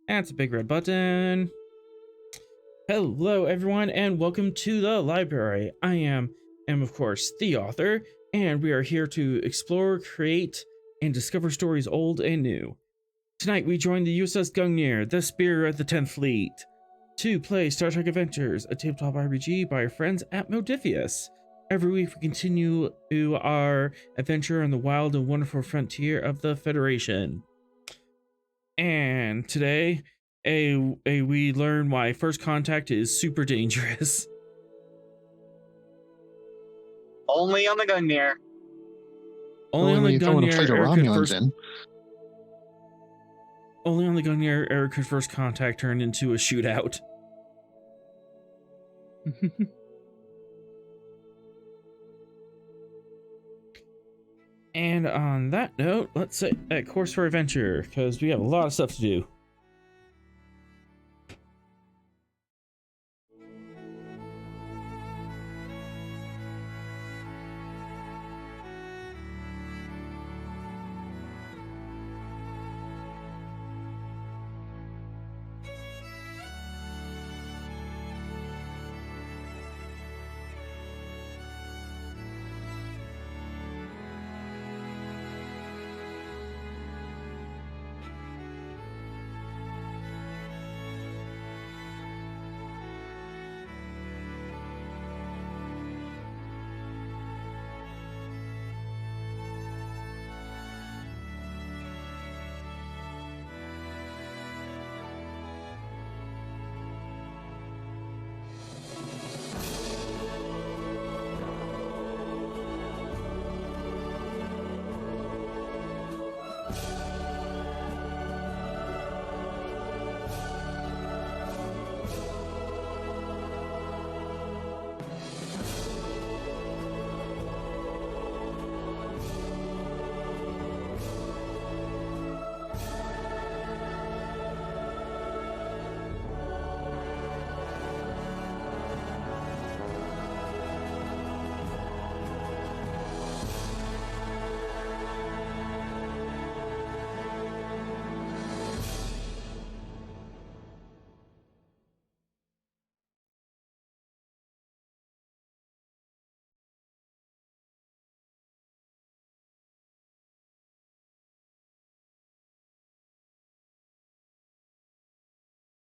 That's a big red button. Hello, everyone, and welcome to the library. I am of course, the author, and we are here to explore, create, and discover stories old and new. Tonight, we join the USS Gungnir, the Spear of the 10th Fleet, to play Star Trek Adventures, a tabletop RPG by our friends at Modifius. Every week, we continue our adventure on the wild and wonderful frontier of the Federation. And today, we learn why first contact is super dangerous. Only on the Gungnir. Only on the Gungnir, Eric could first contact turn into a shootout. And on that note, let's set a course for adventure, because we have a lot of stuff to do.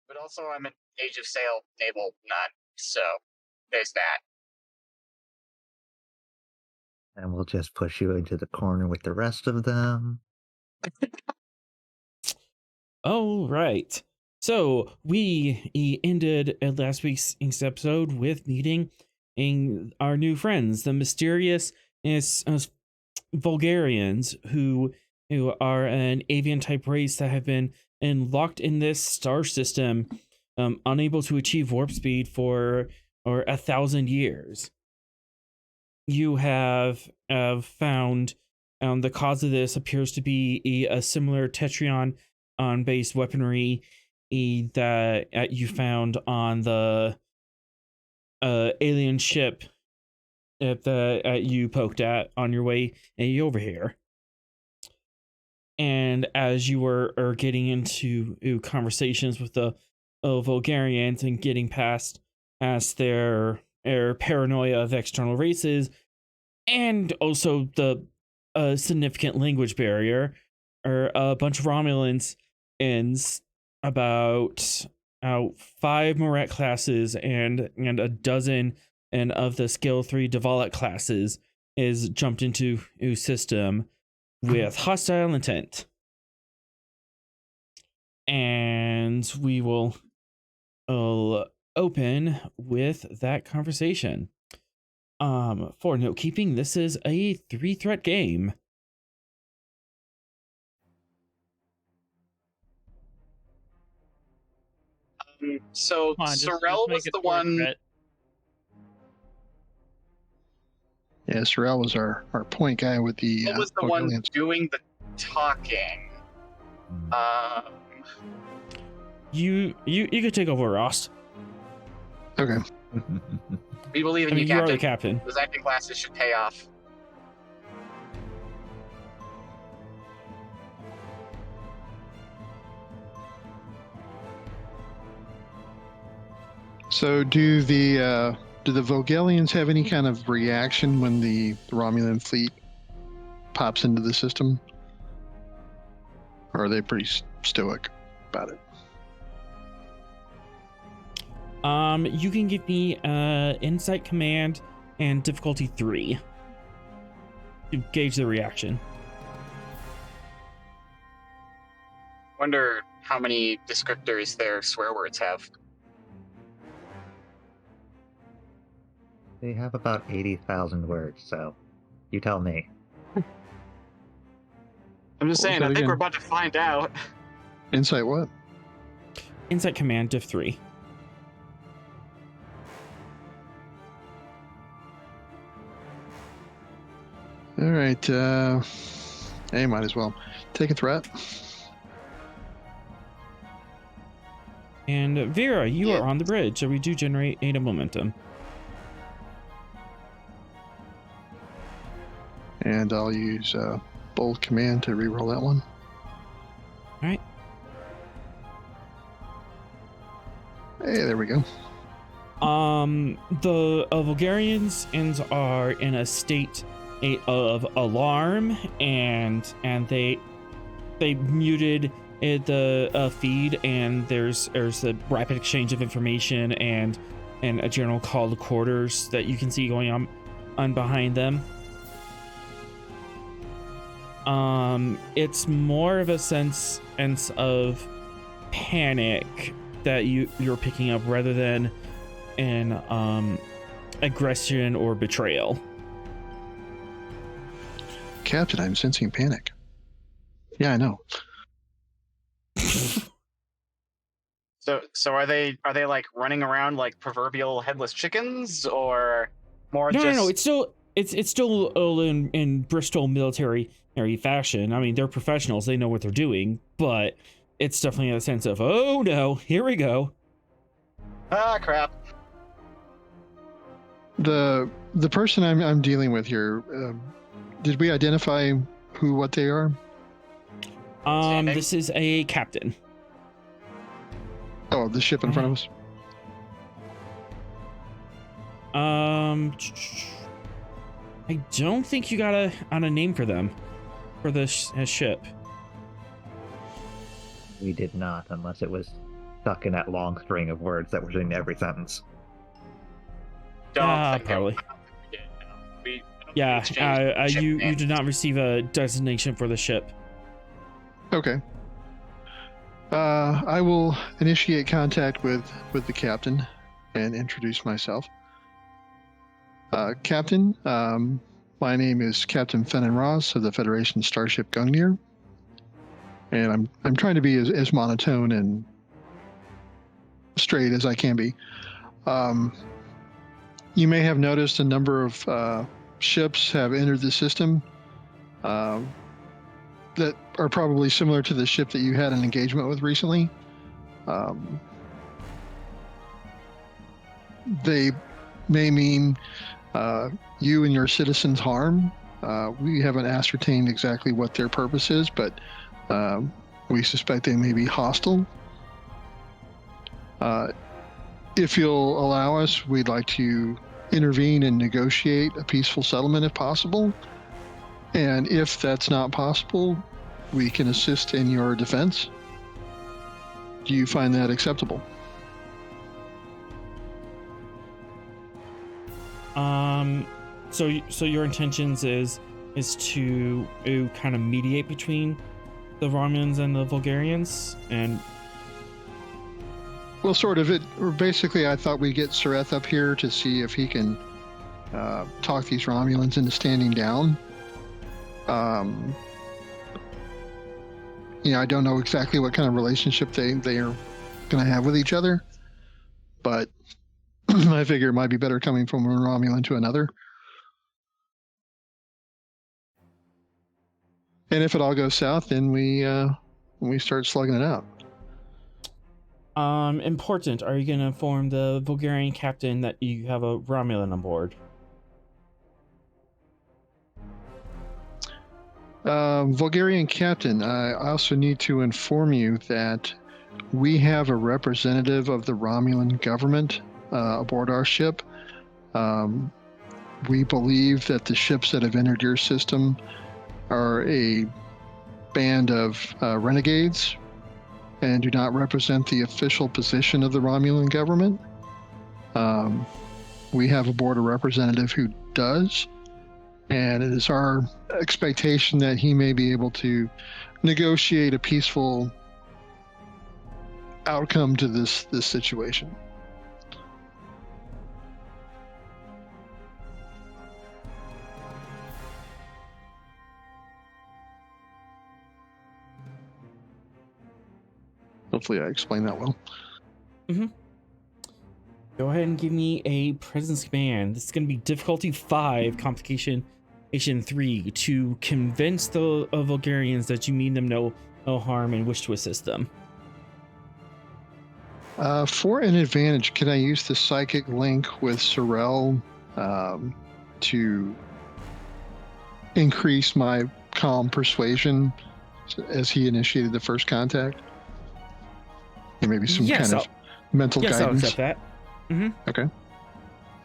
But also, I'm an Age of Sail naval nut, so there's that. And we'll just push you into the corner with the rest of them. All right. So we ended last week's episode with meeting our new friends, the mysterious Vogelians, who are an avian type race that have been locked in this star system, unable to achieve warp speed for 1,000 years. You have found the cause of this appears to be a similar Tetrion based weaponry that you found on the alien ship that you poked at on your way over here. And as you were getting into conversations with the Vogelians and getting past their paranoia of external races, and also the significant language barrier, or a bunch of Romulans and about 5 Moret classes and a dozen of the Scale 3 Devalet classes is jumped into system with hostile intent. And we will open with that conversation. For note keeping, this is a 3-threat game. So Sorrel was the one. Threat. Yeah, Sorrel was our point guy with the. What was the one doing the talking? You could take over, Ross. Okay. We believe in you, Captain. You are the captain. Those acting classes should pay off. So do the Vogelians have any kind of reaction when the Romulan fleet pops into the system? Or are they pretty stoic about it? You can give me insight command and difficulty 3 to gauge the reaction. Wonder how many descriptors their swear words have. They have about 80,000 words, so you tell me. I'm just What was saying, that I think again? we're about to find out. Insight what? Insight command diff 3. All right. Hey, might as well take a threat. And Vera, you Yeah. are on the bridge, so we do generate 8 of momentum. And I'll use bold command to reroll that one. All right. Hey, there we go. The Vogelians are in a state of alarm, and they muted the feed, and there's a rapid exchange of information and a general call to quarters that you can see going on behind them. It's more of a sense of panic that you're picking up rather than an aggression or betrayal. Captain, I'm sensing panic. Yeah, I know. So are they like running around like proverbial headless chickens, or more No, just? no, it's still all in Bristol military fashion. I mean, they're professionals; they know what they're doing. But it's definitely a sense of, oh no, here we go. Ah, crap. The person I'm dealing with here, did we identify what they are? Standing. This is a captain. Oh, the ship in front of us. I don't think you got a name for them, for the ship. We did not, unless it was stuck in that long string of words that was in every sentence. Don't think Probably. we did, no. We Yeah, exchanged ship you names. did not receive a designation for the ship. Okay. I will initiate contact with the captain and introduce myself. Captain, my name is Captain Fennon Ross of the Federation Starship Gungnir, and I'm trying to be as monotone and straight as I can be. You may have noticed a number of ships have entered the system that are probably similar to the ship that you had an engagement with recently. They may mean you and your citizens harm. We haven't ascertained exactly what their purpose is, but we suspect they may be hostile. If you'll allow us, we'd like to intervene and negotiate a peaceful settlement if possible. And if that's not possible, we can assist in your defense. Do you find that acceptable? So your intentions is to kind of mediate between the Romulans and the Vogelians, and Well, sort of. Basically, I thought we'd get Sareth up here to see if he can talk these Romulans into standing down. I don't know exactly what kind of relationship they are going to have with each other, but I figure it might be better coming from one Romulan to another. And if it all goes south, then we start slugging it out. important. Are you going to inform the Vogelian captain that you have a Romulan on board? Vogelian captain, I also need to inform you that we have a representative of the Romulan government aboard our ship. We believe that the ships that have entered your system are a band of renegades and do not represent the official position of the Romulan government. We have aboard a representative who does, and it is our expectation that he may be able to negotiate a peaceful outcome to this situation. Hopefully I explained that well. Go ahead and give me a presence command. This is going to be difficulty 5, complication 3, to convince the Vogelians that you mean them no harm and wish to assist them. For an advantage, can I use the psychic link with Sorel to increase my calm persuasion as he initiated the first contact? Or maybe some kind of mental guidance? I'll accept that. Okay.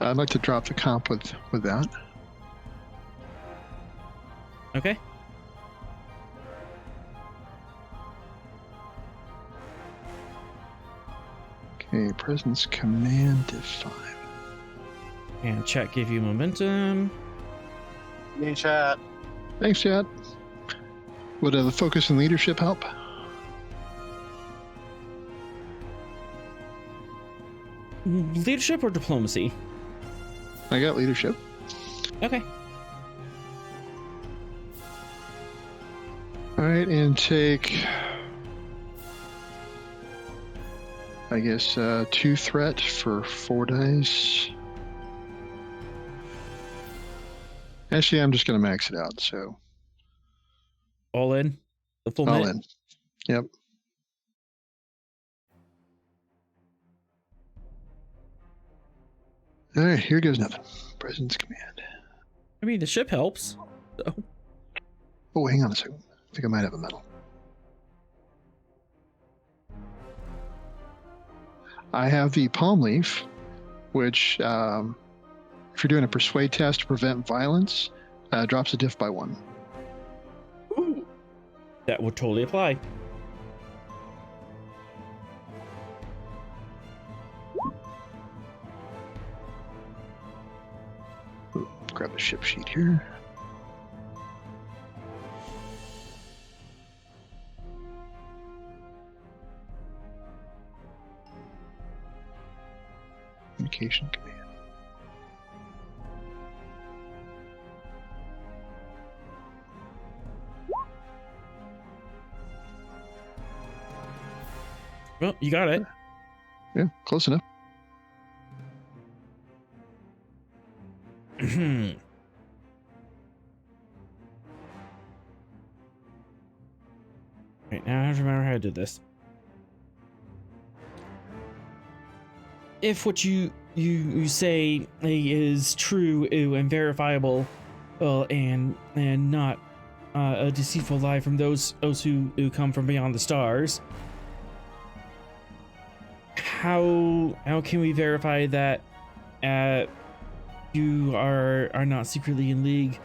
I'd like to drop the comp with that. Okay. Okay, presence command to 5. And chat gave you momentum. Hey, chat. Thanks, chat. Would the focus and leadership help? Leadership or diplomacy? I got leadership. Okay. All right, and take, I guess, 2 threat for 4 dice. Actually, I'm just going to max it out, so. All in? The full All minute? in. Yep. All right, here goes nothing. Presence command. I mean, the ship helps. So. Oh, hang on a second. I think I might have a medal. I have the palm leaf, which, if you're doing a persuade test to prevent violence, drops the diff by 1. Ooh. That would totally apply. Ooh, grab the ship sheet here. Communication command. Well, you got it. Yeah, close enough. Right, now I have to remember how I did this. If what you say is true and verifiable, well, and not a deceitful lie from those who come from beyond the stars, how can we verify that you are not secretly in league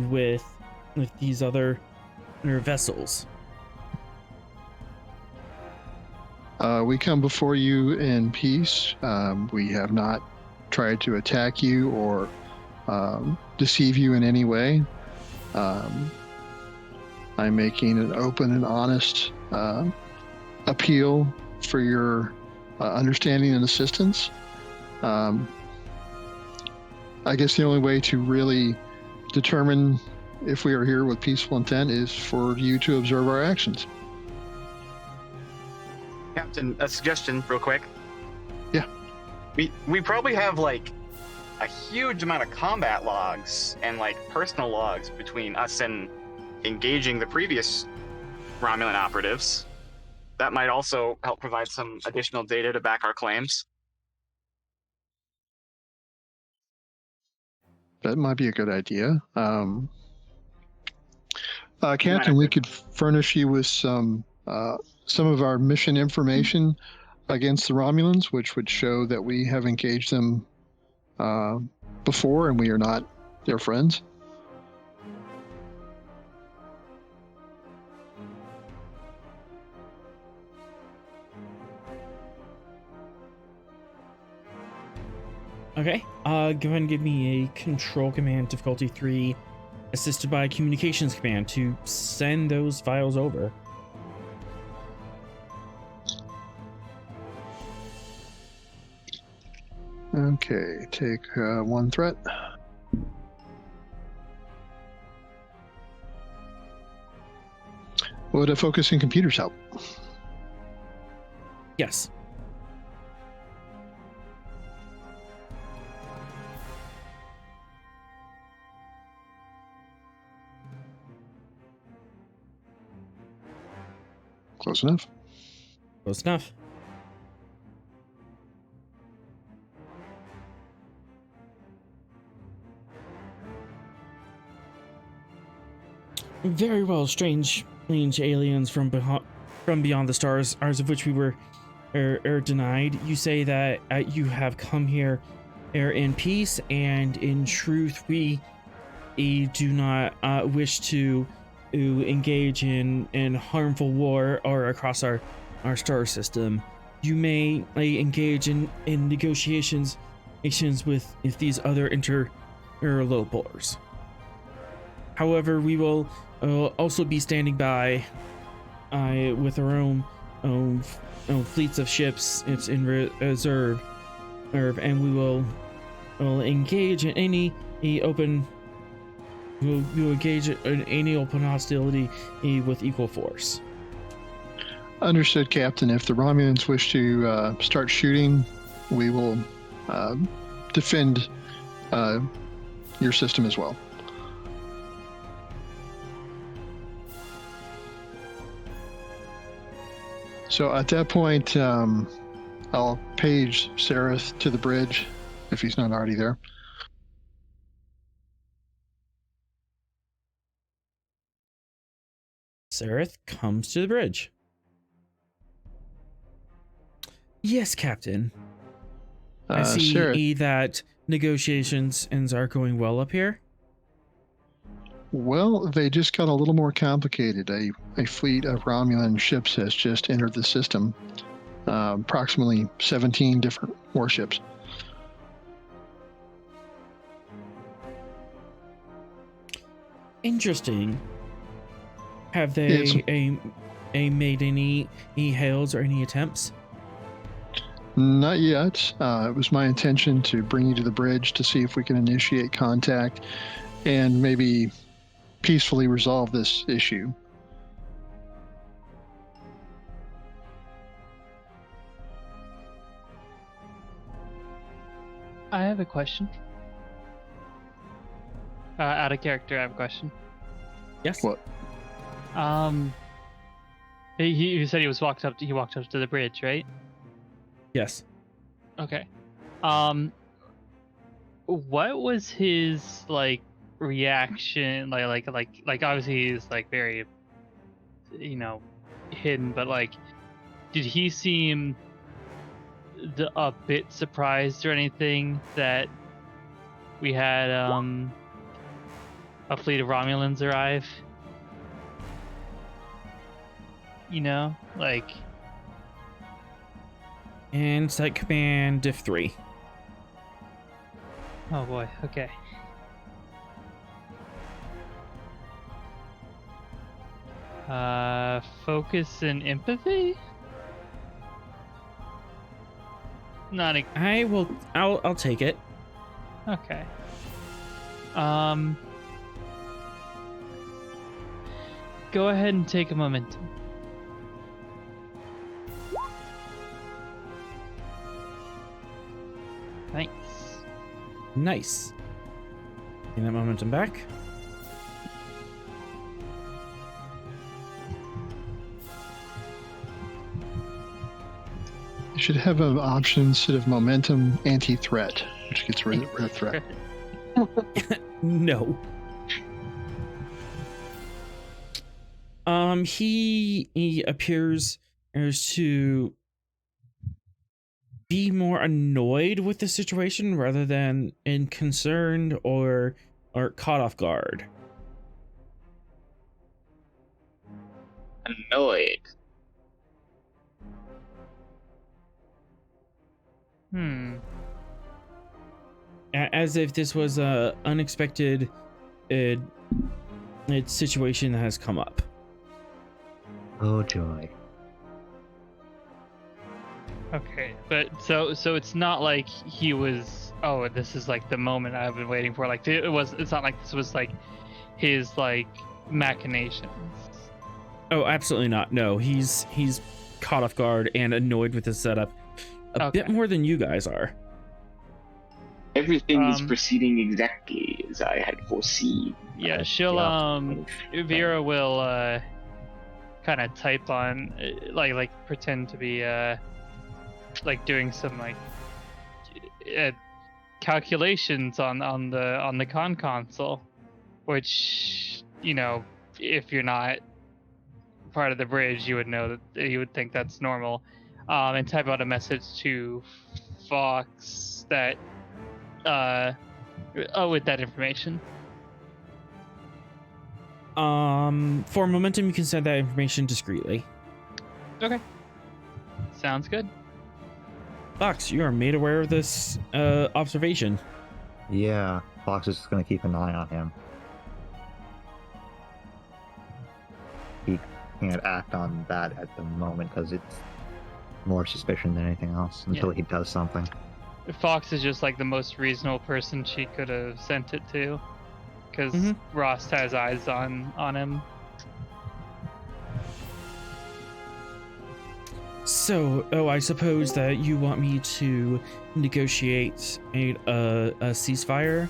with these other vessels? We come before you in peace. We have not tried to attack you or deceive you in any way. I'm making an open and honest appeal for your understanding and assistance. I guess the only way to really determine if we are here with peaceful intent is for you to observe our actions. Captain, a suggestion real quick. Yeah. We probably have like a huge amount of combat logs and like personal logs between us and engaging the previous Romulan operatives. That might also help provide some additional data to back our claims. That might be a good idea. Captain, we could furnish you with some of our mission information against the Romulans, which would show that we have engaged them before and we are not their friends. Okay. Go ahead and give me a control command difficulty 3, assisted by communications command to send those files over. Okay, take one threat. Would a focus in computers help? Yes. Close enough. Close enough. Very well, strange aliens from beyond the stars, ours of which we were denied. You say that you have come here in peace, and in truth, we do not wish to engage in harmful war or across our star system. You may engage in negotiations with these other interlopers. However, we will also be standing by with our own fleets of ships. It's in reserve, and we will engage in any open. We'll engage in any open hostility with equal force. Understood, Captain. If the Romulans wish to start shooting, we will defend your system as well. So at that point, I'll page Sereth to the bridge if he's not already there. Sereth comes to the bridge. Yes, Captain. I see Sereth, that negotiations are going well up here. well, they just got a little more complicated. A fleet of Romulan ships has just entered the system. Approximately 17 different warships. Interesting. Have they made any hails or any attempts? Not yet. It was my intention to bring you to the bridge to see if we can initiate contact and maybe peacefully resolve this issue. I have a question. Out of character, I have a question. Yes. What? He said he walked up to the bridge, right? Yes. Okay. What was his reaction? Like obviously he's very, hidden, but did he seem a bit surprised or anything that we had a fleet of Romulans arrive? And set command diff 3. Oh boy, okay. Focus and empathy? Not a... I'll take it. Okay. Go ahead and take a momentum. Nice. Getting that momentum back. You should have an option instead of momentum, anti-threat, which gets rid of threat. No. He appears to be more annoyed with the situation rather than in concerned or caught off guard. Annoyed. As if this was a unexpected situation that has come up. Oh joy. Okay, but so it's not like he was, oh, this is like the moment I've been waiting for. Like it's not like this was like his like machinations. Oh, absolutely not. No, he's caught off guard and annoyed with the setup a bit more than you guys are. Everything is proceeding exactly as I had foreseen. Yeah, she'll Vera will kind of type on like pretend to be like doing some like calculations on the console, which, you know, if you're not part of the bridge, you would know that you would think that's normal, and type out a message to Fox that with that information. For momentum, you can send that information discreetly. Okay, sounds good. Fox, you are made aware of this observation. Yeah, Fox is just going to keep an eye on him. He can't act on that at the moment because it's more suspicion than anything else until he does something. Fox is just like the most reasonable person she could have sent it to, because Rost has eyes on him. So, I suppose that you want me to negotiate a ceasefire?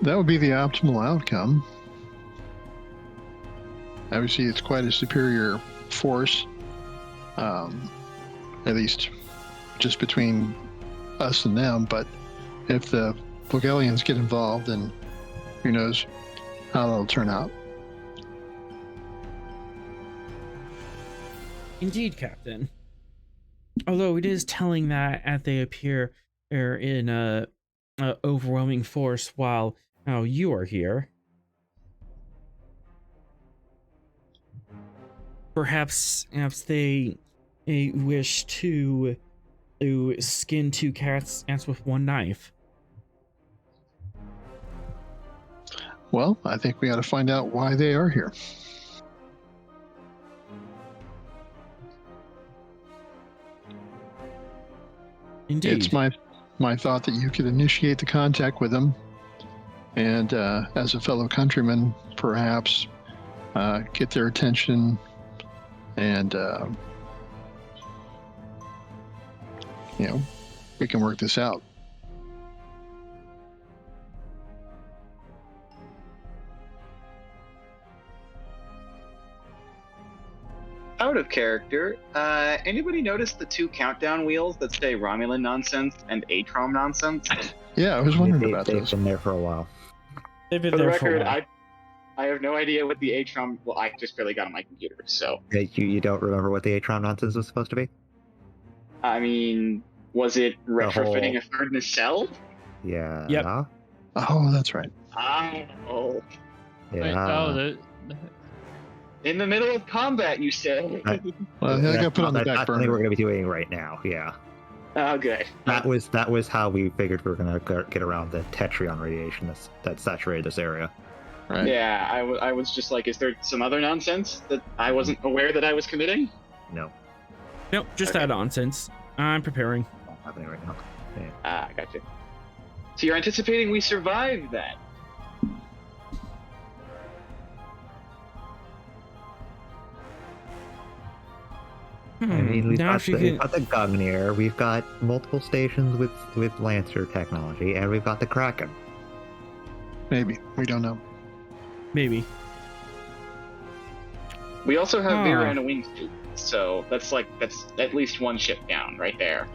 That would be the optimal outcome. Obviously, it's quite a superior force, at least just between us and them. But if the Vogelians get involved, then who knows how that'll turn out. Indeed, Captain. Although it is telling that they appear in a overwhelming force while now you are here. Perhaps they wish to skin two cats with one knife. Well, I think we ought to find out why they are here. Indeed. It's my thought that you could initiate the contact with them, and as a fellow countryman, perhaps get their attention, and we can work this out. Out of character, anybody notice the two countdown wheels that say Romulan nonsense and Atrom nonsense? Yeah, I was wondering about they've this. been there for a while. They've been For the there record, for a while. I have no idea what the Atrom. Well, I just barely got on my computer, so. You don't remember what the Atrom nonsense was supposed to be? I mean, was it retrofitting a third nacelle? Yeah. Yep. Oh, that's right. Oh. Yeah. Wait, oh, In the middle of combat, you said. Well, I got put on the back That's something burner. we're going to be doing right now. Yeah. Oh, good. That was how we figured we were going to get around the Tetrion radiation that saturated this area. Right. Yeah, I was just like, is there some other nonsense that I wasn't aware that I was committing? No, Nope, just Okay. that nonsense. I'm preparing. not happening right now. Yeah. Ah, gotcha. So you're anticipating we survive that? I mean, we've now got, if you we've can, got the Gungnir, we've got multiple stations with Lancer technology, and we've got the Kraken. Maybe. We don't know. maybe. We also have Huh. Vera in a wingsuit, so that's at least one ship down right there.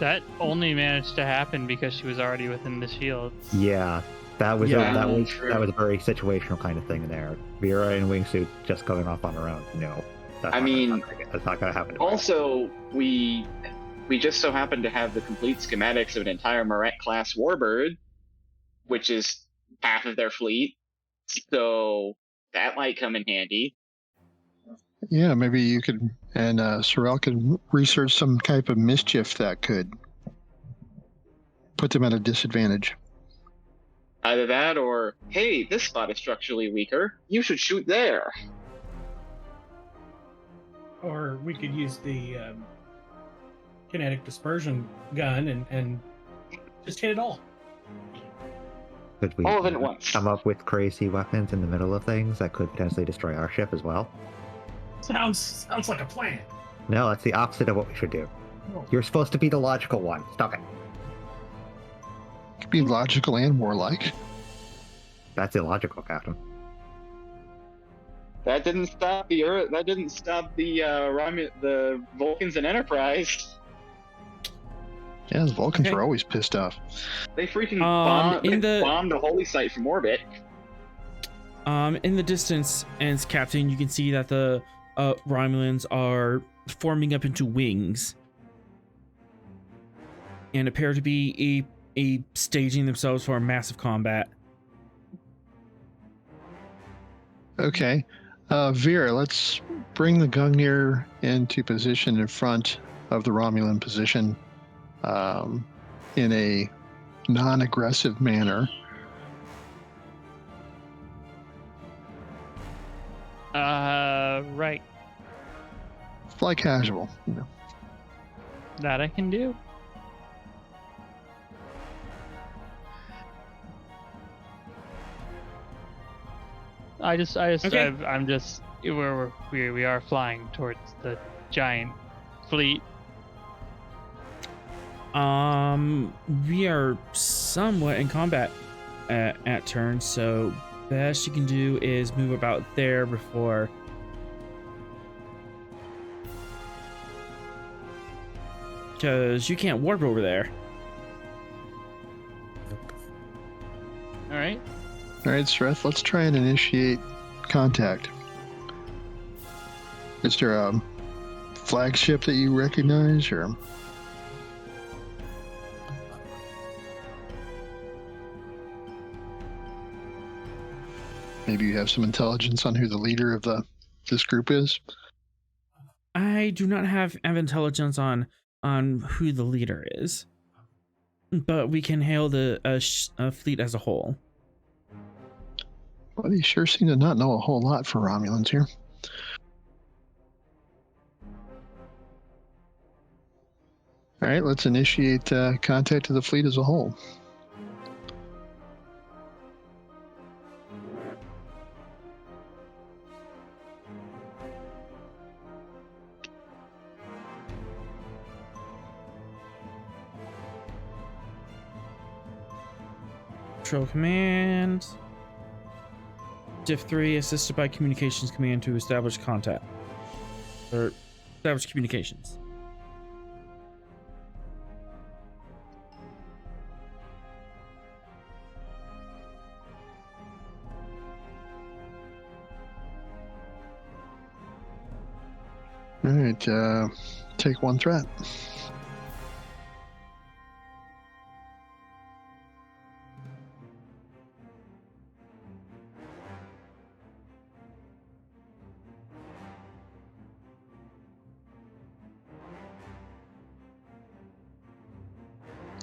that only managed to happen because she was already within the shields. Yeah, that was Yeah. that was True. that was a very situational kind of thing there. Vera in wingsuit just going off on her own. No, That's I not mean, that's not gonna happen. Also, we just so happen to have the complete schematics of an entire Maret class warbird, which is half of their fleet. So that might come in handy. Yeah, maybe you could, and Sorrel could research some type of mischief that could put them at a disadvantage. Either that or, hey, this spot is structurally weaker. You should shoot there. Or we could use the kinetic dispersion gun and just hit it all. Could we All of it at once. come up with crazy weapons in the middle of things that could potentially destroy our ship as well? Sounds like a plan. No, that's the opposite of what we should do. Oh. You're supposed to be the logical one. Stop it. Could be logical and warlike. That's illogical, Captain. That didn't stop the Earth. That didn't stop the Vulcans and Enterprise. Yeah, the Vulcans Okay. were always pissed off. They freaking in the- bombed a holy site from orbit. In the distance, as Captain, you can see that the Romulans are forming up into wings and appear to be a staging themselves for a massive combat. Okay. Vera, let's bring the Gungnir into position in front of the Romulan position in a non-aggressive manner. Right. Fly casual, you know. That I can do. Okay. I'm just, we are flying towards the giant fleet. We are somewhat in combat at turn, so best you can do is move about there before. Because you can't warp over there. All right. All right, Sreth, let's try and initiate contact. Is there a flagship that you recognize, or maybe you have some intelligence on who the leader of this group is? I do not have intelligence on who the leader is, but we can hail the fleet as a whole. Well, they sure seem to not know a whole lot for Romulans here. All right, let's initiate contact to the fleet as a whole. Control command. Diff 3 assisted by communications command to establish contact. Or establish communications. All right, take one threat.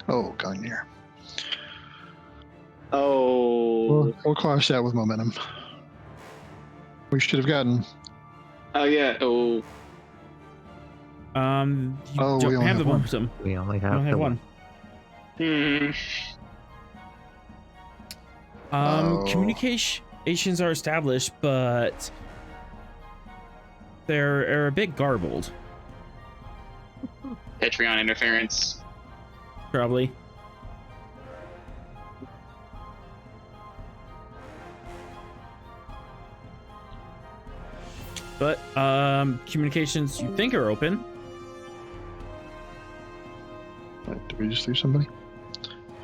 Oh, Gungnir. Oh. We'll cross that with momentum. We should have gotten. Oh yeah. Oh. You Oh, we don't only have the have one. momentum. We only You have, don't have the one. Hmm. Communications are established, but they're a bit garbled, Patreon interference. probably. But communications you think are open. Did we just lose somebody?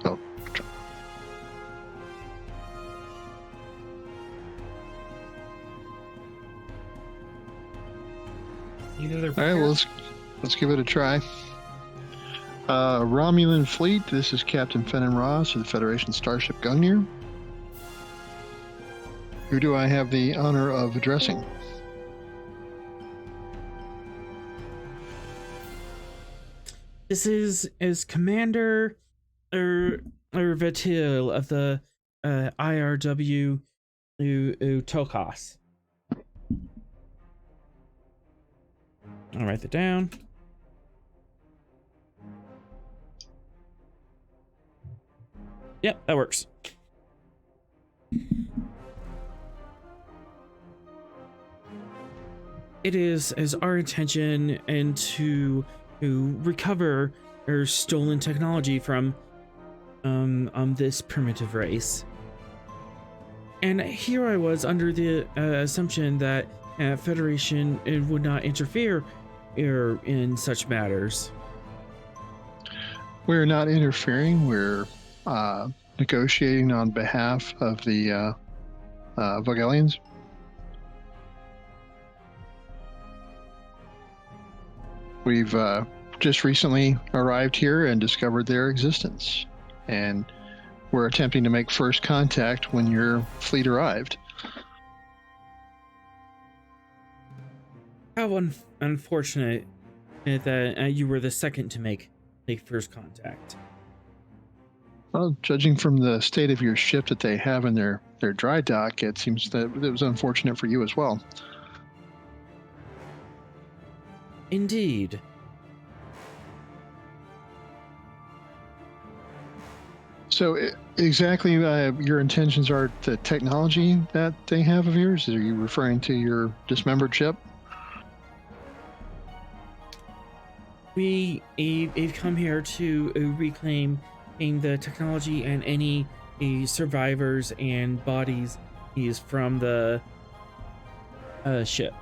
Oh. Either they're All right, well, let's give it a try. Romulan Fleet, this is Captain Fennon Ross of the Federation Starship Gungnir. Who do I have the honor of addressing? This is Commander Vetil of the IRW Tokas. I'll write that down. Yep, that works. It is our intention and to recover stolen technology from this primitive race. And here I was under the assumption that Federation would not interfere in such matters. We're not interfering. We're negotiating on behalf of the Vogelians. We've just recently arrived here and discovered their existence, and we're attempting to make first contact when your fleet arrived. How unfortunate that you were the second to make first contact. Well, judging from the state of your ship that they have in their dry dock, it seems that it was unfortunate for you as well. Indeed. So exactly your intentions are the technology that they have of yours? Are you referring to your dismembered ship? We've come here to reclaim the technology and any survivors and bodies from the ship.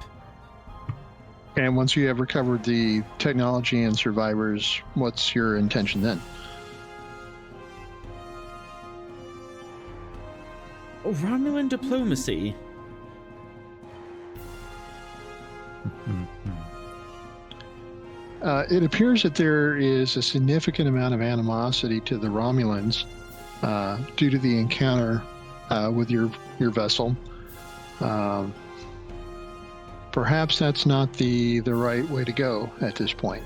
And once you have recovered the technology and survivors, what's your intention then? Romulan diplomacy. It appears that there is a significant amount of animosity to the Romulans due to the encounter with your vessel. Perhaps that's not the right way to go at this point.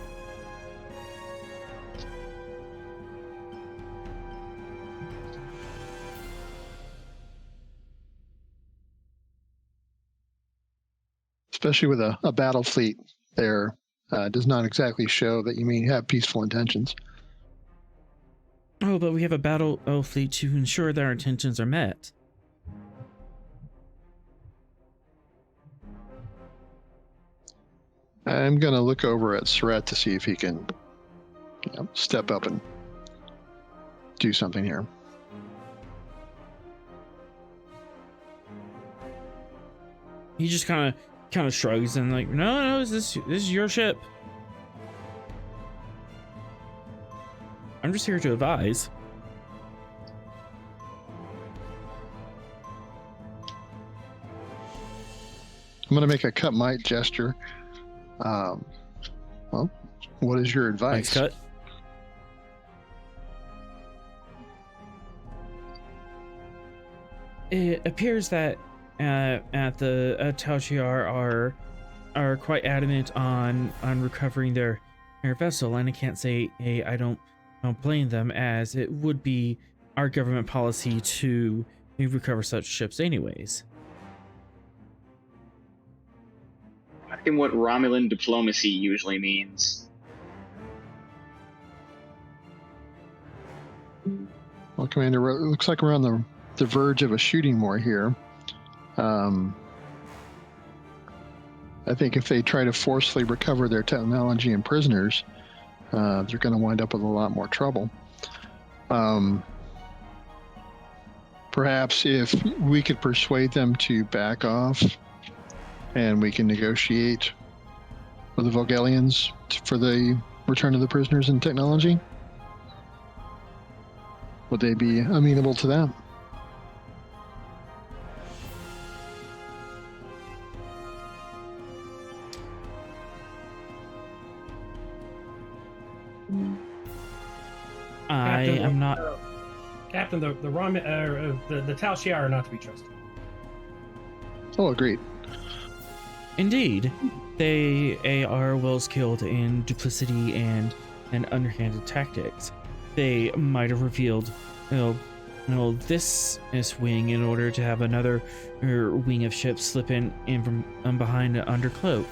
Especially with a battle fleet there, does not exactly show that you may have peaceful intentions. Oh, but we have a battle fleet to ensure that our intentions are met. I'm going to look over at Surratt to see if he can step up and do something here. He just kind of shrugs and like, no, this is your ship. I'm just here to advise. I'm going to make a cut might gesture. Well, what is your advice? Thanks, cut. It appears that at the Tal Shiar are quite adamant on recovering their vessel, and I can't say I don't blame them, as it would be our government policy to recover such ships anyways. Asking what Romulan diplomacy usually means. Well, Commander, it looks like we're on the verge of a shooting war here. I think if they try to forcefully recover their technology and prisoners, they're going to wind up with a lot more trouble. Perhaps if we could persuade them to back off and we can negotiate with the Vogelians for the return of the prisoners and technology, would they be amenable to that? I Captain, am not. Captain, the Tal Shiar are not to be trusted. Oh, agreed. Indeed, they are well skilled in duplicity and underhanded tactics. They might have revealed, this wing in order to have another wing of ships slip in from behind an undercloak.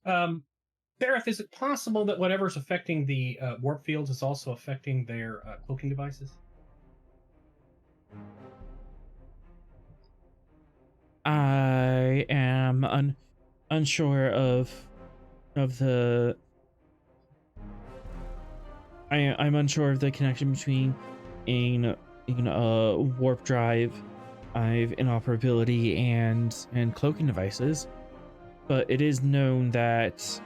Bareth, is it possible that whatever's affecting the warp fields is also affecting their cloaking devices? I am unsure of the. I'm unsure of the connection between a warp drive, inoperability, and cloaking devices, but it is known that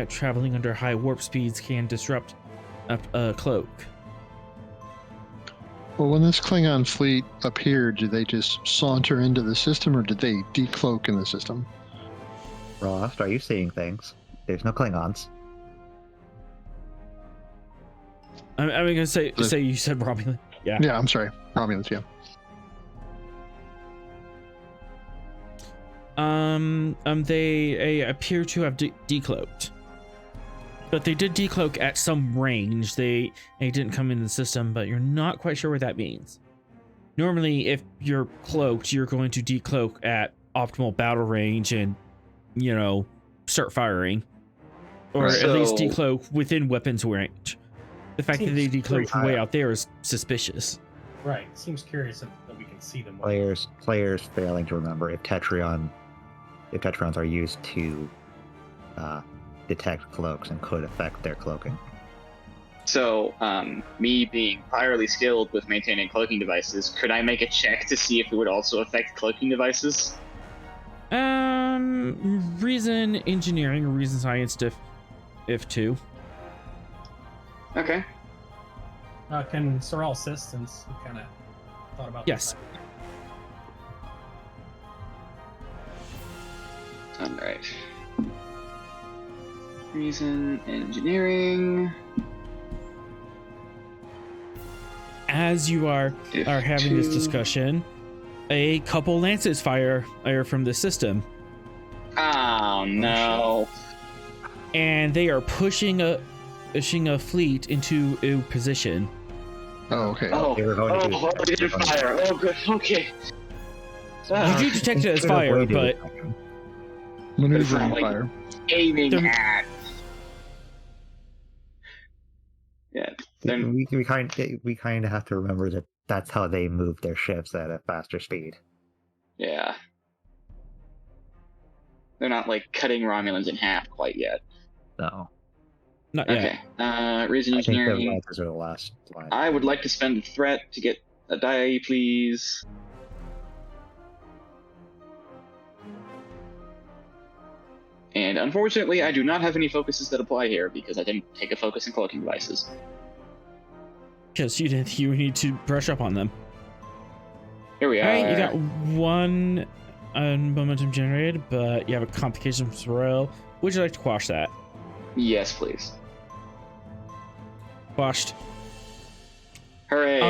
traveling under high warp speeds can disrupt a cloak. Well, when this Klingon fleet appeared, did they just saunter into the system, or did they decloak in the system? Rost, are you seeing things? There's no Klingons. I'm gonna say you said Romulan. Yeah. Yeah, I'm sorry. Romulans, yeah. They appear to have decloaked, but they did decloak at some range. They didn't come in the system, but you're not quite sure what that means. Normally, if you're cloaked, you're going to decloak at optimal battle range and, start firing, or at least decloak within weapons range. The fact that they decloaked from way out there is suspicious. Right. Seems curious that we can see them. Players failing to remember if Tetrons are used to detect cloaks and could affect their cloaking. So, me being priorly skilled with maintaining cloaking devices, could I make a check to see if it would also affect cloaking devices? Reason engineering or reason science if two. Okay. Can Sorrel assist since we kind of thought about Yes. All right. Reason engineering. As you are having this discussion, a couple lances fire from the system. Oh no! And they are pushing a fleet into a position. Oh, okay. Oh, They were going to they did fire. Oh, good. Okay. You do detect it as fire, but Maneuvering like- fire. Aiming at. Yeah. Then We kind of have to remember that that's how they move their ships at a faster speed. yeah. They're not like cutting Romulans in half quite yet. No, not yet. Okay. Reason I think the engineering. lances are the last line. I would like to spend a threat to get a die, please. And unfortunately, I do not have any focuses that apply here because I didn't take a focus in cloaking devices. Because you need to brush up on them. Here we are. All right, you got one momentum generated, but you have a complication from Sorrel. Would you like to quash that? Yes, please. Quashed. Hooray!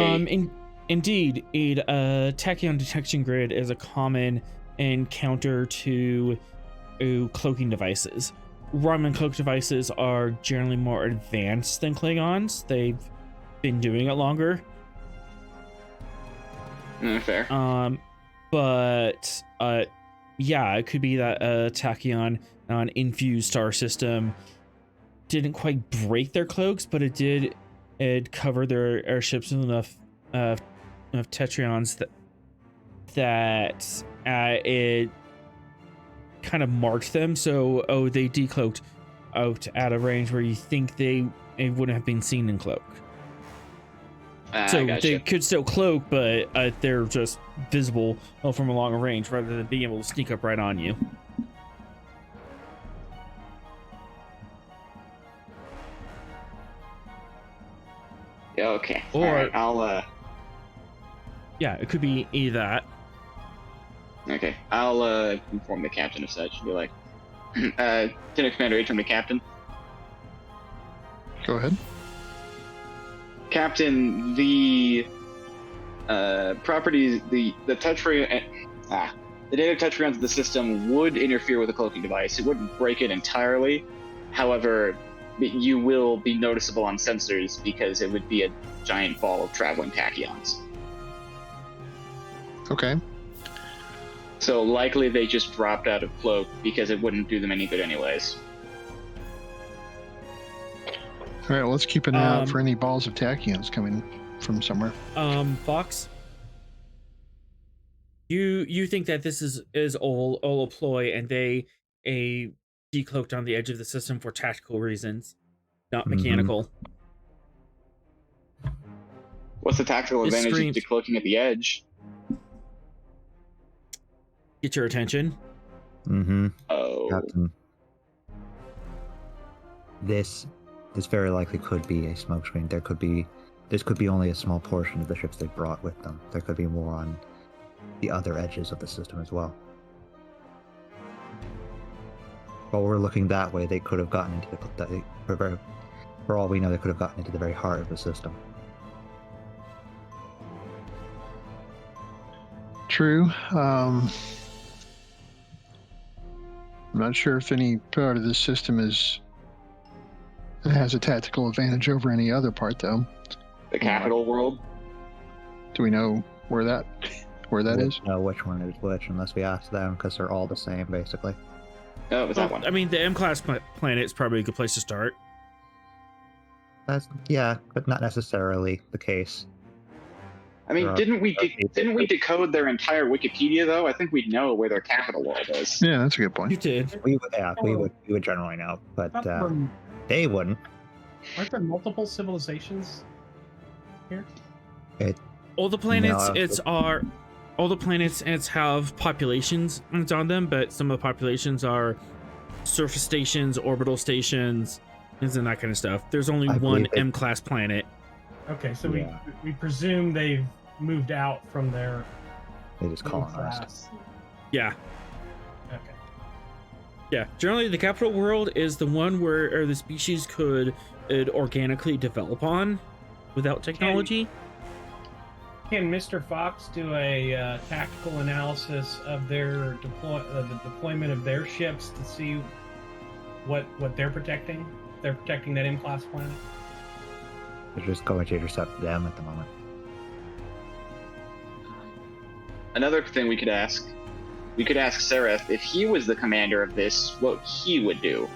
Indeed, tachyon detection grid is a common encounter to cloaking devices. Romulan cloak devices are generally more advanced than Klingons. They've been doing it longer. Fair. But yeah, it could be that tachyon on infused star system didn't quite break their cloaks, but it covered their airships with enough tetrions that it kind of marked them. So they decloaked out at a range where you think they wouldn't have been seen in cloak. So gotcha. they could still cloak, but they're just visible from a longer range rather than being able to sneak up right on you. Yeah, okay. Or- All right, I'll Yeah, it could be either that. okay. I'll inform the captain of such and be like, Lieutenant Commander H, I'm the captain. Go ahead. Captain, the properties, the touch the data touch rounds of the system would interfere with the cloaking device. It wouldn't break it entirely. However, you will be noticeable on sensors because it would be a giant ball of traveling tachyons. Okay. So likely they just dropped out of cloak because it wouldn't do them any good anyways. All right, let's keep an eye out for any balls of tachyons coming from somewhere. Fox, you think that this is all a ploy, and they decloaked on the edge of the system for tactical reasons, not mechanical. What's the tactical This advantage screams- of decloaking at the edge? Get your attention. Mm-hmm. Oh, Captain. This very likely could be a smokescreen. This could be only a small portion of the ships they brought with them. There could be more on the other edges of the system as well. While we're looking that way, they could have gotten into for all we know, they could have gotten into the very heart of the system. True. I'm not sure if any part of this system has a tactical advantage over any other part, though. the capital world. Do we know where that is? Know which one is which unless we ask them, because they're all the same basically. Oh, it was that one. I mean, the M-class planet is probably a good place to start. But not necessarily the case. I mean, There are- didn't we there are- decode their entire Wikipedia though? I think we'd know where their capital world is. Yeah, that's a good You point. did. We would generally know, but they wouldn't. Aren't there multiple civilizations here? All the planets No, all the planets have populations on them, but some of the populations are surface stations, orbital stations, and that kind of stuff. There's only I one believe they- M-class planet. Okay, so Yeah. we presume they've moved out from their They just colonized. class. Yeah. Okay. Yeah, generally the capital world is the one where the species could organically develop on without technology. Can Mr. Fox do a tactical analysis of their the deployment of their ships to see what they're protecting? They're protecting that M-class planet. They're just going to intercept them at the moment. Another thing we could ask Seraph if he was the commander of this, what he would do.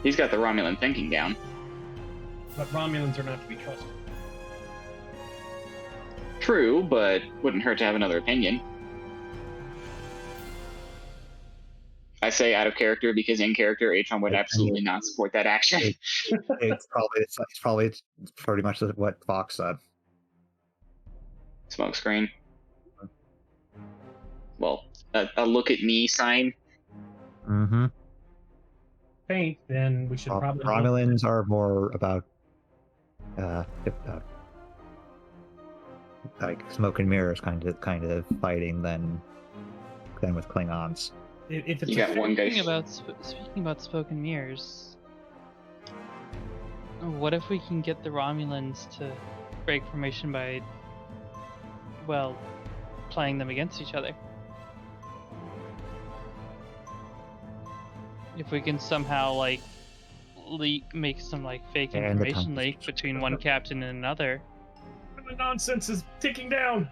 He's got the Romulan thinking down. But Romulans are not to be trusted. True, but wouldn't hurt to have another opinion. I say out of character because in character, Atron would absolutely not support that action. It's probably pretty much what Fox said. Smokescreen. Well, a look at me sign. Mm-hmm. Faint, then we should probably Romulans are more about like smoke and mirrors kind of fighting than with Klingons. If it's You got one guy. Speaking about smoke and mirrors, what if we can get the Romulans to break formation by, well, playing them against each other? If we can somehow make some fake And the information time- leak between one captain and another. the nonsense is ticking down.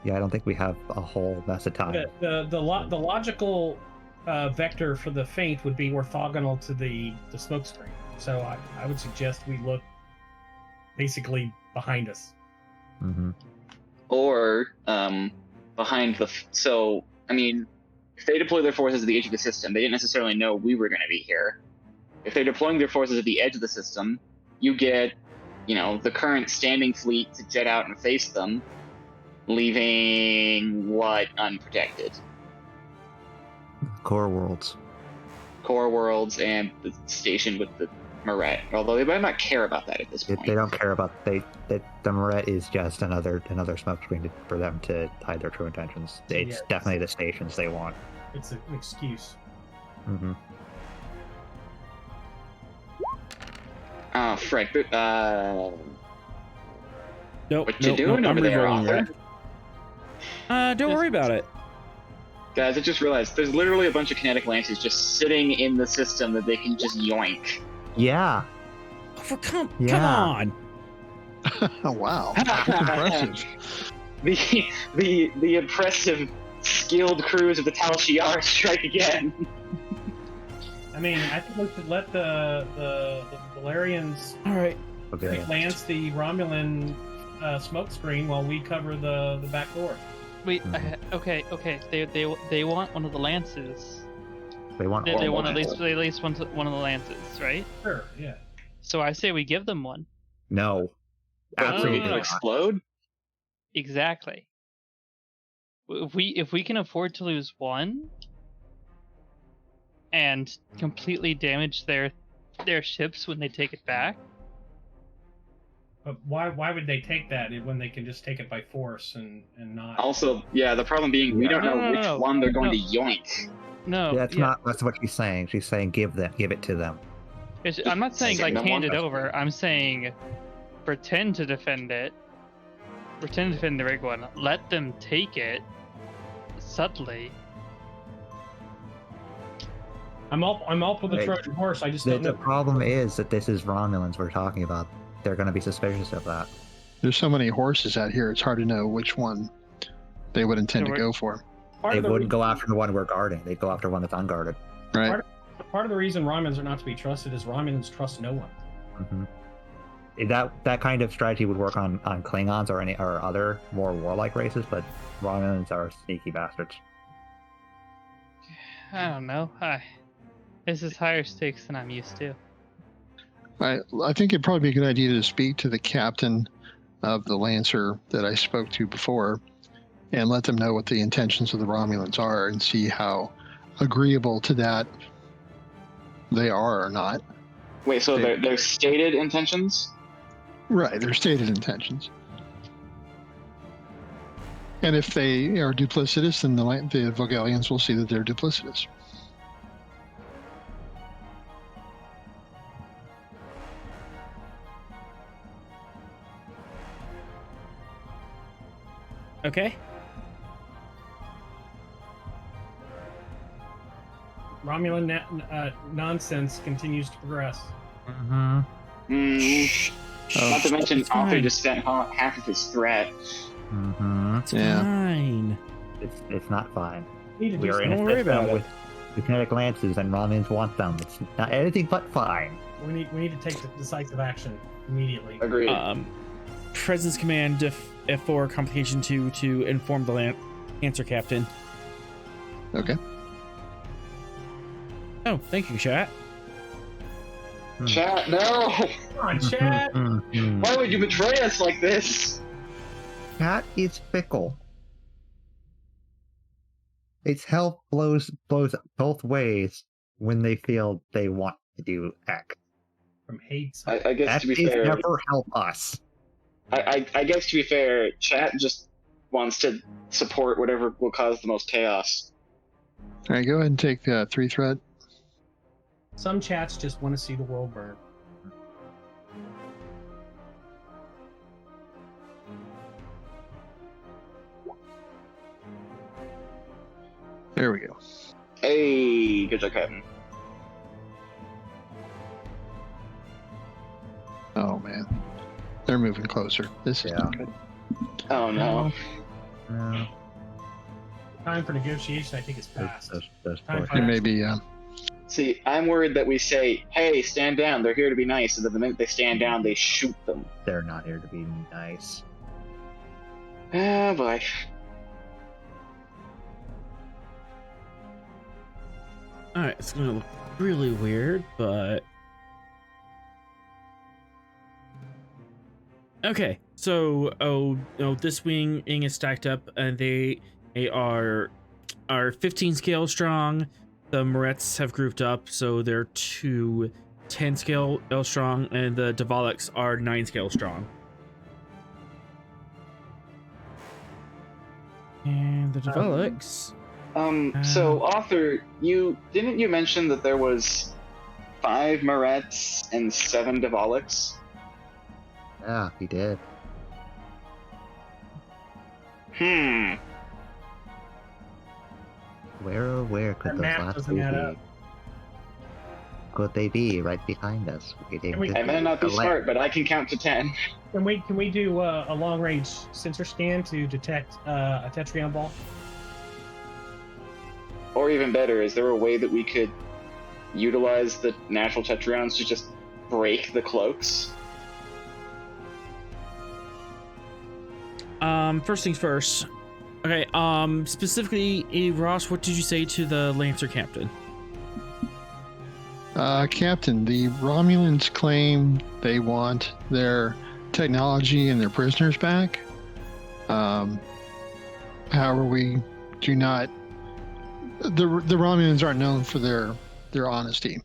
Yeah, I don't think we have a whole mess of time. The logical vector for the feint would be orthogonal to the smoke screen. So I would suggest we look basically behind us. Mm-hmm. Or behind the. So, I mean, if they deploy their forces at the edge of the system, they didn't necessarily know we were going to be here. If they're deploying their forces at the edge of the system, you get, the current standing fleet to jet out and face them, leaving what unprotected? Core worlds. Core worlds and the station with the Moret, although they might not care about that at this point. They don't care about the Moret is just another smokescreen for them to hide their true intentions. It's definitely the stations they want. It's an excuse. Mm-hmm. Oh, frick. Nope. What you doing I'm over there, rerolling Arthur? Don't worry about it. Guys, I just realized there's literally a bunch of Kinetic Lances just sitting in the system that they can just yoink. Yeah. Come on. Oh, wow. That's impressive. The impressive, skilled crews of the Tal Shiar strike again. I mean, I think we should let the Valerians All right. Okay. lance the Romulan smoke screen while we cover the back door. Wait, okay. They want one of the lances. They want. They want lances. at least one of the lances, right? Sure, yeah. So I say we give them one. No. Absolutely Absolutely to not. explode? Exactly. If we can afford to lose one and completely damage their ships when they take it back. But why would they take that when they can just take it by force and not? Also, yeah, the problem being we don't know which one they're going to yoink. No. That's what she's saying. She's saying give it to them. I'm not saying like Second hand one. it over. I'm saying pretend to defend it. Pretend to defend the rig one. Let them take it subtly. I'm all for the Trojan horse. I just don't The know. problem is that this is Romulans we're talking about. They're going to be suspicious of that. There's so many horses out here, it's hard to know which one they would intend to go for. They wouldn't go after the one we're guarding. They'd go after one that's unguarded. Right. Part of the reason Romulans are not to be trusted is Romulans trust no one. Mm-hmm. That kind of strategy would work on Klingons or other more warlike races, but Romulans are sneaky bastards. I don't know. This is higher stakes than I'm used to. I think it'd probably be a good idea to speak to the captain of the Lancer that I spoke to before and let them know what the intentions of the Romulans are and see how agreeable to that they are or not. Wait, so their stated intentions? Right, their stated intentions. And if they are duplicitous, then the Vogelians will see that they're duplicitous. Okay. Romulan nonsense continues to progress. Mm-hmm. Not to mention, It's Arthur fine. just spent half of his threat. Mm-hmm. It's Yeah. fine. It's not fine. Need to do We're in Don't a worry about system it. with the Kinetic Lances, and Romulans want them. It's not anything but fine. we need to take decisive action immediately. Agreed. Presence command F4 complication 2 to inform the answer captain. Okay. Oh, thank you, chat. Chat, no! Come on, chat. Mhm. Why would you betray us like this? Cat is fickle. Its health blows both ways when they feel they want to do X. From hates. I guess That to be is fair, never help us. I guess to be fair, chat just wants to support whatever will cause the most chaos. All right, go ahead and take 3 threat. Some chats just want to see the world burn. There we go. Hey, good job, Kevin. Oh, man. They're moving closer. This is not good. Oh no. No, Time for negotiation, I think, is past. those Time poor for- It may be, See, I'm worried that we say, hey, stand down, they're here to be nice, and then the minute they stand down, they shoot them. they're not here to be nice. Oh boy. Alright, it's gonna look really weird, but... Okay, so, this wing is stacked up, and they are 15 scale strong. The Morets have grouped up, so they're 2 10 scale strong, and the Davaliks are 9 scale strong. And the Davaliks. So author, you mention that there was 5 Marets and 7 Davaliks? Yeah, he did. Where could That those map last doesn't two add be? up. Could they be right behind us? I may not be smart, but I can count to 10. Can we do a long range sensor scan to detect a Tetrion ball? Or even better, is there a way that we could utilize the natural Tetrions to just break the cloaks? First things first. Okay, specifically, Ross, what did you say to the Lancer captain? Captain, the Romulans claim they want their technology and their prisoners back. However, we do not. The Romulans aren't known for their honesty.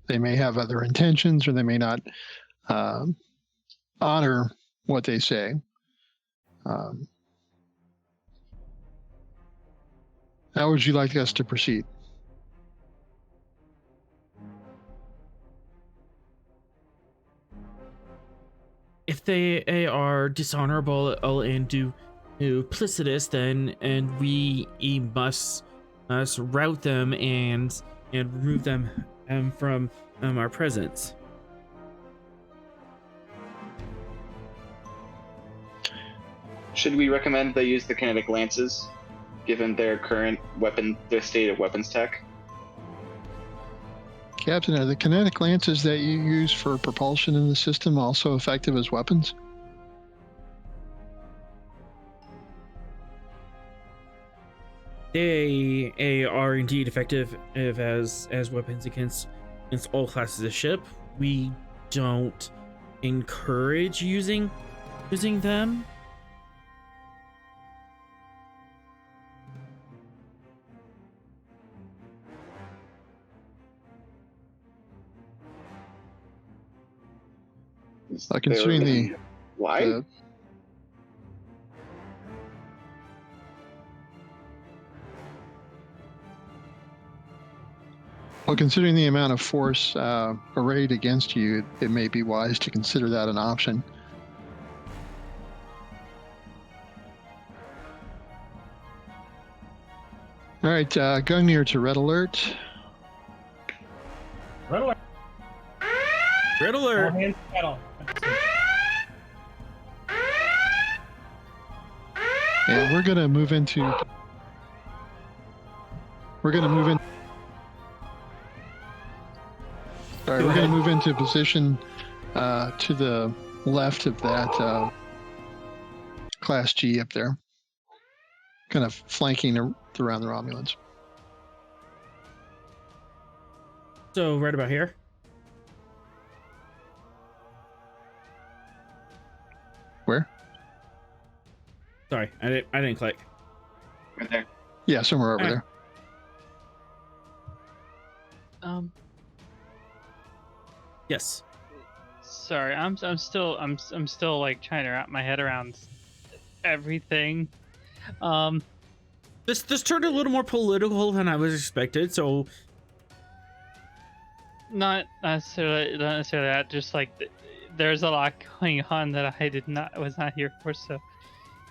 They may have other intentions, or they may not honor what they say. How would you like us to proceed? If they are dishonorable and duplicitous, then we must rout them and remove them from our presence. Should we recommend they use the Kinetic Lances, given their state of weapons tech? Captain, are the kinetic lances that you use for propulsion in the system also effective as weapons? They are indeed effective as weapons against all classes of ship. We don't encourage using them. Considering the why? Well, considering the amount of force arrayed against you, it may be wise to consider that an option. All right, Gungnir to red alert. Red alert. Red All alert! hands battle. And we're going to move into... We're going to move in... All right, we're going to move into position to the left of that Class G up there. Kind of flanking around the Romulans. So right about here. Where? Sorry, I didn't click. Right there. Yeah, somewhere over All right. there. Yes. Sorry, I'm still like trying to wrap my head around everything. This turned a little more political than I was expected. So Not necessarily that. Just like there's a lot going on that I was not here for. So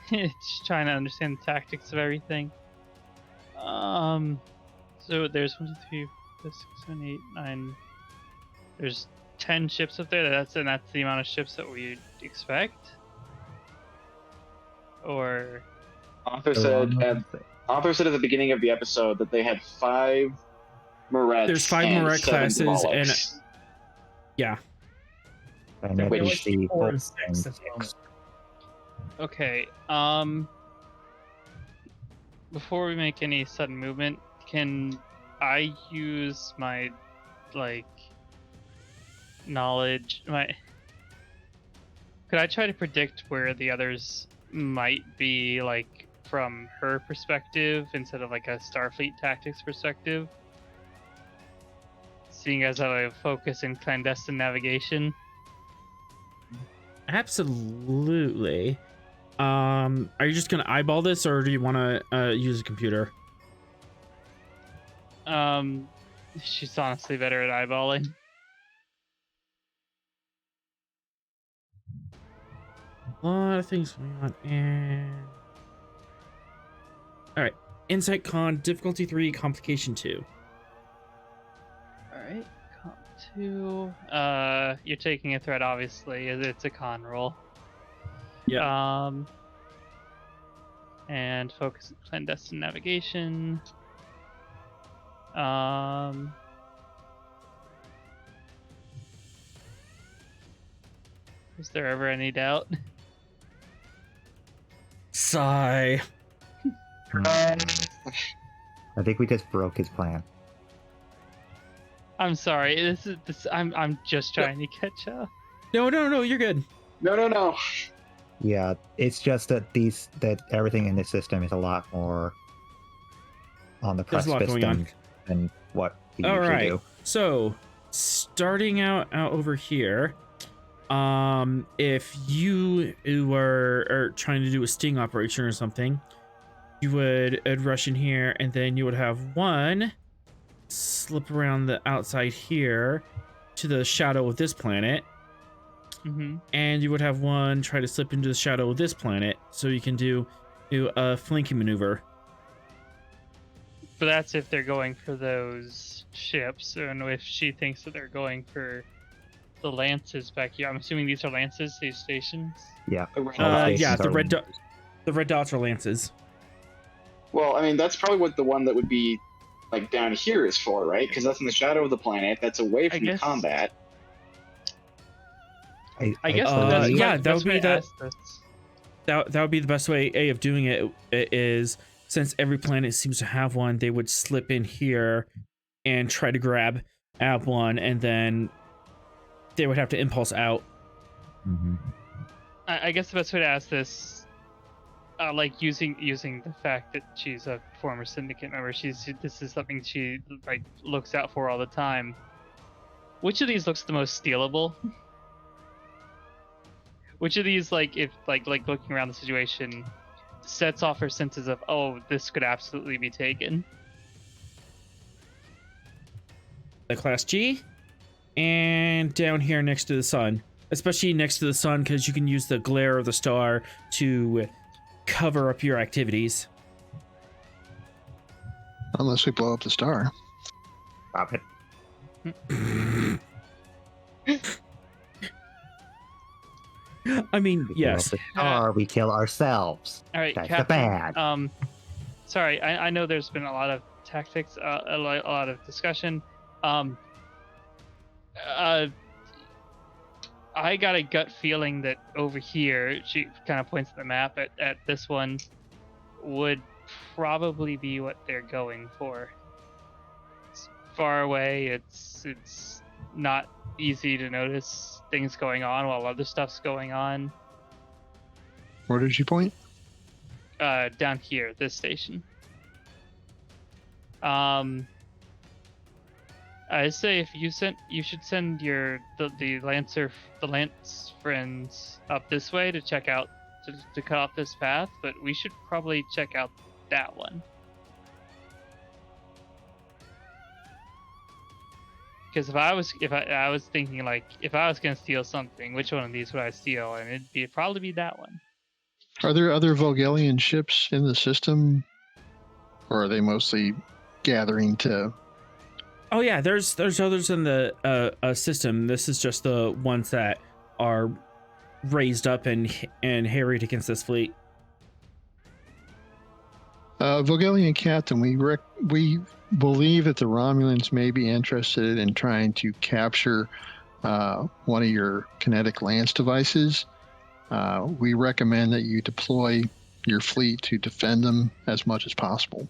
just trying to understand the tactics of everything. So there's 1, 2, 3, 4, 5, 6, 7, 8, 9. There's 10 ships up there. That's the amount of ships that we expect. Or Author said at the beginning of the episode that they had 5 Marets. There's 5 and Maret 7 classes, and Davaliks. yeah. And There if were we like see 4 and both 6 at things- the moment. okay. Before we make any sudden movement, can I use my knowledge? Could I try to predict where the others might be, like from her perspective instead of like a Starfleet tactics perspective? seeing as how I focus in clandestine navigation. Absolutely. Are you just gonna eyeball this, or do you want to use a computer? She's honestly better at eyeballing. A lot of things going on. And all right, Insight Con, difficulty 3, complication 2. All right, con 2. You're taking a threat, obviously. It's a con roll. Yeah. And focus on clandestine navigation. Is there ever any doubt? Sigh. I think we just broke his plan. I'm sorry. I'm just trying to catch up. No, you're good. No. Yeah, it's just that everything in this system is a lot more on the There's a lot precipice going than what we All usually right. do. So, starting out over here, if you were trying to do a sting operation or something, you would rush in here, and then you would have one slip around the outside here to the shadow of this planet, and you would have one try to slip into the shadow of this planet, so you can do a flanking maneuver. But that's if they're going for those ships, and if she thinks that they're going for the lances back here. I'm assuming these are lances, these stations. Yeah. Yeah, the red dots. the red dots are lances. Well, I mean, that's probably what the one that would be like down here is for, right? Because that's in the shadow of the planet. That's away from the combat. I guess yeah, that that would be that would be the best way of doing it. Is since every planet seems to have one, they would slip in here and try to grab one, and then they would have to impulse out. Mm-hmm. I guess the best way to ask this, like using the fact that she's a former syndicate member, this is something she like looks out for all the time. Which of these looks the most stealable? Which of these, like, if like looking around the situation, sets off her senses of, oh, this could absolutely be taken? The Class G, and down here next to the sun, especially next to the sun, because you can use the glare of the star to cover up your activities. Unless we blow up the star. Stop it. I mean, yes. The star, we kill ourselves. All right, That's Captain. bad. Sorry, I know there's been a lot of tactics, a lot of discussion. I got a gut feeling that over here, she kind of points at the map at this one, would probably be what they're going for. It's far away. It's not easy to notice things going on while other stuff's going on. Where did you point? Down here, this station. I say if you should send the lance friends up this way to check out to cut off this path, but we should probably check out that one. Because if I was thinking, like, if I was gonna steal something, which one of these would I steal? And it'd probably be that one. Are there other Vogelian ships in the system, or are they mostly gathering to? Oh yeah, there's others in the system. This is just the ones that are raised up and harried against this fleet. Vogelian Captain, we believe that the Romulans may be interested in trying to capture one of your kinetic lance devices. We recommend that you deploy your fleet to defend them as much as possible.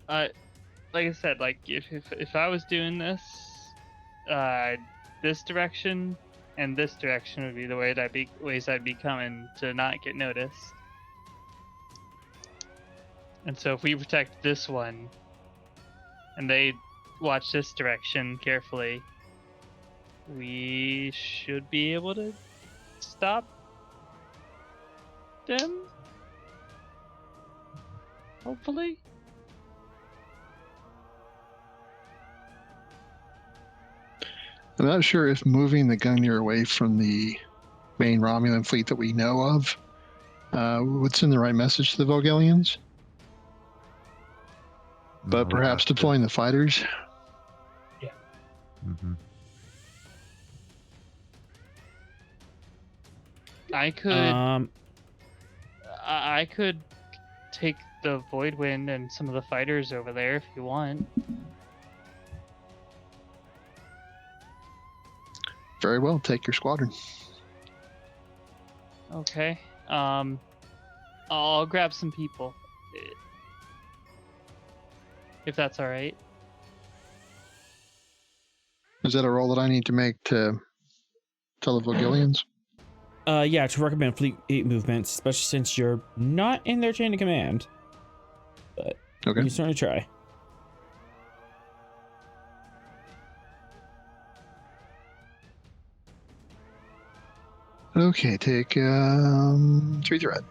Like I said, like if I was doing this, this direction and this direction would be the ways I'd be coming to not get noticed. And so if we protect this one, and they watch this direction carefully. We should be able to stop them. Hopefully. I'm not sure if moving the Gungnir away from the main Romulan fleet that we know of would send the right message to the Vogelians, but No, perhaps deploying the fighters. Mm-hmm. I could take the Voidwind and some of the fighters over there if you want. Very well, take your squadron. Okay. I'll grab some people. If that's all right. Is that a roll that I need to make to tell the Vogelians? Yeah, to recommend fleet movements, especially since you're not in their chain of command. But Okay. you certainly try. Okay, take 3 threat.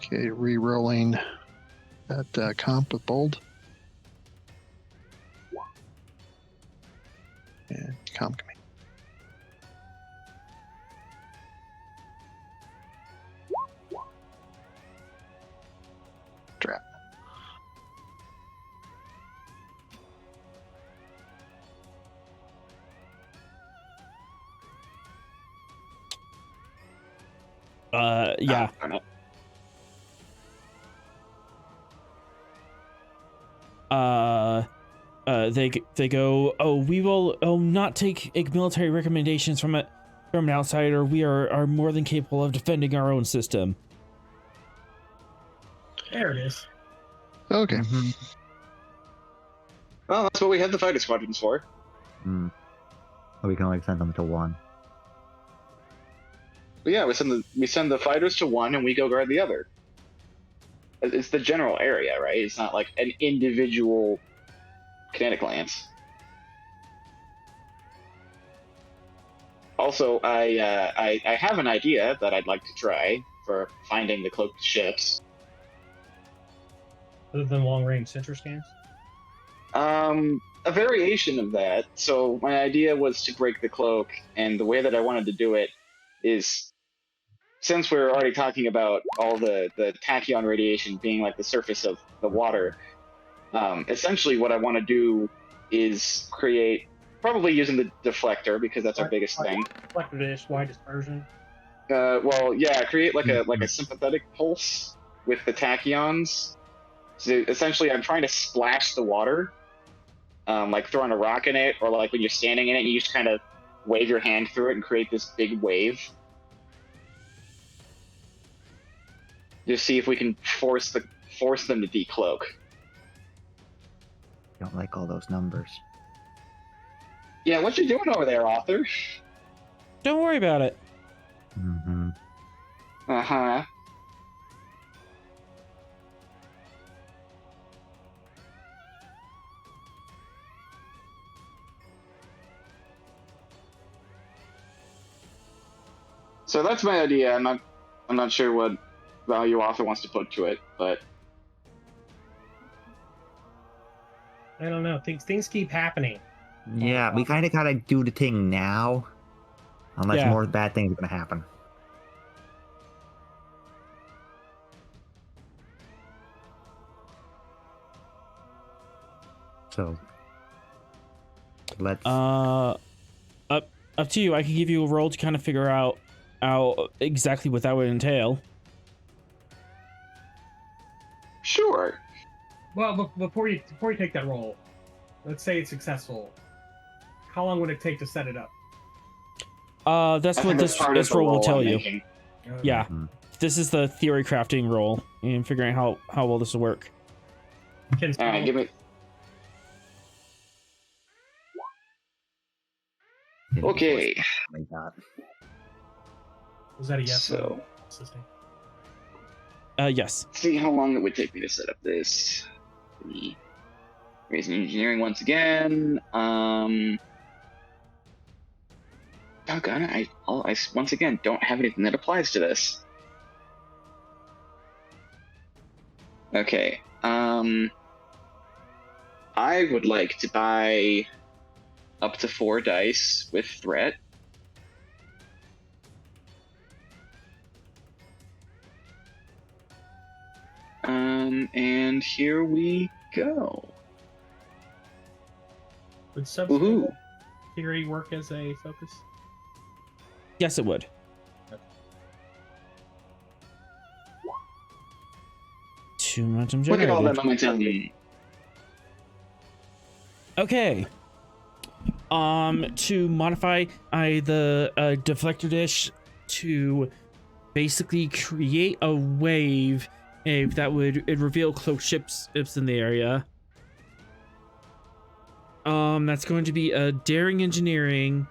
Okay, re-rolling that comp with bold. And comp me. Trap. Yeah. Darn it. They go, oh, we will not take military recommendations from an outsider. We are more than capable of defending our own system. There it is. Okay. Mm-hmm. Well, that's what we had the fighter squadrons for. Mm. We can only send them to one. But yeah, we send the fighters to one, and we go guard the other. It's the general area, right? It's not like an individual Kinetic Lance. Also, I have an idea that I'd like to try for finding the cloaked ships. Other than long range sentry scans. A variation of that. So my idea was to break the cloak, and the way that I wanted to do it is, since we're already talking about all the tachyon radiation being like the surface of the water, essentially what I want to do is create, probably using the deflector because that's our biggest thing. Deflector dish, wide dispersion. Well, yeah, create like a sympathetic pulse with the tachyons. So essentially, I'm trying to splash the water, like throwing a rock in it, or like when you're standing in it, you just kind of wave your hand through it and create this big wave. Just see if we can force them to decloak. Don't like all those numbers. Yeah, what you doing over there, author? Don't worry about it. Mm-hmm. Uh-huh. So that's my idea. I'm not sure what value author wants to put to it, but I don't know. Things keep happening. Yeah, we kind of gotta do the thing now, unless Yeah. more bad things are gonna happen. So let's. Up to you. I can give you a roll to kind of figure out exactly what that would entail. sure. Well, before you take that roll, let's say it's successful. How long would it take to set it up? That's I what think that's part of this the roll will roll tell I'm you. making. Yeah, Mhm. this is the theory crafting roll and figuring out how well this will work. Can All right, give me. Okay. Like that. Was that a yes? So- Assisting. Yes. Let's see how long it would take me to set up this. Raising engineering once again. Oh god, I once again don't have anything that applies to this. Okay. I would like to buy up to 4 dice with threat. And here we go. Would Woohoo! subspace theory work as a focus? Yes, it would. Two momentum Look at all that generated. momentum. Okay. To modify the deflector dish to basically create a wave that would reveal cloaked ships in the area. That's going to be a daring engineering,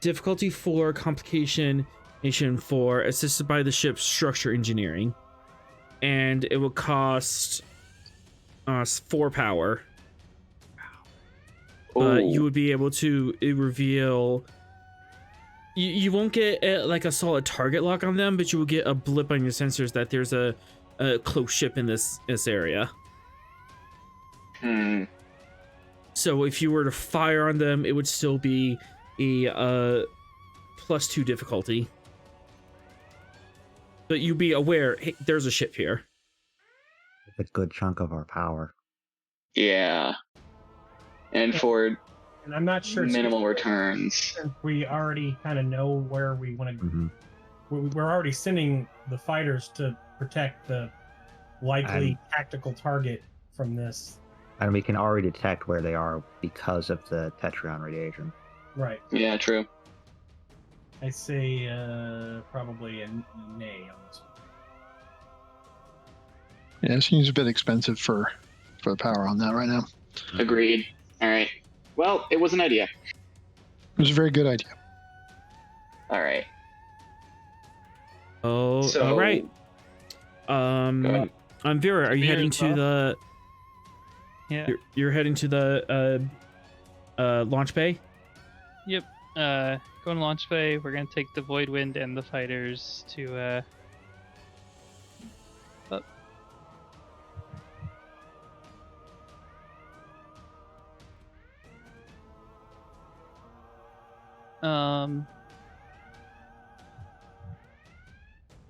difficulty 4, complication 4, assisted by the ship's structure engineering, and it will cost us 4 power. You would be able to reveal. You won't get like a solid target lock on them, but you will get a blip on your sensors that there's a close ship in this area. So if you were to fire on them, it would still be a +2 difficulty. But you'd be aware, hey, there's a ship here. A good chunk of our power. Yeah. And for And I'm not sure. minimal returns. Since we already kind of know where we want to. Mm-hmm. We're already sending the fighters to protect the likely tactical target from this. And we can already detect where they are because of the Tetrion radiation. Right. Yeah, true. I say probably a nay on this one. Yeah, it seems a bit expensive for the power on that right now. Agreed. All right. Well, it was an idea. It was a very good idea. All right. Oh, So- all right. Go ahead. Vera, are you Vera, heading to Bob? the? Yeah. You're heading to the launch bay. Yep. Going to launch bay. We're gonna take the Void Wind and the fighters to up.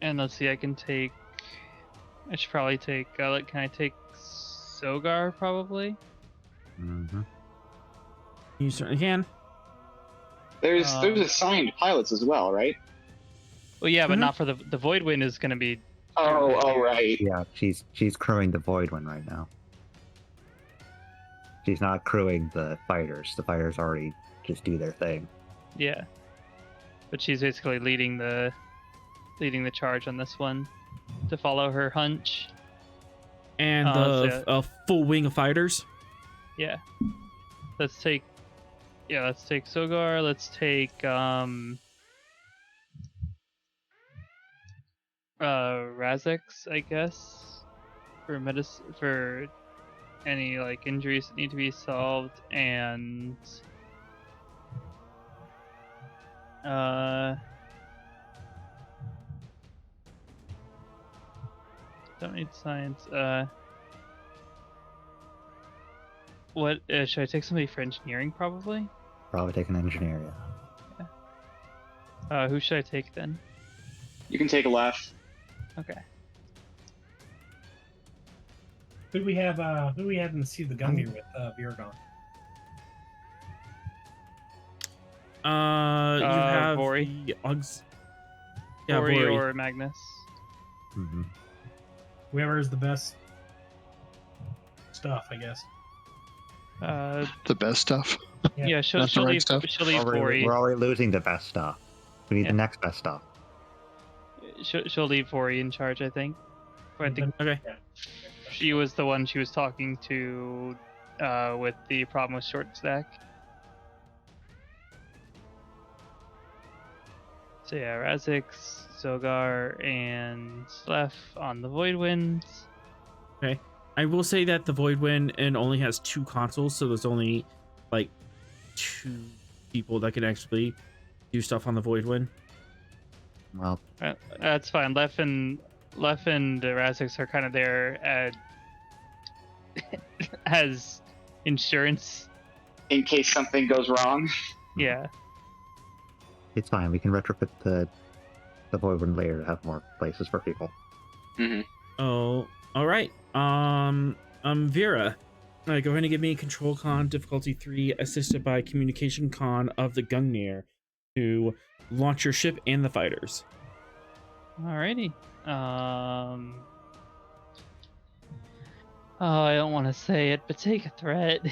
And let's see. I should probably take. Can I take Sogar probably? Mm-hmm. You certainly can. There's assigned pilots as well, right? Well, yeah, but Mhm. not for the Void Wind is gonna be. Oh, right. Yeah, she's crewing the Void one right now. She's not crewing the fighters. The fighters already just do their thing. Yeah, but she's basically leading the charge on this one to follow her hunch. And so- a full wing of fighters. Yeah, let's take Sogar. Let's take Razix, I guess, for any like injuries that need to be solved, and don't need science. What should I take somebody for engineering? Probably. Probably take an engineer, yeah. Who should I take then? You can take a left. Okay. Who do we have in the Sea of the Gungnir with Virgon? You have Vori. the Augs. Yeah, Ori Vori. or Magnus. Mm-hmm. Whoever is the best stuff, I guess. The best stuff. Yeah, she'll That's the right leave. stuff. She'll leave Vori. We're already losing the best stuff. We need Yeah. the next best stuff. She'll leave Vori in charge, I think. I think Okay. Yeah. she was the one she was talking to with the problem with short stack. So yeah, Razix, Zogar, and Lef on the Void Winds. Okay. I will say that the Void Wind and only has 2 consoles, so there's only like 2 people that can actually do stuff on the Void Wind. Well, That's fine. Lef and Razix are kind of there as insurance. In case something goes wrong. Yeah. it's fine. We can retrofit the Voidwind layer to have more places for people. Mm-hmm. Oh, all right. Vera, go ahead and give me control con difficulty 3, assisted by communication con of the Gungnir to launch your ship and the fighters. Alrighty. Oh, I don't want to say it, but take a threat.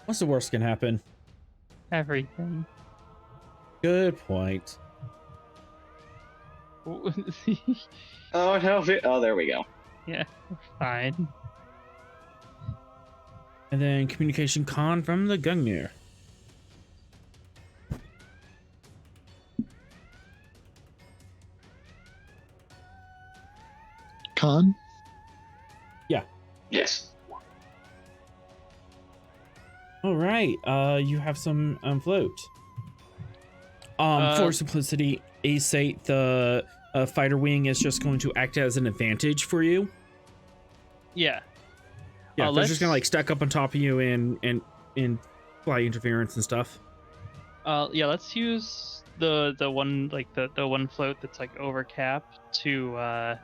What's the worst can happen? Everything. Good point. Oh no! Oh, there we go. Yeah, fine. And then communication con from the Gungnir. Con? Yes. All right. You have some float. For simplicity, A-Sate, the fighter wing is just going to act as an advantage for you. Yeah. Yeah, they're just gonna like stack up on top of you and fly interference and stuff. Yeah, let's use the one like the one float that's like over cap to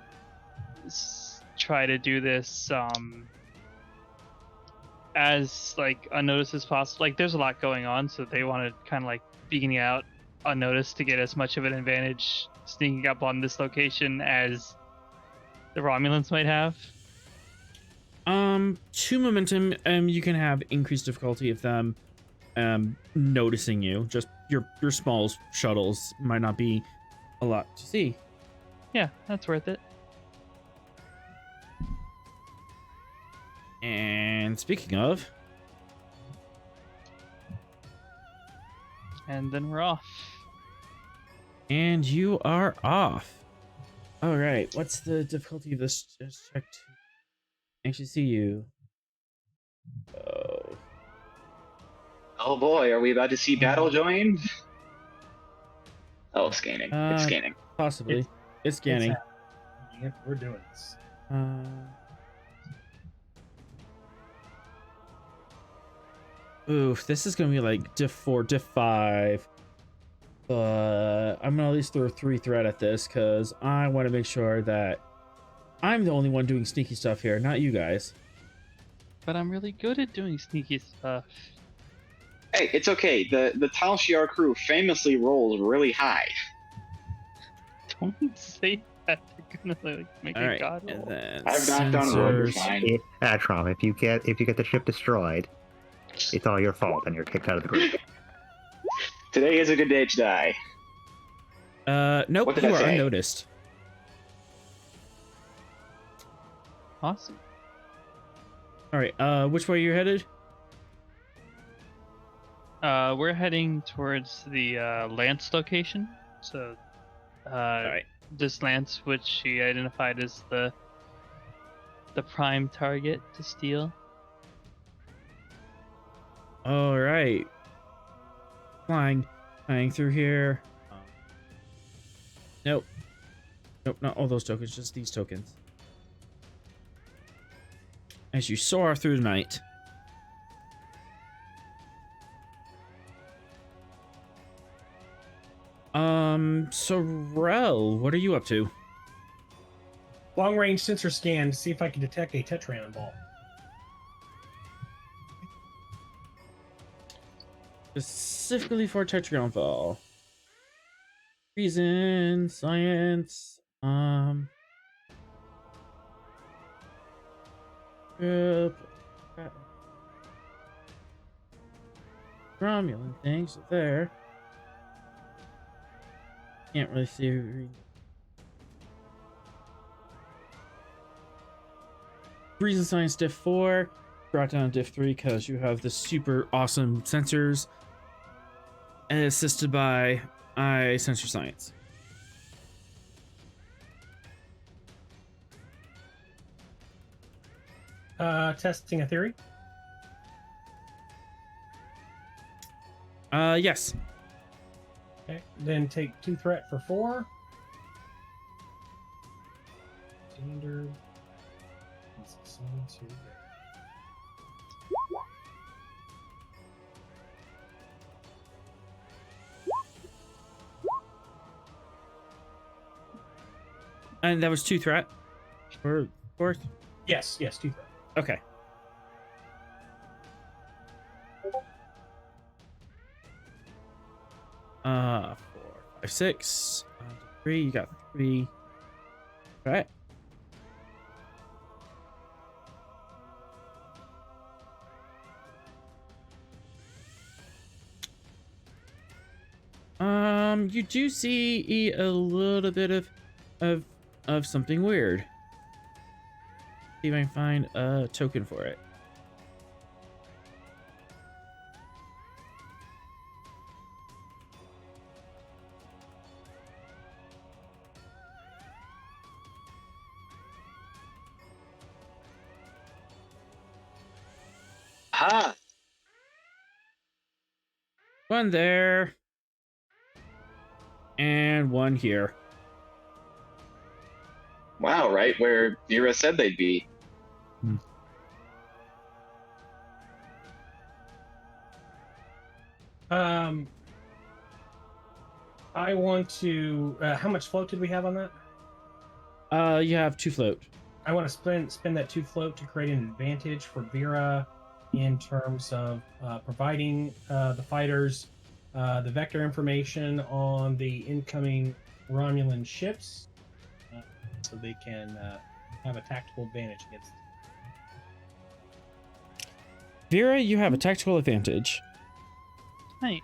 try to do this as like unnoticed as possible. Like there's a lot going on, so they want to kind of like being out unnoticed to get as much of an advantage sneaking up on this location as the Romulans might have. 2 momentum. You can have increased difficulty of them noticing you. Just your small shuttles might not be a lot to see. Yeah, that's worth it. And speaking of, And then we're off. and you are off. All right. What's the difficulty of this? Just check to actually see you. Oh. Oh boy, are we about to see battle join? Oh, scanning. It's scanning. Possibly. It's scanning. Yep, we're doing this. Oof, this is gonna be like diff 4, diff 5. But I'm gonna at least throw a 3 threat at this because I want to make sure that I'm the only one doing sneaky stuff here, not you guys. But I'm really good at doing sneaky stuff. Hey, it's okay. The Tal Shiar crew famously rolls really high. Don't say that. They're gonna like make All a right, god and roll. then I've knocked down a road, you're sensors. fine. Atrom, if you get the ship destroyed, it's all your fault, and you're kicked out of the group. Today is a good day to die. Nope, What did you I are say? unnoticed. Awesome. All right, which way you're headed? We're heading towards the Lance location. So, All right. this Lance, which she identified as the prime target to steal. All right. Flying through here. Nope. Nope, not all those tokens, just these tokens. As you soar through the night. So Rel, what are you up to? Long range sensor scan to see if I can detect a Tetryon ball. Specifically for Tetryon Fall. Reason, science, Romulan things there. Can't really see. Reason science diff 4. Brought down diff 3 because you have the super awesome sensors. And assisted by I sense your science. Testing a theory. Yes. Okay. Then take 2 threat for 4. Standard. And that was 2 threat. Or 4th? Yes, 2 threat. Okay. Uh, 4, 5, 6. 3. You got 3. Right. You do see a little bit of something weird. See if I can find a token for it. Ah, One there. And one here. wow, right where Vera said they'd be. I want to. How much float did we have on that? You have 2 float. I want to spend that 2 float to create an advantage for Vera in terms of providing the fighters the vector information on the incoming Romulan ships, so they can have a tactical advantage against them. Vera, you have a tactical advantage. Nice.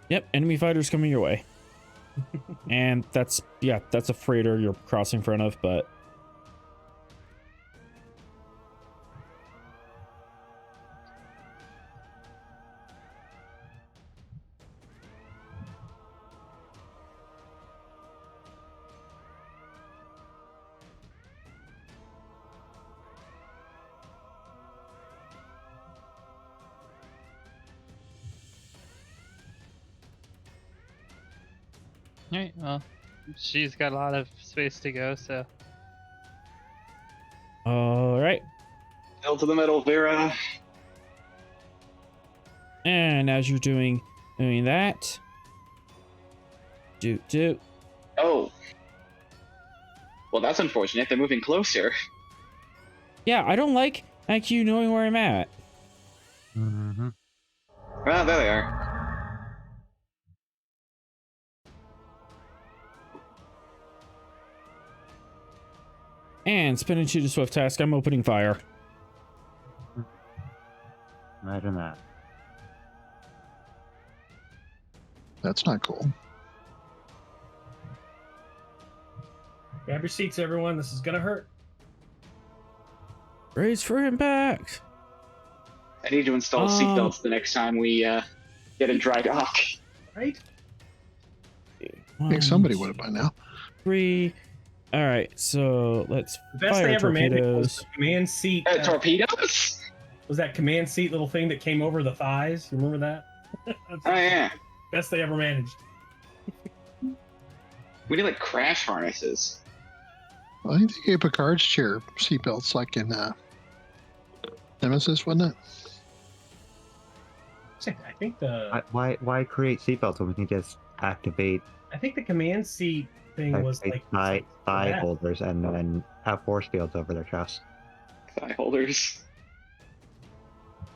Yep, enemy fighters coming your way. And that's a freighter you're crossing in front of, but Alright, well, she's got a lot of space to go, so. all right. Hell to the metal, Vera. And as you're doing that, do. Oh. Well, that's unfortunate. They're moving closer. Yeah, I don't like you knowing where I'm at. Mm-hmm. Well, there they are. And spinning to the swift task, I'm opening fire. Imagine that. That's not cool. Grab your seats, everyone. This is gonna hurt. Raise for impact. I need to install seatbelts the next time we get in dry dock. Right? I think somebody would have by now. 3. All right, so let's The best fire they ever made it was torpedoes. the command seat. Torpedoes? Was that command seat little thing that came over the thighs? You remember that? That's Oh, yeah. best they ever managed. We need, like, crash harnesses. Well, I think they gave Picard's chair seatbelts like in Nemesis, wasn't it? I think the Why create seatbelts when we can just activate the command seat thing was like thigh that. holders and then have force fields over their chests? Thigh holders.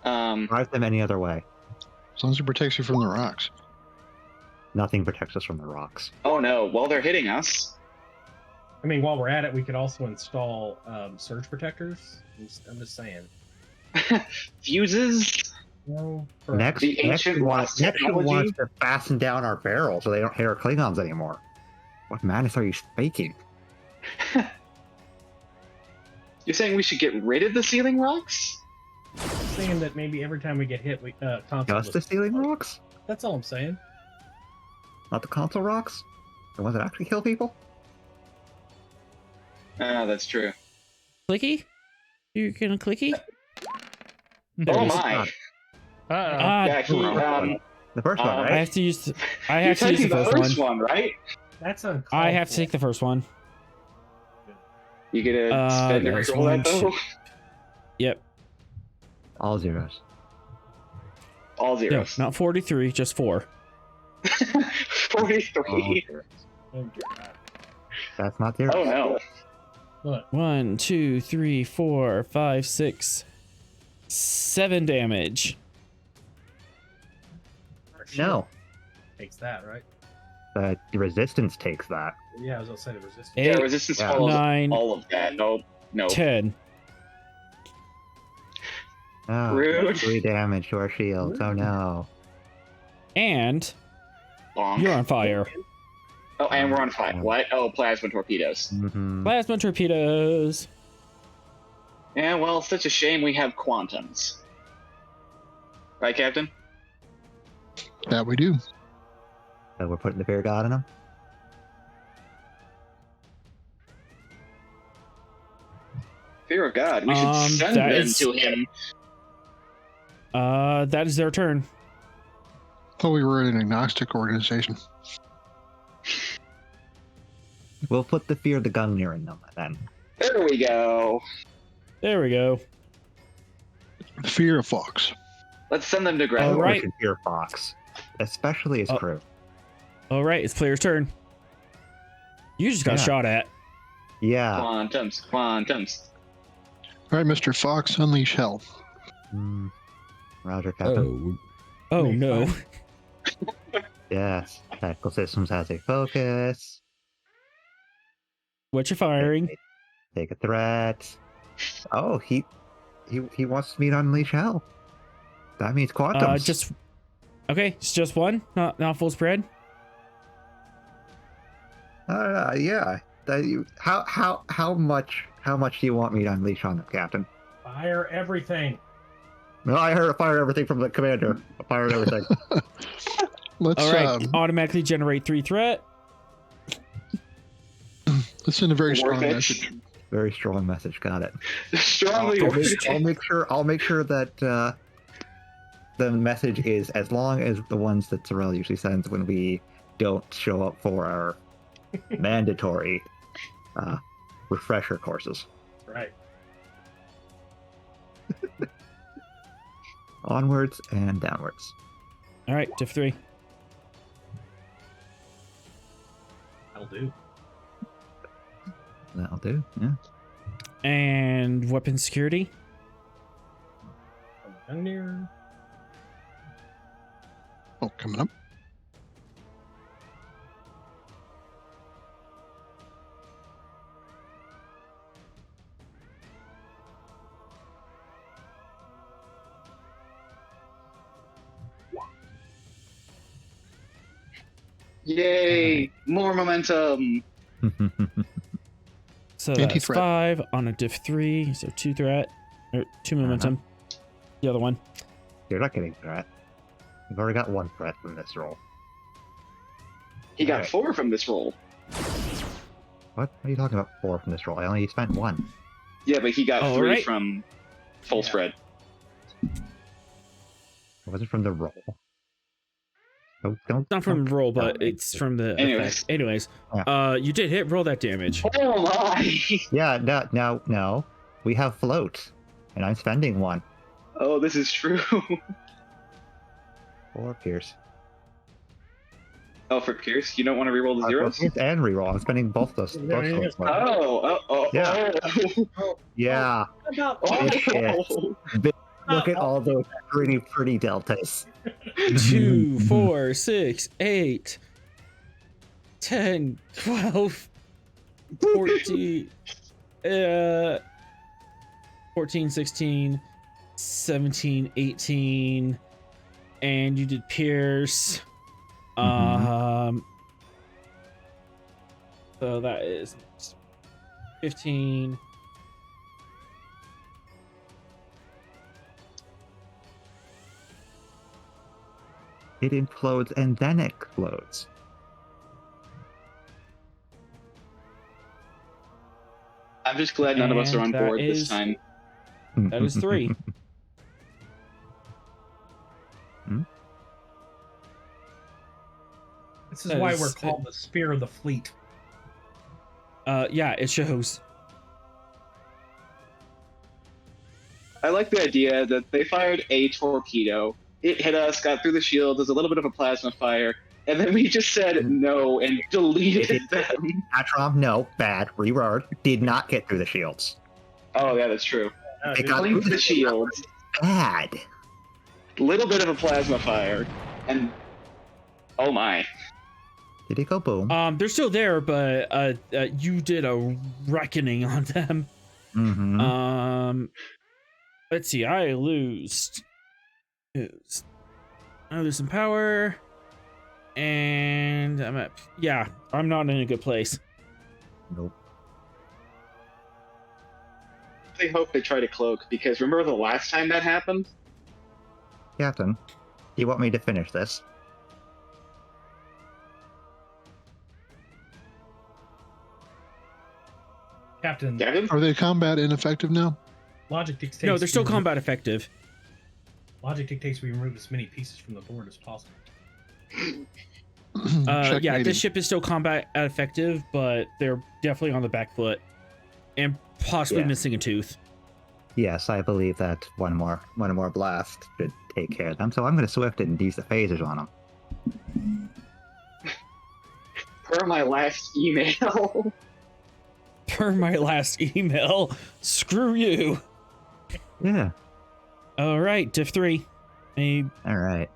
Drive them any other way. As long as it protects you from the rocks. Nothing protects us from the rocks. Oh, no. Well, they're hitting us. I mean, while we're at it, we could also install surge protectors. I'm just saying. Fuses? No, Next, The ancient wants technology? to fasten down our barrels so they don't hit our Klingons anymore. What madness are you faking? You're saying we should get rid of the ceiling rocks? Saying that maybe every time we get hit, we console. Just the ceiling rocks? That's all I'm saying. Not the console rocks? The ones that actually kill people? Ah, that's true. Clicky? You're gonna clicky? Oh my! Uh-oh. Yeah, he, The first one, I right? have to use. I you're have to use taking the first one. right? That's uncalled I have to for. take the first one. You get to spend every that's roll that one, though? two- Yep. All zeros. All No, zeros. not 43, just 4. 43. All zeros. Oh, God. That's not zero. Oh no. Look, 1, 2, 3, 4, 5, 6, 7 damage. our shield No. takes that, right? The resistance takes that. Yeah, I was gonna say the resistance. 8, Yeah, resistance Yeah. follows 9, all of that. No. 10. Oh, Rude. 3 damage to our shields. Oh no. And Bonk. you're on fire. Oh, and we're on fire. What? Oh, plasma torpedoes. Mm-hmm. Plasma torpedoes. Yeah, well, it's such a shame we have quantums. Right, Captain? That we do. So we're putting the fear god in them? Fear of God. We should send that them is- to him. That is their turn. Thought we were an agnostic organization. We'll put the fear of the Gungnir in them then. There we go. There we go. The fear of Fox. Let's send them to All Greg. right. We should fear Fox. Especially his Oh. crew. All right, it's player's turn. You just got Yeah. shot at. Yeah. Quantums. All right, Mr. Fox, unleash hell. Roger, Captain. Oh Wait, no. Yes. Tactical systems has a focus. What you firing? Take a threat. Oh, he wants me to unleash hell. That means quantums. Just okay. It's just one, not full spread. Yeah. How much do you want me to unleash on them, Captain? Fire everything. No, I heard fire everything from the commander. I fired everything. Let's All right, automatically generate 3 threat. let's send a very Worth strong it. message. Very strong message. Got it. Strongly I'll urge. make sure that the message is as long as the ones that Sorrel usually sends when we don't show up for our mandatory refresher courses. Right. Onwards and downwards. All right, diff 3. That'll do. That'll do. Yeah. And weapon security. Gungnir. Oh, coming up. Yay! More momentum. So that's Anti-threat. 5 on a diff 3. So 2 threat or 2 momentum. The other one. You're not getting threat. You've already got 1 threat from this roll. He got Alright. 4 from this roll. What are you talking about? 4 from this roll? I only spent 1. Yeah, but he got All 3 right. from full Yeah. spread. It wasn't from the roll. Don't Not from roll, but don't- it's from the Anyways. effect. Anyways, Yeah. you did hit. Roll that damage. Oh my! Yeah, no. We have float, and I'm spending 1. Oh, this is true. Or Pierce. Oh, for Pierce, you don't want to reroll the zeros? Pierce and reroll. I'm spending both those. Both those. Yeah. Yeah. Oh. Look at all those pretty deltas. 2, 4, 6, 8, 10, 12, 14, 14, 16, 17, 18, and you did Pierce. So that is 15, It implodes and then explodes. I'm just glad none of us are on And that board this is- time. That is 3. This is That why is- we're called the Spear of the Fleet. Yeah, it shows. I like the idea that they fired a torpedo. It hit us, got through the shield. There's a little bit of a plasma fire, and then we just said no and deleted them. Atrom, no, bad, reword. Did not get through the shields. Oh yeah, that's true. It got Cleaned the shields. bad. Little bit of a plasma fire, and oh my. Did it go boom? They're still there, but you did a reckoning on them. Mm-hmm. Let's see. I lose some power, and I'm at. Yeah, I'm not in a good place. Nope. I hope they try to cloak, because remember the last time that happened? Captain, do you want me to finish this? Captain, Gavin? Are they combat ineffective now? logic dictates. No, they're still we- combat effective. Logic dictates we remove as many pieces from the board as possible. Yeah, Checkmated. this ship is still combat effective, but they're definitely on the back foot, and possibly Yeah. missing a tooth. Yes, I believe that one more blast should take care of them. So I'm going to swift it and use the phasers on them. Per my last email. Per my last email, screw you. Yeah. All right, diff 3. All right.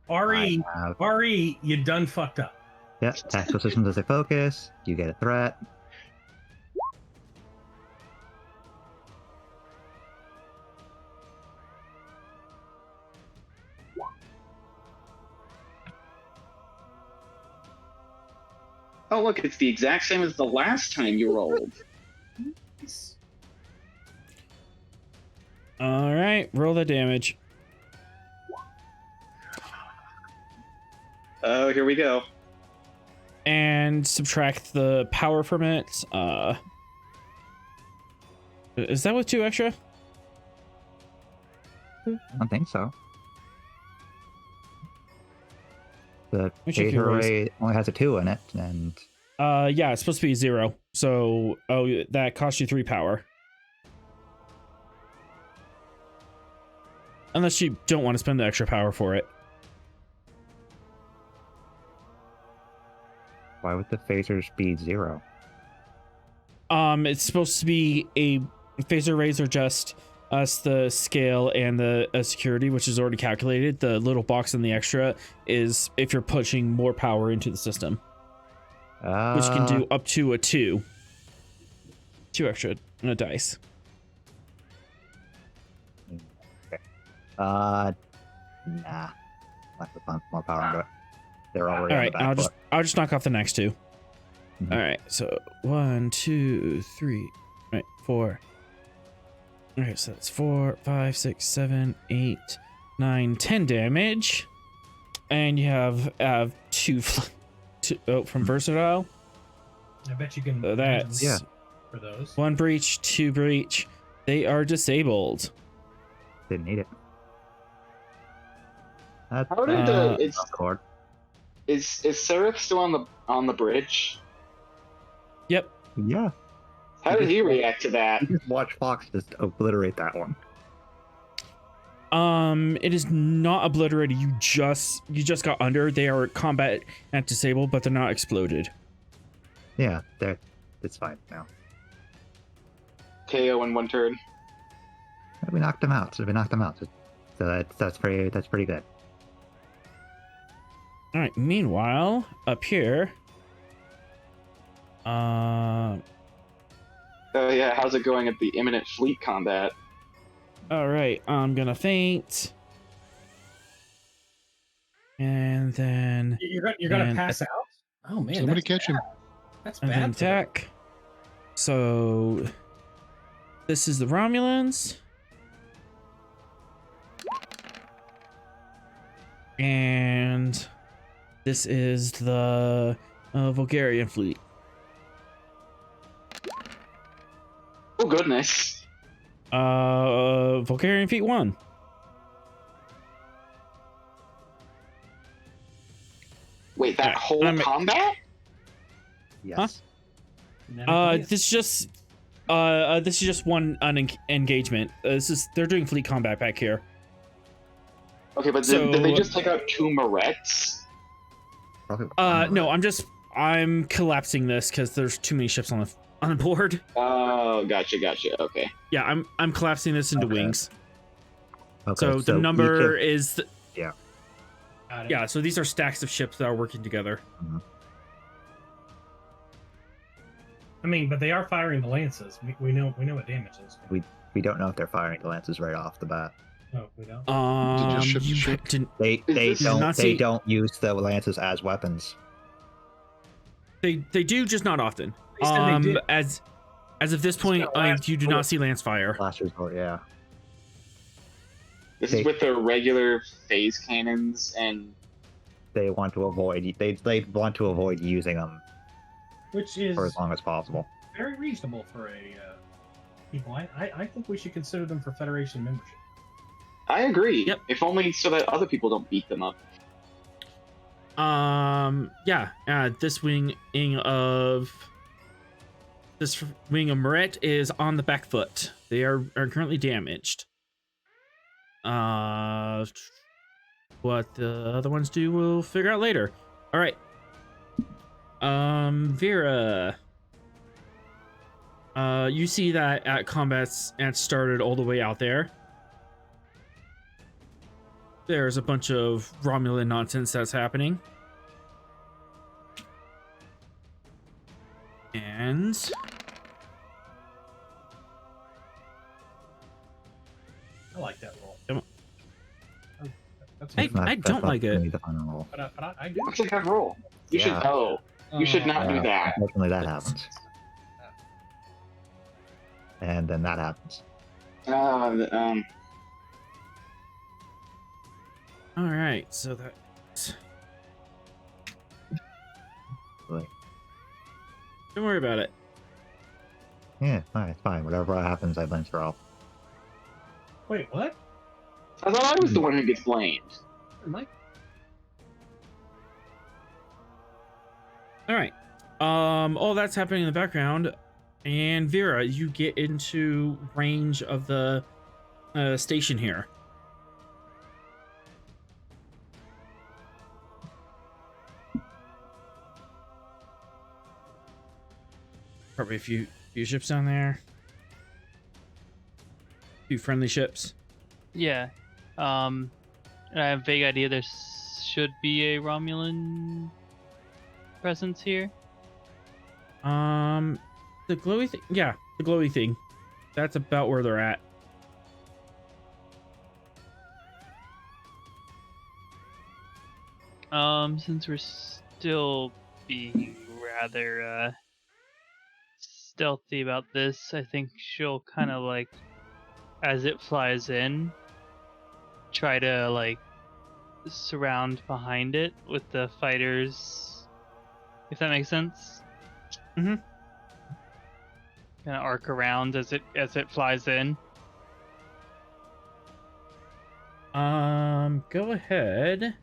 Ari, I have- Ari, you done fucked up. Yep. Tactical systems as a focus. You get a threat. Oh look, it's the exact same as the last time you rolled. All right, roll the damage. Oh, here we go. And subtract the power from it. Is that with 2 extra? I don't think so. The Which you can phaser raise. array only has a 2 in it, and Yeah, it's supposed to be 0. So, that costs you 3 power. Unless you don't want to spend the extra power for it. why would the phasers be 0? It's supposed to be a phaser rays are just us the scale and the security, which is already calculated. The little box in the extra is if you're pushing more power into the system, which can do up to a 2 extra dice. Nah. Let's put more power into it. They're already All on right, the back foot. I'll just knock off the next 2. Mhm. All right, so 1, 2, 3, right, 4. Okay, so that's 4, 5, 6, 7, 8, 9, 10 damage, and you have 2 from versatile. I bet you can. So that's Yeah. For those. 1 breach, 2 breach. They are disabled. Didn't need it. That's How did it's cord. is Seraph still on the bridge? Yep. Yeah. How did he react to that? You just watch Fox just obliterate that one. It is not obliterated. You just got under. They are combat and disabled, but they're not exploded. Yeah, it's fine now. KO in 1 turn. We knocked them out. So that's pretty good. All right. Meanwhile, up here, Oh yeah, how's it going at the imminent fleet combat? all right. I'm gonna faint, and then You're gonna And- pass out. Oh man, Somebody that's catch him. bad. That's and then bad. for them. attack. So this is the Romulans. And this is the Vogelian fleet. Oh goodness. Vogelian fleet 1. Wait, that Yeah, whole combat? Yes. This is just one engagement. They're doing fleet combat back here. Okay, but did they just take out 2 Moretts? Probably No, I'm collapsing this because there's too many ships on board. Oh, gotcha. Okay. Yeah, I'm collapsing this into Okay. wings. Okay, So the number each of- is Got it. yeah. So these are stacks of ships that are working together. I mean, but they are firing the lances. We know what damage is. we don't know if they're firing the lances right off the bat. Oh, we don't. just ship to You ship? didn't- They this- don't not they see- don't use the lances as weapons. they do, just not often. They said they did. As of this point, not last you do resort. not see lance fire. Last resort, yeah. This They- is with the regular phase cannons and They want to avoid using them Which is for as long as possible. very reasonable for a people. I think we should consider them for Federation membership. I agree. Yep. If only so that other people don't beat them up. This wing of Moret is on the back foot. They are currently damaged. What the other ones do, we'll figure out later. All right. Vera. You see that at combat's started all the way out there. There's a bunch of Romulan nonsense that's happening. And I like that roll. Come on. Oh, that's Hey, good. I don't like it. The final roll. But I do. That's a good roll. You Yeah. should know. You should not do that. Unfortunately, that happens. And then that happens. all right, so that. Like, Don't worry about it. yeah, fine, it's fine. Whatever happens, I blame Thrall. Wait, what? I thought I was the one who gets blamed. Mike? All right. All that's happening in the background, and Vera, you get into range of the station here. Probably a few ships down there. A few friendly ships. Yeah. And I have a vague idea there should be a Romulan presence here. The glowy thing. Yeah, the glowy thing. That's about where they're at. Since we're still being rather stealthy about this, I think she'll kind of like, as it flies in, try to like surround behind it with the fighters, if that makes sense. Mhm. Kind of arc around as it flies in. Go ahead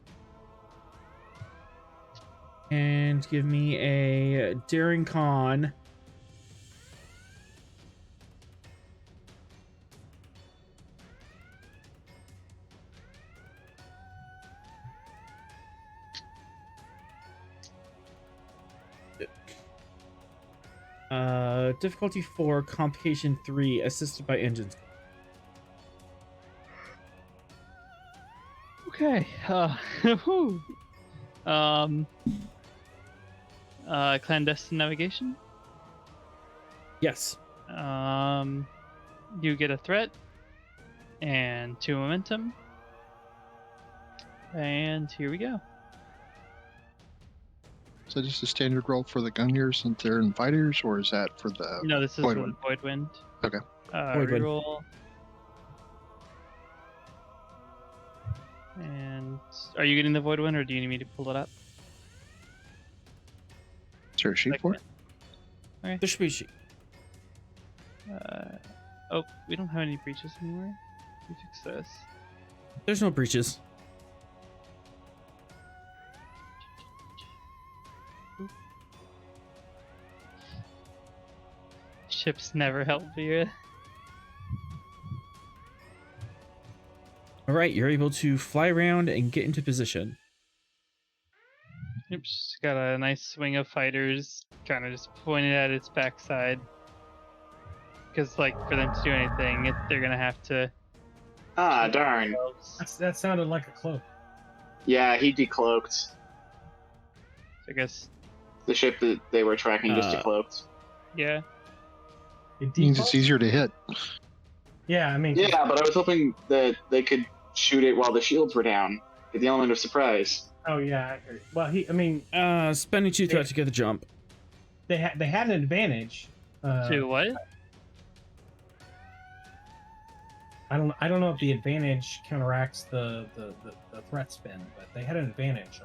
and give me a daring con. Difficulty 4, complication 3, assisted by engines. Okay. Whew. Clandestine navigation. Yes. You get a threat and 2 momentum. And here we go. Is that just a standard roll for the Gungnir since they're in fighters, or is that for the No, this is Void one Wind? Void Wind. Okay. Void Wind. Reroll. And are you getting the void one, or do you need me to pull it up? Is there a sheet for it? There should be a sheet. Oh, we don't have any breaches anymore. We fix this. There's no breaches. Ships never help you. All right, you're able to fly around and get into position. Yep, she's got a nice swing of fighters, kind of just pointed at its backside. Because, like, for them to do anything, they're gonna have to. Ah, darn. That sounded like a cloak. Yeah, he decloaked. I guess, The ship that they were tracking just decloaked. yeah. It Means it's defaults? easier to hit. Yeah, I mean, Yeah, but I was hoping that they could shoot it while the shields were down. Get the element of surprise. oh yeah. I heard. Well, I mean, Spending 2 threat to get the jump. they had an advantage. To what? I don't know if the advantage counteracts the threat spin, but they had an advantage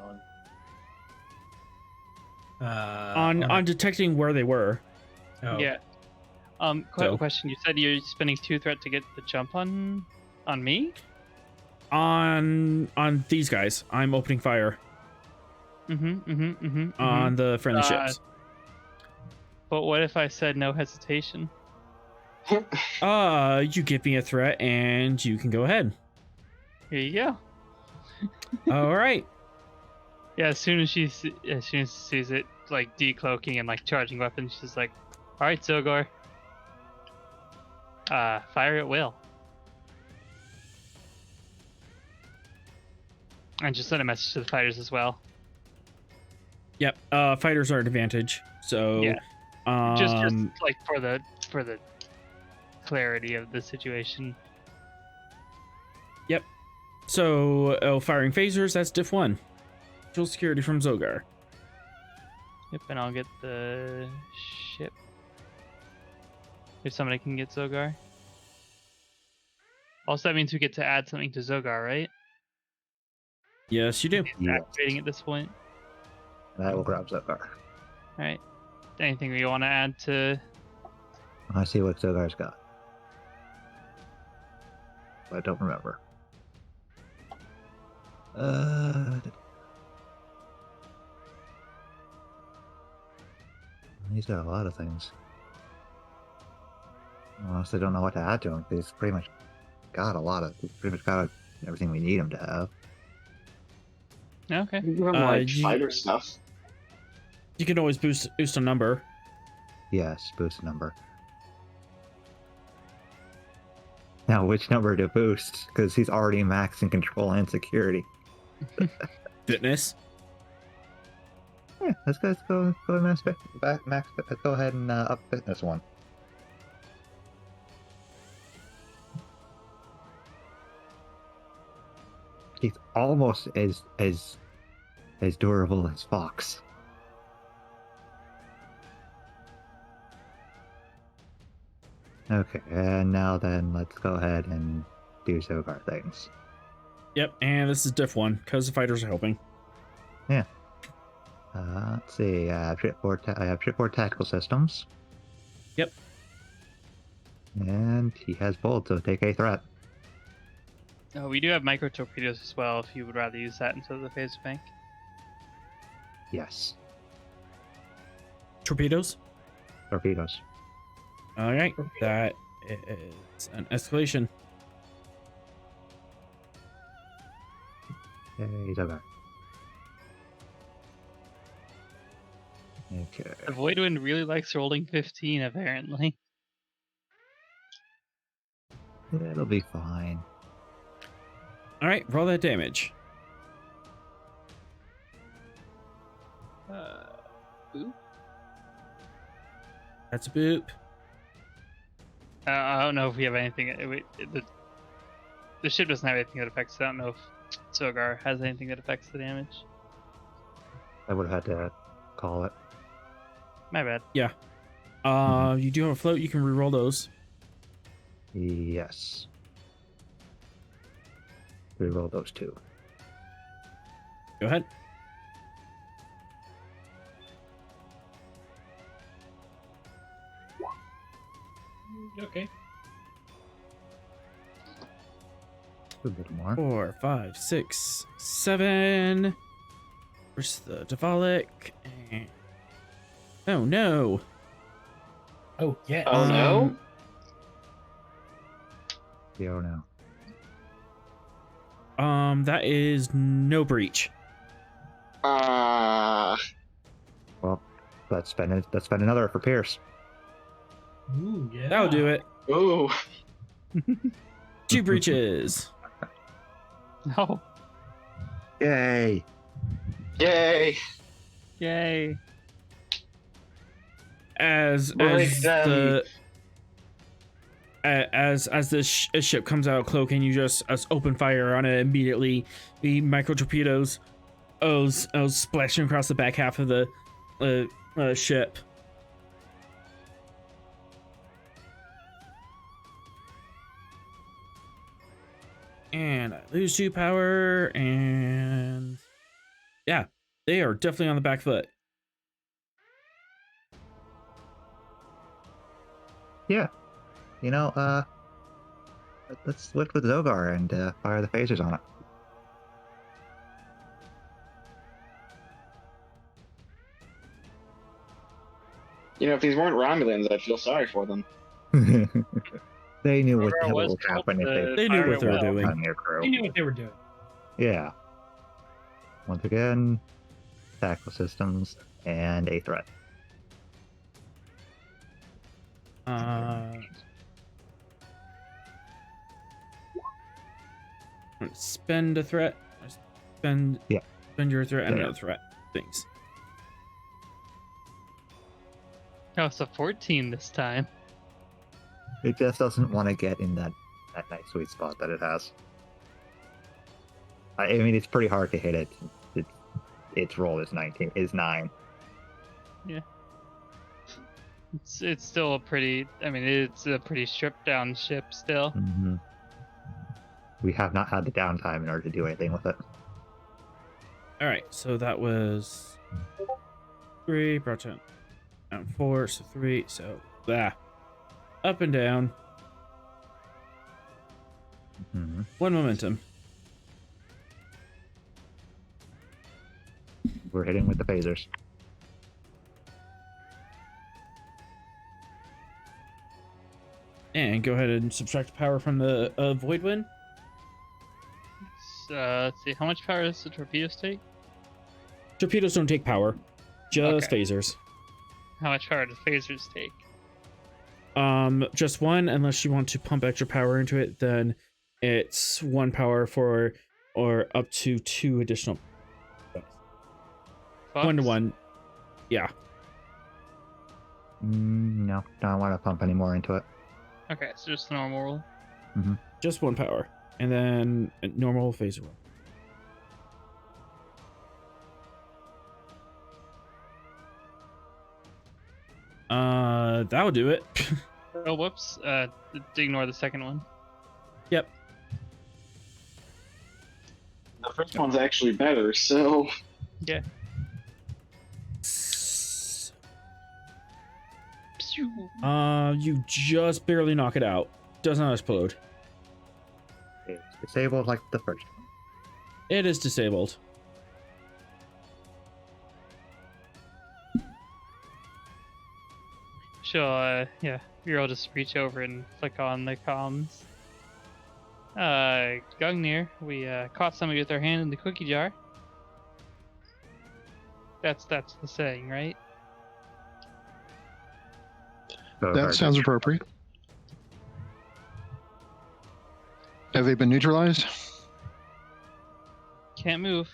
On detecting where they were. oh, Yeah. Question. You said you're spending 2 threat to get the jump on me? On these guys, I'm opening fire on the friendly ships. But what if I said no hesitation? You give me a threat and you can go ahead. Here you go. All right. Yeah, as soon as she sees it, like, decloaking and, like, charging weapons, she's like, alright, Zogor. Fire at will. And just send a message to the fighters as well. Yep. Fighters are at advantage. So Yeah. Just like for the clarity of the situation. Yep. So firing phasers, that's diff 1. Dual security from Zogar. Yep, and I'll get the ship. If somebody can get Zogar. Also, that means we get to add something to Zogar, right? Yes, you do. He's Yeah. activating at this point. That will grab Zogar. Alright. Anything we want to add to... I see what Zogar's got. But I don't remember. He's got a lot of things. I honestly don't know what to add to him. He's pretty much got everything we need him to have. Okay. You give him like you- fighter stuff. You can always boost a number. Yes, boost number. Now, which number to boost? Because he's already maxing control and security. Fitness. Yeah, let's go max. Let's go ahead and up fitness one. He's almost as durable as Fox. Okay, and now then let's go ahead and do Zogar things. Yep, and this is diff 1 because the fighters are helping. Let's see. I have shipboard tactical systems. Yep. And he has bold, so take a threat. Oh, we do have micro torpedoes as well, if you would rather use that instead of the phaser bank. Yes. Torpedoes. Torpedoes. All right, that is an escalation. Okay, Zogar. Okay. The Void Wind really likes rolling 15, apparently. It'll be fine. All right, roll that damage. Ooh. That's a boop. I don't know if we have anything. The ship doesn't have anything that affects it. I don't know if Zogar has anything that affects the damage. I would have had to call it. My bad. You do have a float. You can reroll those. Yes. Reroll those two. Go ahead. Okay. A bit more. 4, 5, 6, 7. Where's the Davalik? Oh no. Oh yeah. Oh no! Yeah, oh no. That is no breach. Ah, Well, let's spend another for Pierce. Ooh yeah. That'll do it. ooh. 2 breaches. No. Yay! Yay! Yay. As Break them. the as the ship comes out of cloak and you just open fire on it immediately, the micro torpedoes splashing across the back half of the ship. And I lose 2 power, and yeah, they are definitely on the back foot. Yeah. You know, let's switch with Zogar and fire the phasers on it. You know, if these weren't Romulans, I'd feel sorry for them. They knew what Zogar the hell was would happen told if to They knew fire what they were it well. doing. on their crew. They knew what they were doing. Yeah. Once again, tackle systems and a threat. Spend a threat. Spend your threat and Yeah. another threat. Things. Oh, it's a 14 this time. It just doesn't want to get in that nice sweet spot that it has. I mean, it's pretty hard to hit it. Its roll is 9. It's still a pretty. I mean, it's a pretty stripped down ship still. Mm-hmm. We have not had the downtime in order to do anything with it. All right, so that was 3 brought down 4, so 3, so up and down. Mm-hmm. 1 momentum. We're hitting with the phasers. And go ahead and subtract power from the void wind. Let's see, how much power does the torpedoes take? Torpedoes don't take power, just Okay. phasers. How much power does phasers take? Just 1, unless you want to pump extra power into it, then it's 1 power for or up to 2 additional. Fox? 1 to 1. Yeah. No, don't want to pump any more into it. Okay, so just the normal roll. Just 1 power. And then a normal phaser roll. That'll do it. Oh, whoops. Ignore the second one. Yep. The first one's actually better, so Yeah. You just barely knock it out. Does not explode. It's disabled like the first one. It is disabled. She'll, you'll just reach over and click on the comms. Gungnir, we caught somebody with their hand in the cookie jar. That's the saying, right? So That hard. sounds appropriate. Have they been neutralized? Can't move.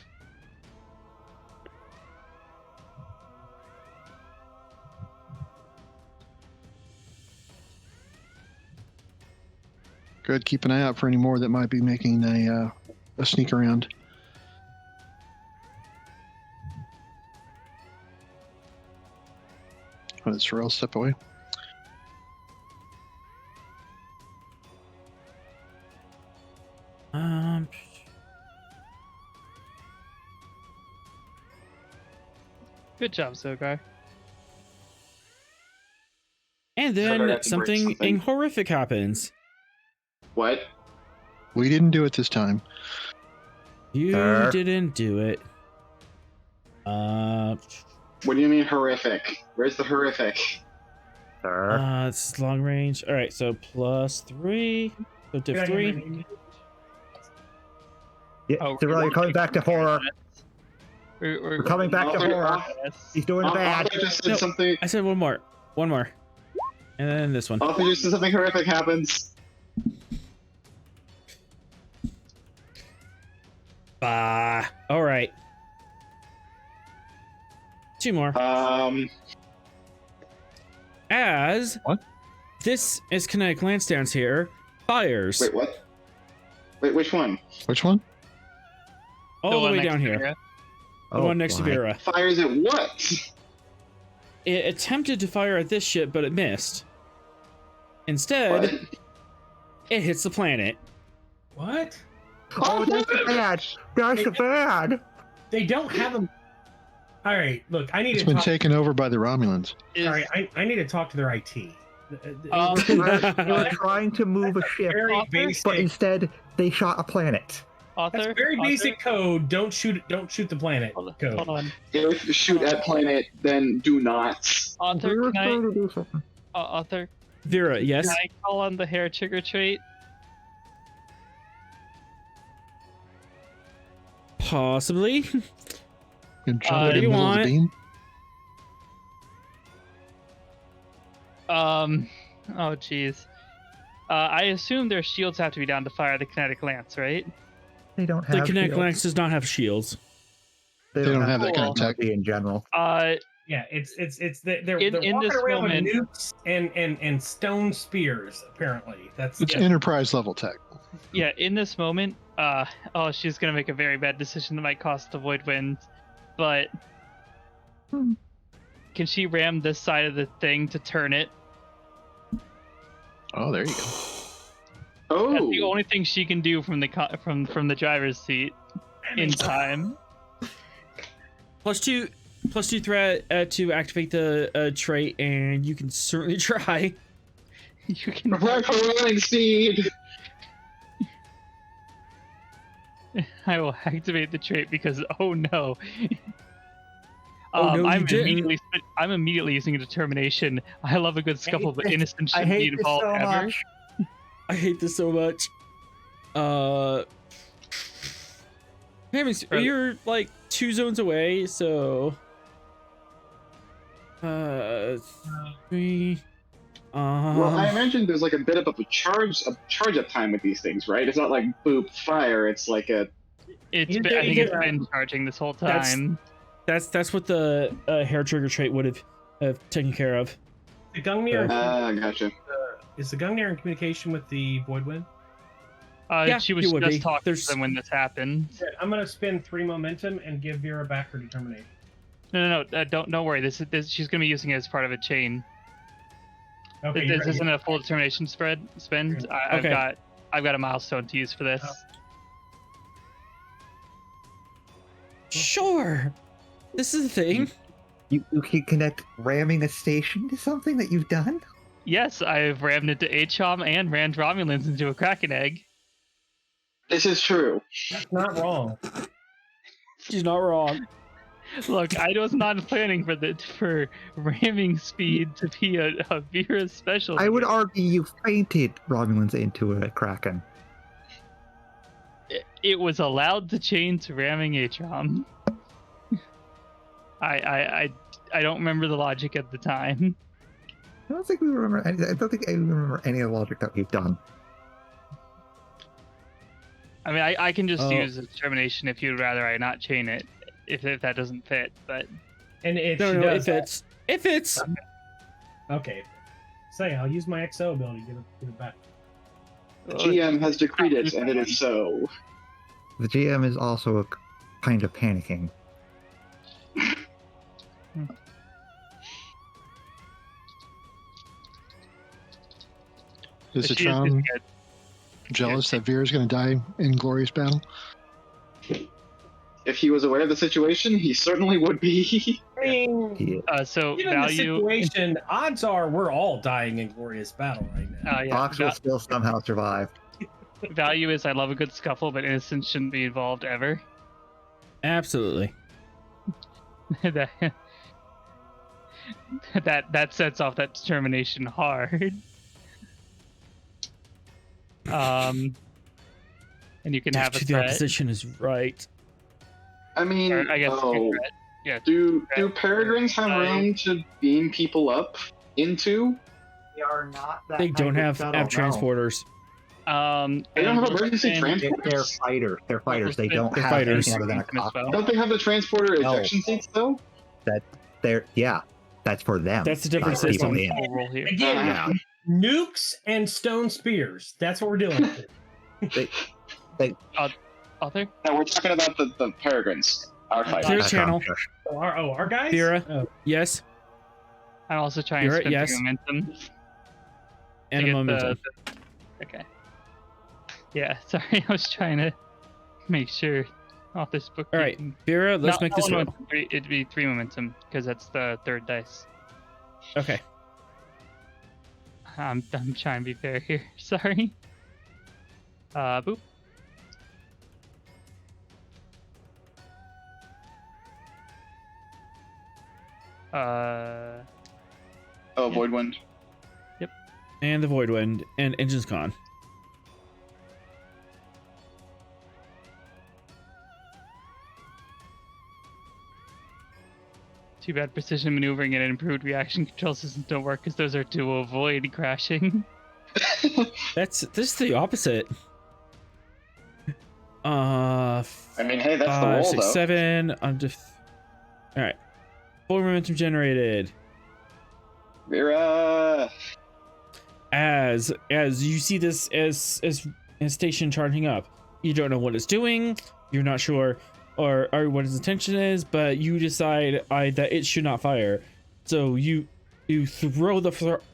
Good. Keep an eye out for any more that might be making a sneak around. Let Sorrel step away. job, Sogar. And Sorry, I then have to break something something. horrific happens. What? We didn't do it this time. You Sir? didn't do it. What do you mean horrific? Where's the horrific? Sir. It's long range. All right, so +3. So diff 3. Yeah, Oh, Tyrell, you're coming back to horror. We're coming back to Author- horror. He's doing it bad. Author just said No. something. I said one more, and then this one. Author just said something horrific happens. Bah. All right. 2 more. As What? This is Kinetic Lance here. Fires Wait, what? Wait, which one? Which one? all the one way next down to here. Vera. The one next to boy. Vera. Fires at what? It attempted to fire at this ship, but it missed. Instead, What? it hits the planet. What? Oh, that's bad. That's bad. They don't have them. All right, look, I need It's to been talk. taken over by the Romulans. Sorry, I need to talk to their IT. They were trying to move a ship, Very Author? basic. but instead they shot a planet. Author. That's very Author? basic code. Don't shoot the planet Hold code. on. If you shoot at planet, then do not. We Author, were can I, trying to do something. Author, Vera, yes. can I call on the hair trigger trait? Possibly. And shot it do in you the middle of want? the beam. Oh jeez. I assume their shields have to be down to fire the kinetic lance, right? They don't The have Kinetic shields. Lance does not have shields. They don't have that kind of tech. technology in general. Yeah, they're In walking this around moment- with nukes and stone spears. Apparently, that's It's enterprise level tech. Yeah, in this moment, she's gonna make a very bad decision that might cost the Void Wind, but can she ram this side of the thing to turn it? Oh, there you go. Oh. That's the only thing she can do from the from the driver's seat in time. +2 threat to activate the trait, and you can certainly try. You can. Prepare for running speed. I will activate the trait because oh no. Oh, no, you didn't. I'm immediately using a determination. I love a good scuffle, but innocent I shouldn't be hate this involved so ever. much. I hate this so much. You're like 2 zones away, so 3. Well, I imagine there's like a bit of a charge up time with these things, right? It's not like boop fire. It's like a. I think it's been charging this whole That's- time. That's what the hair trigger trait would have taken care of. the Gungnir. Gotcha. Is the Gungnir in communication with the Voidwind? Yeah, She was you would just be. talking There's- to them when this happened. I'm gonna spend 3 momentum and give Vera back her determination. No. Don't worry. This she's gonna be using it as part of a chain. Okay, This isn't a full determination spend. Okay. I've got a milestone to use for this. Oh. Sure. This is the thing. You can connect ramming a station to something that you've done? Yes, I've rammed into HOM and ran Romulans into a Kraken egg. This is true. That's not wrong. She's not wrong. Look, I was not planning for ramming speed to be a Vera special. I would argue you fainted Romulans into a Kraken. It was allowed to chain to ramming HOM. I don't remember the logic at the time. I don't think we remember. I don't think I remember any of the logic that we've done. I mean, I can just Oh. use a determination if you'd rather I not chain it, if that doesn't fit. But And if No, she no, does, if it's okay. Say, I'll use my XO ability to give it back. The GM has decreed it, and it is so. The GM is also kind of panicking. Is the she is Tron good. jealous that Vera's going to die in glorious battle? If he was aware of the situation, he certainly would be. mean, So given value. the situation, odds are we're all dying in glorious battle right now. Yeah, Fox will still somehow survive. value is I love a good scuffle, but innocence shouldn't be involved ever. Absolutely. that sets off that determination hard. And you can have a The threat. opposition is right. I mean, Or I guess oh, threat. Yeah. do threat. peregrines have room to beam people up into? They are not that They kind don't of have shuttle, no. transporters. They don't have and emergency and- transport. They're fighters. They're fighters. They don't They're have fighters. anything other than a As well. cockpit. Don't they have the transporter No. ejection seats though? That's for them. That's a different not people system. in. Full roll here. Again, Yeah. nukes and stone spears. That's what we're dealing with. Author? No, we're talking about the peregrines. Our Clear fighters. channel. Our guys? Vera. Oh, Yes. I'm also trying You're to right, spend yes. the momentum. And to a get momentum. Okay. Yeah, sorry, I was trying to make sure off this book. All right, Vera, let's make this roll. It'd be 3 momentum because that's the third dice. Okay. I'm trying to be fair here. Sorry. Boop. Oh, Void Wind. And the Void Wind and Engine's gone. Too bad precision maneuvering and improved reaction control systems don't work because those are to avoid crashing. This is the opposite. I mean, hey, that's the 5, roll 6, though. 7. I'm just. All right. Full momentum generated. Vera. As you see this as station charging up, you don't know what it's doing. You're not sure or what its intention is, but you decide that it should not fire. So you throw the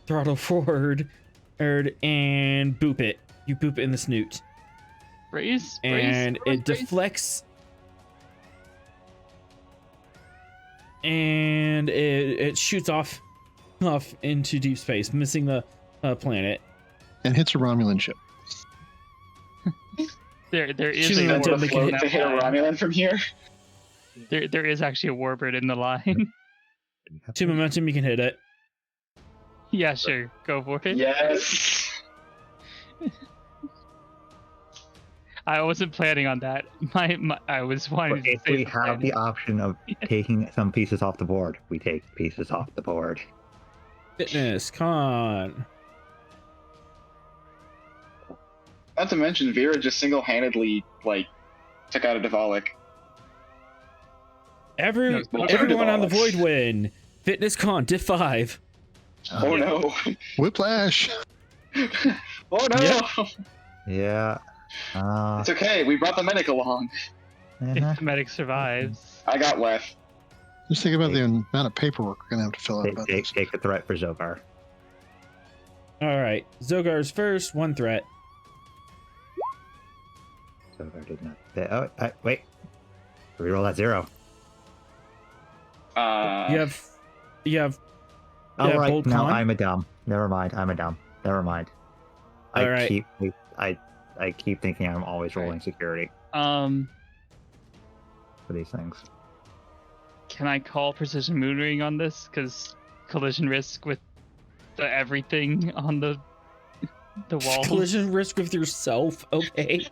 throttle forward and boop it. You boop it in the snoot, Raise. and it deflects. And it shoots off into deep space, missing the planet. And hits a Romulan ship. There is Shooting a until warbird they can Float hit- to hit a Romulan from here. There is actually a warbird in the line. 2 momentum, you can hit it. Yeah, sure. Go for it. Yes. I wasn't planning on that. I was wanting But to if say we the have plan. the option of taking some pieces off the board, we take pieces off the board. Fitness, con. Not to mention, Vera just single-handedly took out a Duvalic. Everyone on the Void Wind. Fitness, con, diff 5. Oh no. Whiplash. Oh no. Yeah. It's okay. We brought the medic along. Uh-huh. If the medic survives. I got left. Just think about the amount of paperwork we're gonna have to fill out about this. Take the threat for Zogar. All right, Zogar's first, 1 threat. Zogar did not. Wait. Reroll that 0. You have. All Yeah, right, bold now con? I'm a dumb. Never mind. I'm a dumb. Never mind. All right. I keep thinking I'm always rolling security Um, for these things. can I call precision maneuvering on this? Because collision risk with the everything on the wall. Collision risk with yourself. Okay.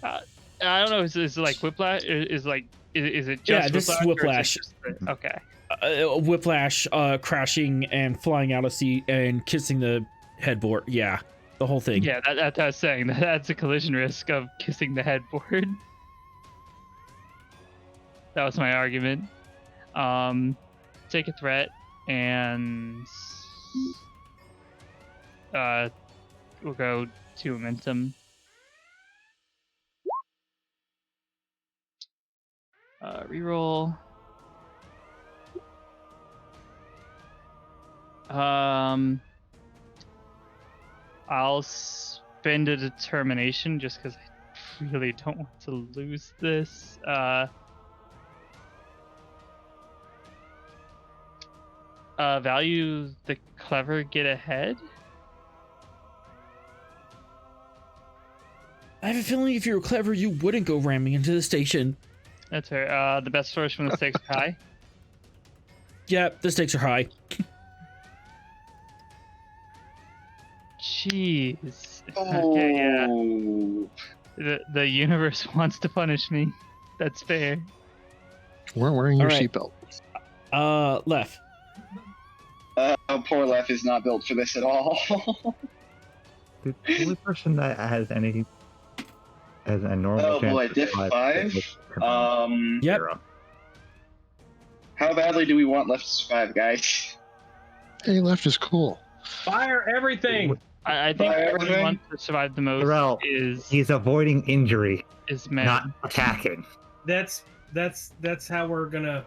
I don't know. Is it like whiplash? Is it just Yeah, this is whiplash? or is it whiplash. just okay. Whiplash, crashing and flying out of seat and kissing the headboard. Yeah, the whole thing. Yeah, that's what I was saying. That's a collision risk of kissing the headboard. That was my argument. Take a threat and we'll go 2 momentum. Reroll. I'll spend a determination just because I really don't want to lose this. value the clever get ahead. I have a feeling if you were clever, you wouldn't go ramming into the station. That's fair. The best source from the stakes are high. Yep, the stakes are high. Jeez. Okay, yeah. Oh. The universe wants to punish me. That's fair. We're wearing your Alright. seatbelt. Left. Poor Lef is not built for this at all. The only person that has a normal Oh chance boy, to diff survive 5. is Kevin. Yep. Zero. How badly do we want Left to survive, guys? Hey, left is cool. Fire everything. I think Fire what we everything? want to survive the most Terrell, is He's avoiding injury, men. not attacking. That's how we're gonna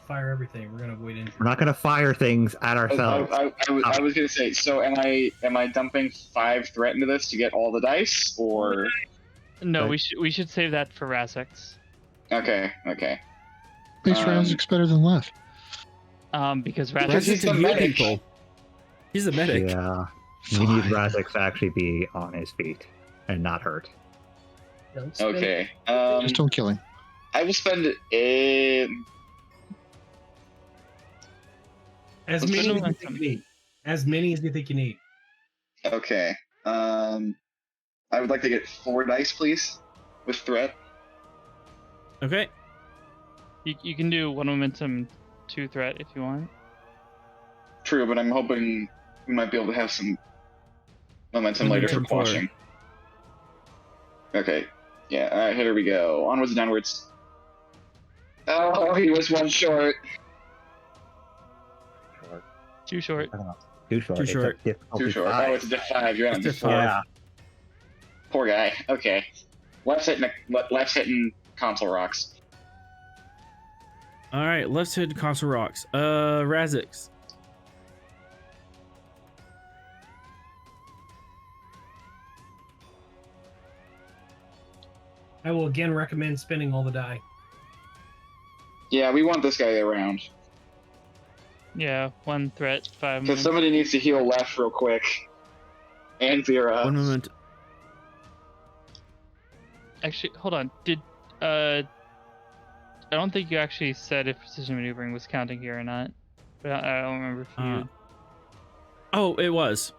fire everything. We're gonna avoid injury. We're not gonna fire things at ourselves. I was gonna say. So am I dumping 5 threat into this to get all the dice, or? No, Right. we should save that for Razix. Okay. Makes Razix better than left. Because Because Razix he's the can heal medic. people. He's the medic. Yeah, you need Razix to actually be on his feet and not hurt. Don't spend Okay. Just don't kill him. I will spend it. as Let's many do as you it. think you need. As many as you think you need. Okay. I would like to get 4 dice, please, with threat. Okay. you can do 1 momentum, 2 threat if you want. True, but I'm hoping we might be able to have some momentum later for Momentum forward. quashing. Okay. Yeah, alright, here we go. Onwards and downwards. Oh, he was 1 short. Short. Too short. Too short. Too It's a short. difficulty Too short. 5. Oh, it's a diff 5. You're on a It's diff diff 5. five. Yeah. Poor guy. Okay. Left's hitting console rocks. All right, left hit console rocks. Razix. I will again recommend spending all the die. Yeah, we want this guy around. Yeah, 1 threat, 5 Because momentum. somebody needs to heal left real quick. And Vera. 1 moment. Actually, hold on. I don't think you actually said if precision maneuvering was counting here or not. But I don't remember if you. Oh, it was.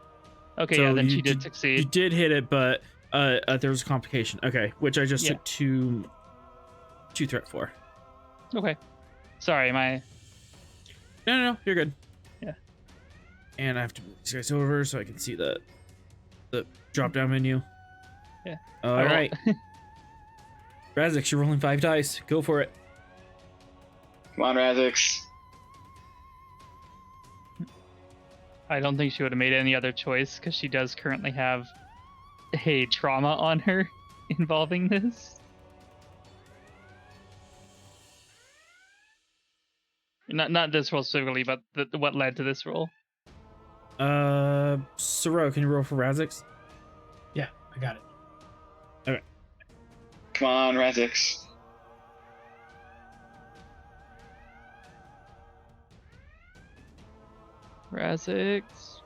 Okay, so yeah, then you she did You succeed. did hit it, but there was a complication. Okay, which I just Yeah. took 2 threat for. Okay. Sorry, No, you're good. Yeah. And I have to move these guys over so I can see the drop down menu. Yeah. All I will- right. Razix, you're rolling 5 dice. Go for it. Come on, Razix. I don't think she would have made any other choice because she does currently have a trauma on her involving this. Not this role specifically, but what led to this role. Soro, can you roll for Razix? Yeah, I got it. Come on, Razix. Razix.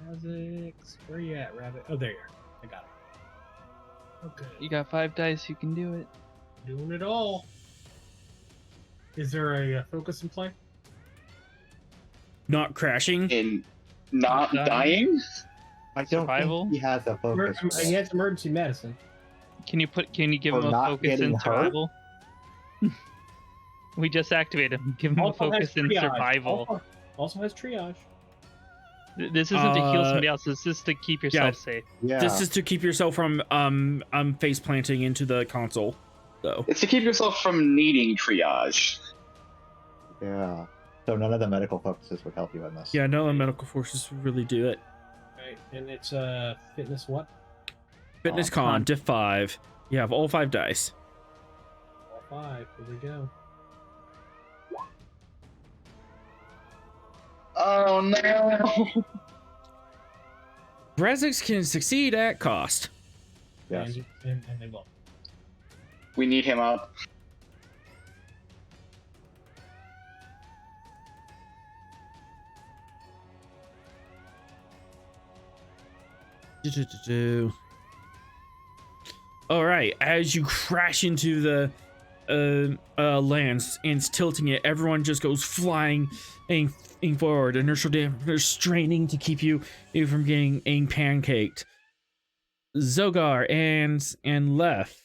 Razix, where you at, Rabbit? Oh, there you are. I got it. Okay, You got 5 dice, you can do it. doing it all. Is there a focus in play? Not crashing. In not Dying? dying? I don't Survival? think he has a focus. He has emergency medicine. Can you give For him a not focus getting in hurt? survival? We just activated him. Give him a Also has focus in triage. survival. Also has triage. This isn't to heal Uh, somebody else. This is to keep yourself safe. Yeah. This is to keep yourself from face planting into the console, though. It's to keep yourself from needing triage. Yeah. So none of the medical focuses would help you in this. Yeah, no medical forces really do it. Right, and it's fitness what? Fitness Oh, con, diff 5. You have all 5 dice. All 5. Here we go. Oh no! Razix can succeed at cost. Yes. And they will. We need him up. All right, as you crash into the lance and it's tilting it, everyone just goes flying and forward. Inertial damage straining to keep you from getting pancaked. Zogar and Lef.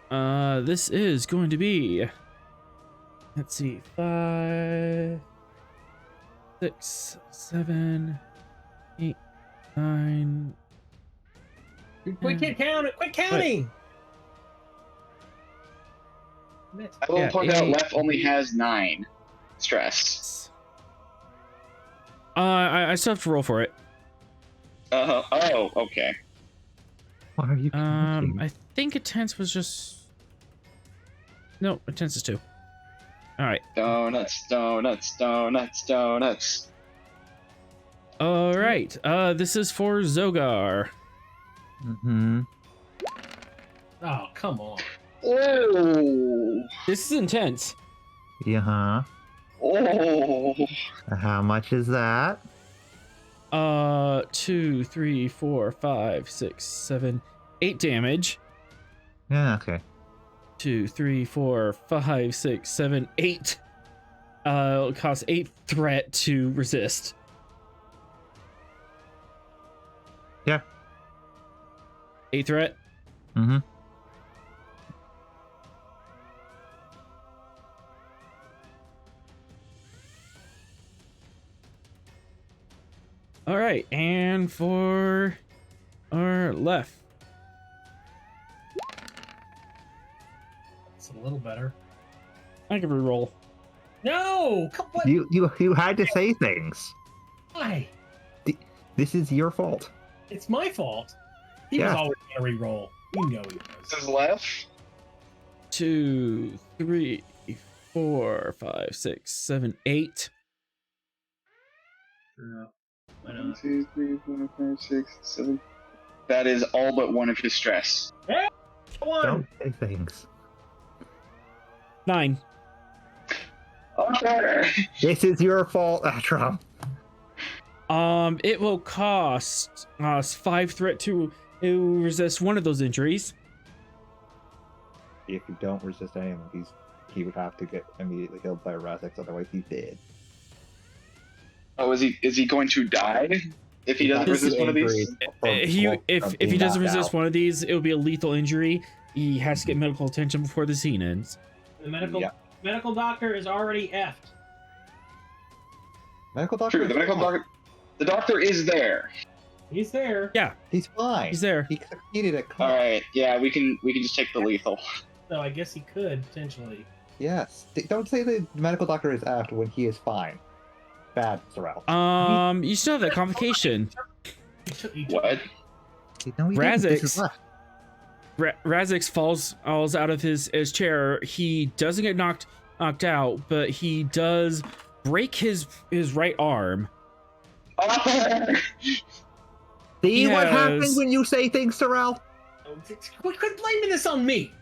This is going to be, let's see, 5, 6, 7, 8, 9. Quit counting! I will Yeah, point out, 8. Left only has 9 stress. I still have to roll for it. Oh, okay. Why are you counting? I think a tense was just. No, a tense is 2. All right. Donuts. All right. This is for Zogar. Mm-hmm. Oh, come on. Oh. This is intense. Yeah. Oh. How much is that? 2, 3, 4, 5, 6, 7, 8 damage. Yeah, okay. 2, 3, 4, 5, 6, 7, 8. It'll cost 8 threat to resist. Yeah. 8 threat. Mm-hmm. All right, and for our left. It's a little better. I can reroll. No! Come on! You had to say things. Why? This is your fault. It's my fault. He was Yeah. always going to re-roll. You know he This was. is Left. 2, 3, 4, 5, 6, 7, 8. Yeah. Why 1, not? 2, 3, 4, 5, 6, 7. That is all but one of his stress. One! Don't say things. 9. Okay. This is your fault, Atrom. It will cost us 5 threat to resist one of those injuries. If you don't resist any of them, he would have to get immediately killed by Razix, otherwise he's dead. Oh, is he going to die if he doesn't This resist one of these? If he doesn't resist one of these, it will be a lethal injury. He has to get medical attention before the scene ends. The medical Yeah. medical doctor is already effed. Medical doctor. True, the medical doctor. The doctor is there. He's there. Yeah, He's fine. he's there. He succeeded at All con. right, yeah, we can just take the lethal. So I guess he could, potentially. Yes. Don't say the medical doctor is aft when he is fine. Bad, Sorrel. You still have that complication. He took- What? No, he didn't. This Razix. is left. Razix falls out of his chair. He doesn't get knocked out, but he does break his right arm. See He what has- happens when you say things, Sorrel? Quit blaming this on me.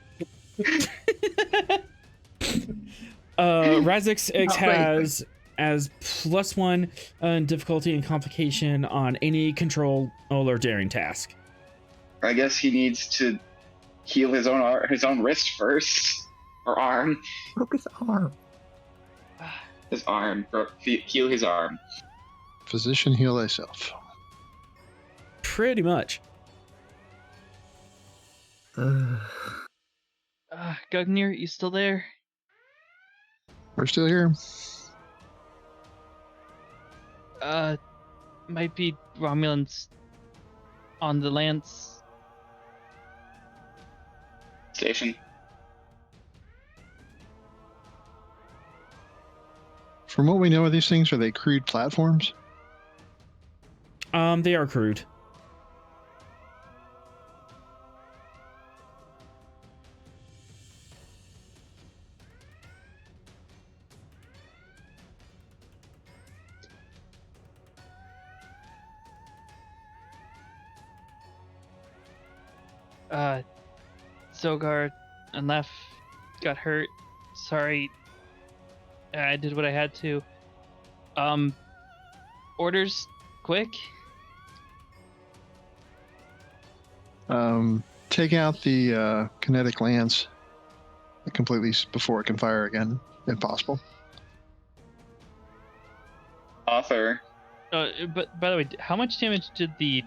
Razix Not has as +1 difficulty and complication on any control or daring task. I guess he needs to heal his own wrist first, or arm. Broke his arm. His arm. Heal his arm. Physician, heal thyself. Pretty much. Gungnir, you still there? We're still here. Might be Romulans on the lance. Station. From what we know of these things, are they crude platforms? They are crude. Zogar and Lef got hurt. Sorry. I did what I had to. Orders, quick. Take out the kinetic lance completely before it can fire again, if possible. Author. But by the way, how much damage did the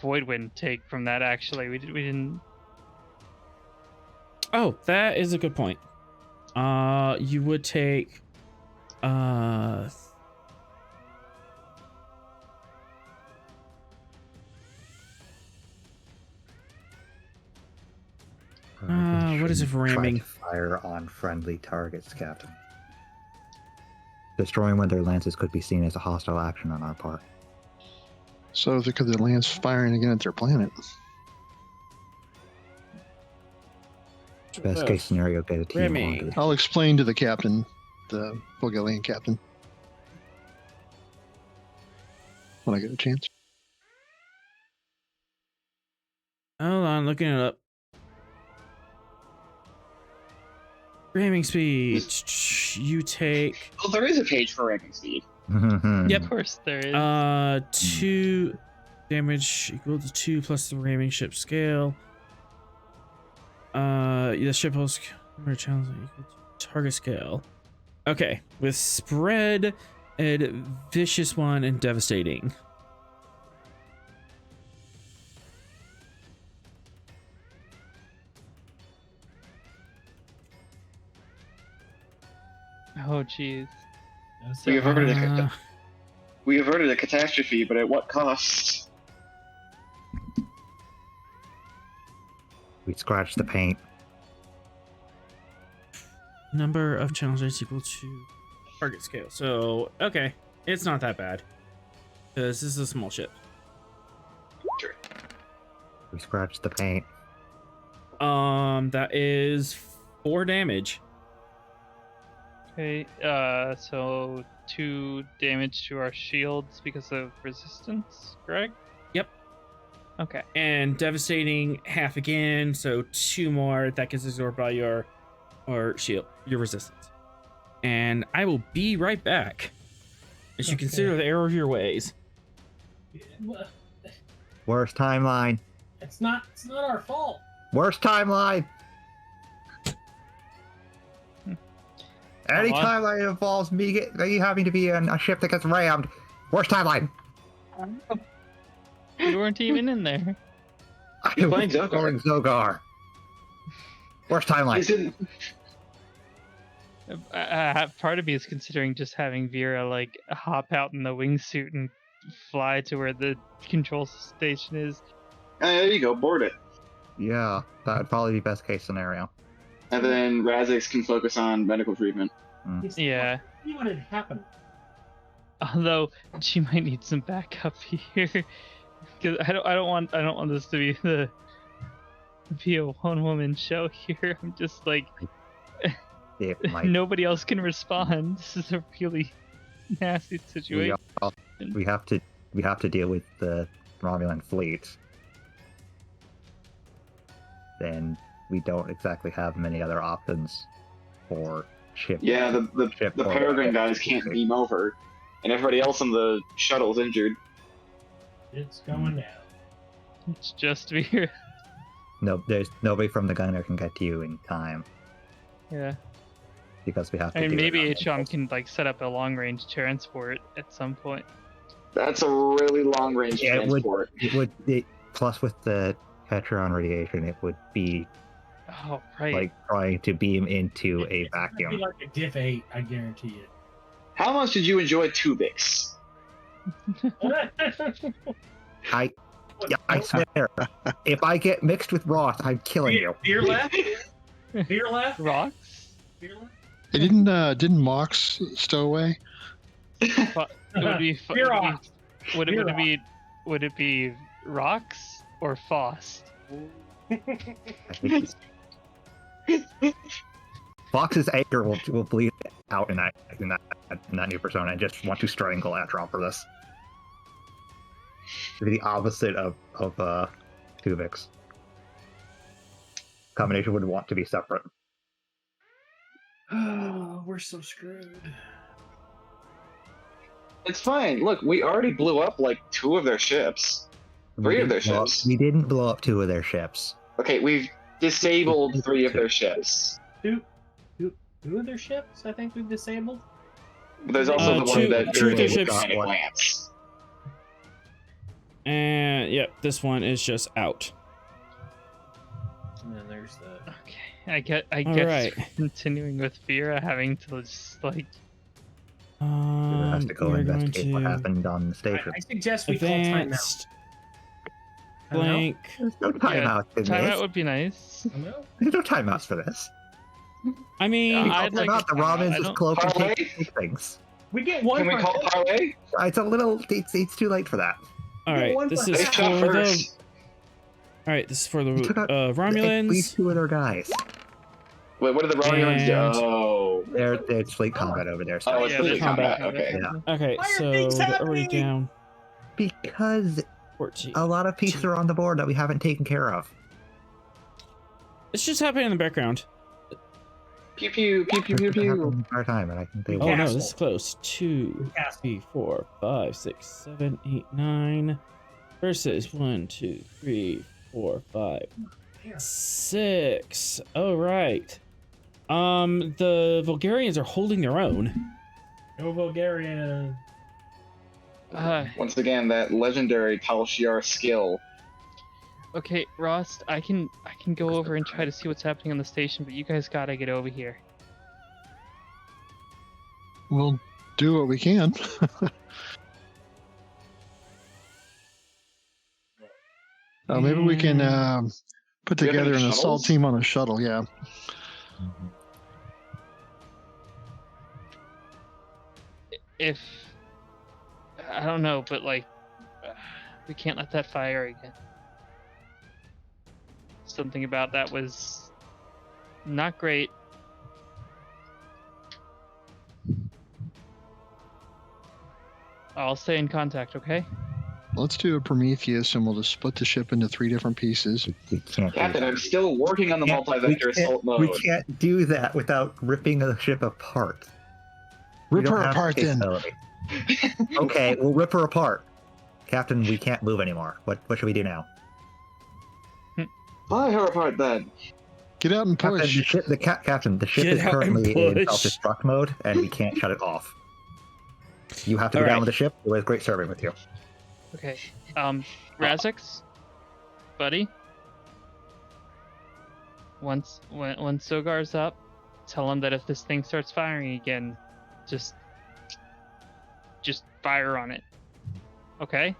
Void Wind take from that? Actually, we didn't. Oh, that is a good point. You would take what is it for Try ramming? to fire on friendly targets, Captain. Destroying one of their lances could be seen as a hostile action on our part. So because the lance firing again at their planet. Best case scenario, get a team Ramming. order. I'll explain to the captain, the Vogelian captain, when I get a chance. Hold on, looking it up. Ramming speed. You take Oh, there is a page for ramming speed. Yep. Of course, there is. 2 damage equal to 2 plus the ramming ship scale. The ship holds challenge equal to target scale. Okay, with spread and vicious one and devastating. Oh, jeez. We averted, Uh, we averted a catastrophe, but at what cost? We scratched the paint. Number of challenges equal to target scale. So, okay, it's not that bad. Because this is a small ship. We scratched the paint. That is 4 damage. Okay, so 2 damage to our shields because of resistance, correct? Yep. Okay. And devastating half again, so 2 more. That gets absorbed by your shield, your resistance. And I will be right back as you Okay. consider the error of your ways. Worst timeline. It's not our fault. Worst timeline. Any Come on. timeline that involves me having to be in a ship that gets rammed. Worst timeline. You weren't even in there. You're playing Zogar. Going Zogar. Worst timeline. Isn't Part of me is considering just having Vera like hop out in the wingsuit and fly to where the control station is. there you go, board it. Yeah, that would probably be best case scenario. And then Razix can focus on medical treatment. Yeah. See what had happened. Although she might need some backup here, because I don't want this to be a one woman show here. I'm just like It might. nobody else can respond. This is a really nasty situation. We have to deal with the Romulan fleet. Then we don't exactly have many other options for ship. Yeah, the ship or- Peregrine guys can't beam over, and everybody else on the shuttle's injured. It's going down. It's just Vera. No, there's nobody from the Gungnir can get to you in time Yeah. because we have to. I mean, do it maybe on- HOM can like set up a long range transport at some point. That's a really long range Yeah, transport. plus with the Petron radiation, it would be Oh, right. like trying to beam into a It's gonna be vacuum. like a diff 8, I guarantee it. How much did you enjoy Tubix? I swear, if I get mixed with Roth, I'm killing you. Beer left? Beer left? Rocks? Beer left? Hey, didn't Mox stow away? But it would be. Beer off. Would Beer it be rocks or Faust? Fox's anger will bleed out in that new persona. I just want to strangle Atron for this. It'd be the opposite of Tuvix. Combination would want to be separate. Oh, we're so screwed. It's fine. Look, we already blew up like 2 of their ships. 3 of their didn't blow up- ships. We didn't blow up 2 of their ships. Okay, we've disabled 3 of their ships. Two of their ships, I think we've disabled. But there's also the two- one that two of their you're ships- Kinetic Lance. And yep, this one is just out. And then there's the. Okay, I All guess right. continuing with Vera having to just like We'll have to go we're going investigate what to happened on the station. I suggest we call timeout. advanced Timeout? blank. There's no timeout in timeout this. would be nice. Timeout? There's no timeouts for this. I mean, We I'd call like timeout, a the timeout. Robins I is don't- cloak and Parlay? take things. We get one. Can we per- call parlay? It's a little. It's too late for that. all right. one This per- is They for shot the. first. All right, this is for the We took out at least Romulans. 2 of their guys. Wait, what did the Romulans do? And- Oh. It's fleet combat over there. So Oh, it's Yeah, fleet there's combat. combat. Okay. Yeah. Okay, Why are so things they're already happening? down Because 14. a lot of pieces are on the board that we haven't taken care of. It's just happening in the background. Pew pew pew pew pew It's happened pew. the entire time, and I think they Oh will. no, Castle. this is close. 2, Castle. 3, 4, 5, 6, 7, 8, 9. Versus 1, 2, 3, 4, 5, 6. All right. The Vogelians are holding their own. Go Bulgaria. Once again, that legendary Tal Shiar skill. Okay, Ross, I can go over and try to see what's happening on the station, but you guys gotta get over here. We'll do what we can. Maybe we can put Do you have together any an assault shuttles? team on a shuttle. Yeah. If I don't know, but like we can't let that fire again. Something about that was not great. I'll stay in contact, okay? Let's do a Prometheus, and we'll just split the ship into 3 different pieces. We can't do Captain, that. I'm still working on the multi-vector assault mode. We can't do that without ripping the ship apart. We Rip don't her have the apart then. capability. Okay, we'll rip her apart. Captain, we can't move anymore. What should we do now? Fly her apart then. Get out and Captain, push. Captain, the ship Get is out and currently in push. self-destruct mode, and we can't shut it off. You have to go All down right. with the ship. It was great serving with you. Okay. Razix, buddy. Once when Sogar's up, tell him that if this thing starts firing again, just fire on it. Okay?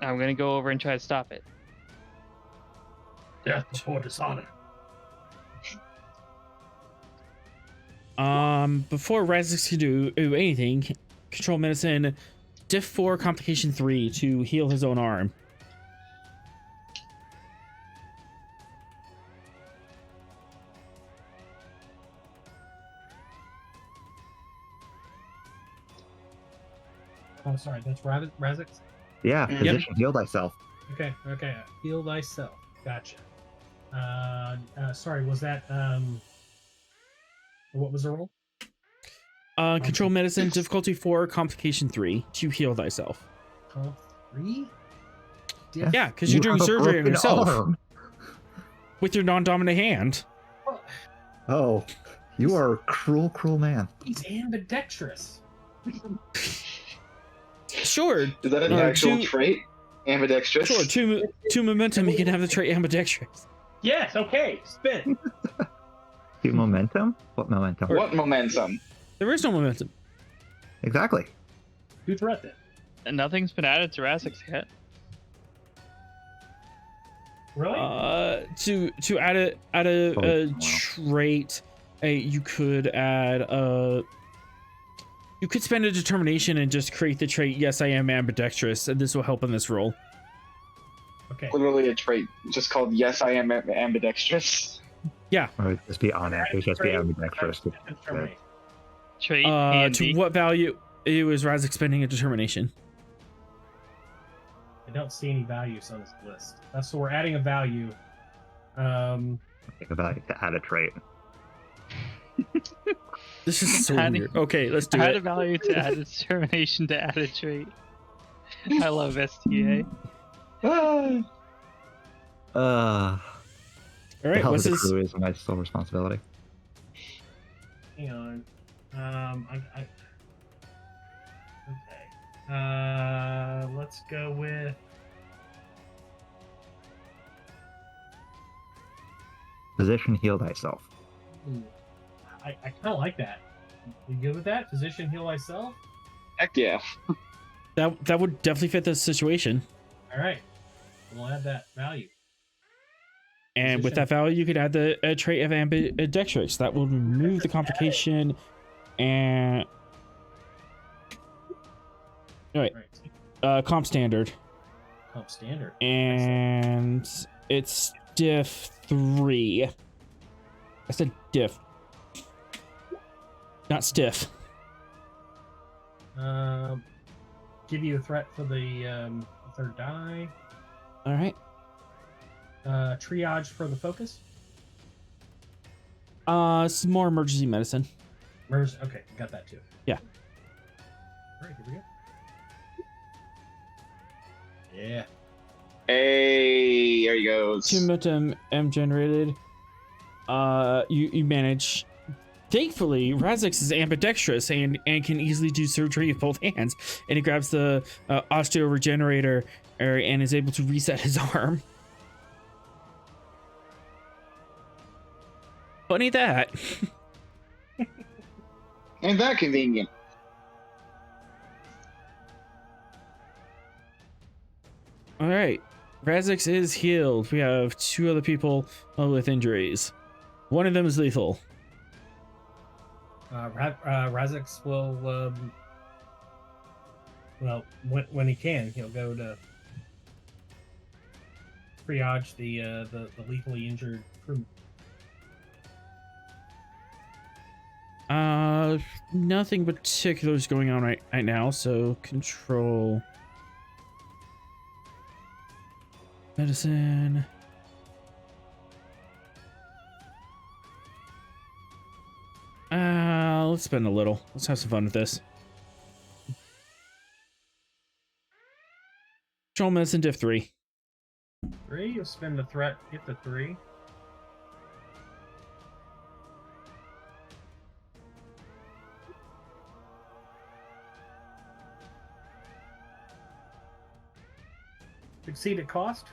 I'm gonna go over and try to stop it. Death before dishonor. Before Razix can do anything, Control Medicine, Diff 4, Complication 3 to heal his own arm. Oh, sorry, that's Razix. Yeah, Yep. position, heal thyself. Okay. Heal thyself. Gotcha. Sorry, was that what was the roll? Control Medicine, Difficulty 4, Complication 3 to heal thyself. 3? Yeah, because you're You doing have a surgery on broken yourself arm. with your non-dominant hand. Oh, you are a cruel, cruel man. He's ambidextrous. Sure, Is that an Or actual two- trait? Ambidextrous? sure. Two momentum, you can have the trait ambidextrous. Yes. Okay. Spin. Do momentum? What momentum? What momentum? There is no momentum. Exactly. Who's right then? And nothing's been added to Razix yet. Really? To add a Oh, wow. trait, you could add you could spend a determination and just create the trait. Yes, I am ambidextrous, and this will help in this roll. Okay. Literally a trait just called Yes, I am ambidextrous. Or it'd just be on it. It would just be ambidextrous. Determination. Trait To handy. what value? It was Razix spending a determination. I don't see any values on this list. So we're adding a value. Think about it to add a trait. This is so Adding- weird. Okay, let's do Add it. a value to add a determination to add a trait. I love STA. Uh, All the right, health what's of the this? crew is my sole responsibility. Hang on. Okay. Let's go with. Position heal thyself. Ooh, I kind of like that. You good with that? Position heal myself. Heck yeah. That would definitely fit the situation. All right. We'll add that value. And with Position. that value, you could add the trait of ambidextrous. That will remove the complication. And all right, All right. comp standard, Comp standard. and it's diff 3. I said diff, not stiff. Give you a threat for the third die. All right. Triage for the focus. It's more emergency medicine. Okay, got that too. Yeah. All right, here we go. Yeah. Hey, there he goes. 2 momentum M generated. You manage. Thankfully, Razix is ambidextrous and can easily do surgery with both hands. And he grabs the osteo regenerator and is able to reset his arm. Funny that. Ain't that convenient? All right, Razix is healed. We have 2 other people with injuries. One of them is lethal. Razix will, well, when he can, he'll go to triage the lethally injured crew. Nothing particular is going on right now, so control medicine. Let's spend a little. Let's have some fun with this. Control medicine diff 3. 3, you'll spend the threat, get the 3. Succeed at cost.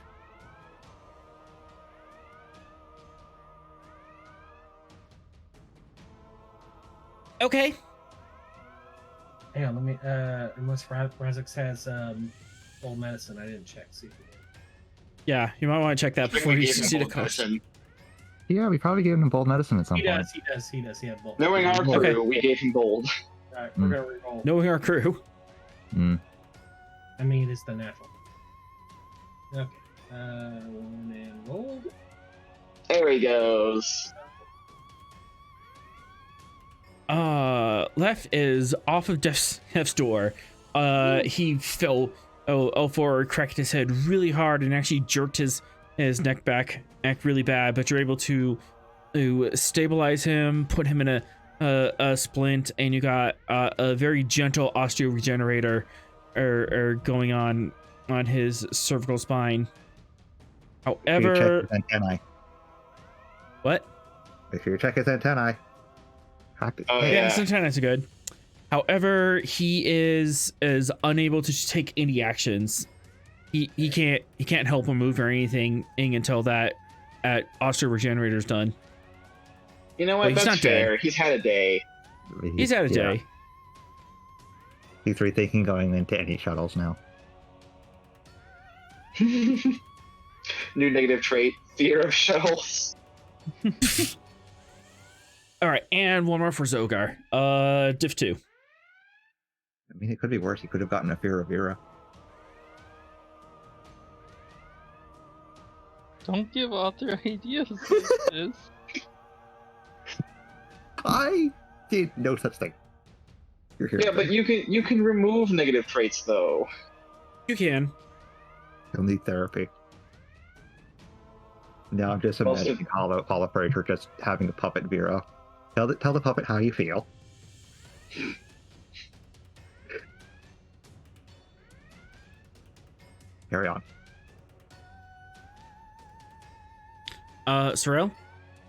Okay. Hang on, let me. Unless Razix has old medicine, I didn't check. See if he did. Yeah, you might want to check that before We you gave him succeed at bold cost. medicine. Yeah, we probably gave him bold medicine at some He point. does. He had both. Knowing our crew, Okay. we gave him bold. All right, we're gonna re-roll. Knowing our crew. Mm. I mean, it's the natural. Okay. One and roll. There he goes. Left is off of Def's door. He fell forward, cracked his head really hard, and actually jerked his neck back really bad. But you're able to stabilize him, put him in a splint, and you got a very gentle osteo regenerator going on his cervical spine. Make sure you However, check his antennae. what? Make sure you check his antennae. Oh, Yeah, yeah. his antennas are good. However, he is unable to take any actions. He can't help him move or anything until that osteo regenerator is done. You know Well, what? he's That's not dead. fair. He's had a day. He's had a yeah. day. He's rethinking going into any shuttles now. New negative trait: fear of shuttles. All right, and one more for Zogar. Diff 2. I mean, it could be worse. He could have gotten a fear of Vera. Don't give author ideas like this. I did no such thing. You're here. Yeah, but you can remove negative traits though. You can. He'll need therapy. Now I'm just Also- imagining Hollow Fraser just having a puppet Vera. Tell the puppet how you feel. Carry on. Sorrel?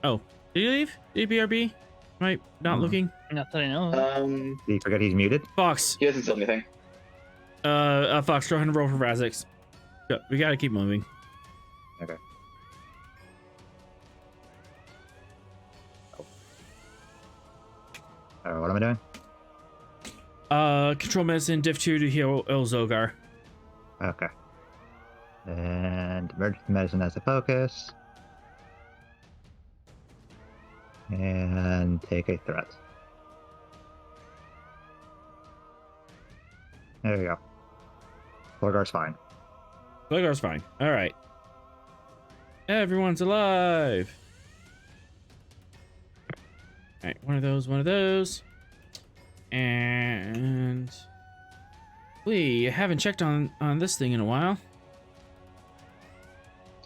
Oh, did he leave? Did he BRB? Am I not looking? Not that I know. Did he forget he's muted? Fox. He hasn't said anything. Fox, go ahead and roll for Razix. We gotta keep moving. Okay. What am I doing? Control medicine, diff 2 to heal Zogar. Okay. And emergency medicine as a focus. And take a threat. There you go. Borgar's fine. Zogar's fine. All right. Everyone's alive. All right, one of those. And we haven't checked on this thing in a while.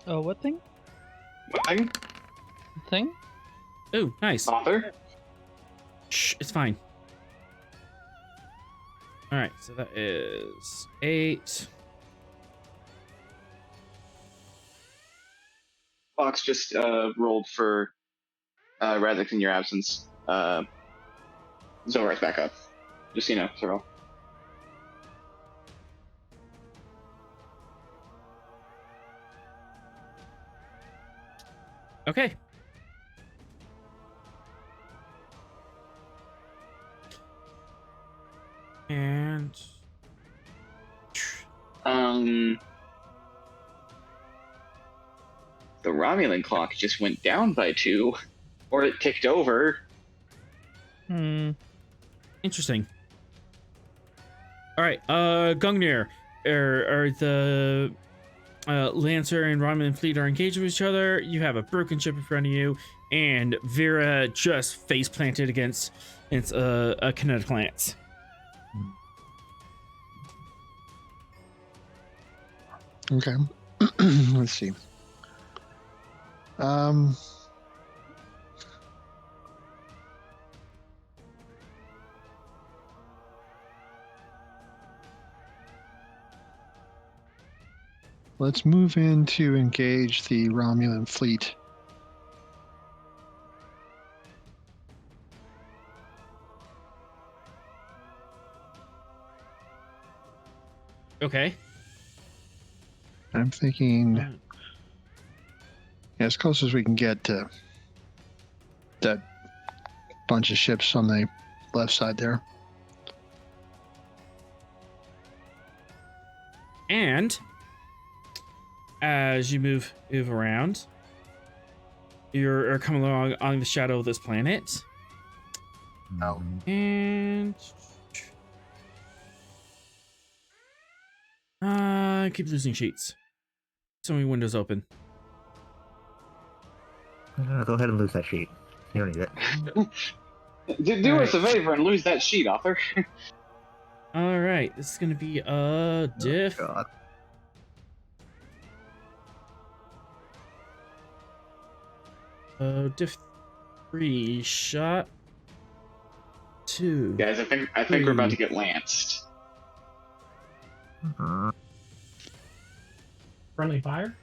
Oh, what thing? What thing? Thing? Oh, nice. Author? Shh, it's fine. All right, so that is 8. Fox just rolled for Radix in your absence. Zorar's back up. Just so you know, Cyril. Okay. And the Romulan clock just went down by 2, or it ticked over. interesting. All right, Gungnir, are the Lancer and Romulan fleet are engaged with each other. You have a broken ship in front of you, and Vera just face planted against a Kinetic Lance. Okay. Let's see. Let's move in to engage the Romulan fleet. Okay. I'm thinking as close as we can get to that bunch of ships on the left side there. And as you move around, you're coming along on the shadow of this planet. No. And I keep losing sheets. So many windows open. Go ahead and lose that sheet. You don't need it. Do us a favor and lose that sheet, author. All right, this is gonna be a diff. Oh, God. Diff 3 shot 2. Guys, I think we're about to get lanced. Friendly fire?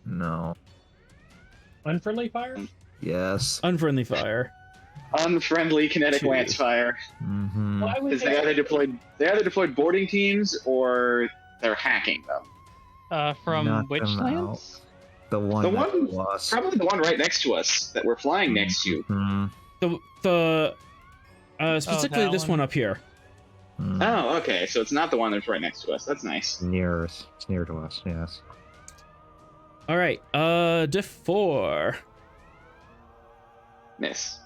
No. Unfriendly fire? Yes. Unfriendly fire. Unfriendly kinetic 2. lance fire. Mm-hmm. Why would Because they either deployed boarding teams or they're hacking them. From Knock which them lands? The one. The that one- was. Probably the one right next to us that we're flying next to. Mhm. The specifically that this one. one up here. Mhm. Oh, okay. So it's not the one that's right next to us. That's nice. Near us. It's near to us. Yes. All right, diff 4. Miss.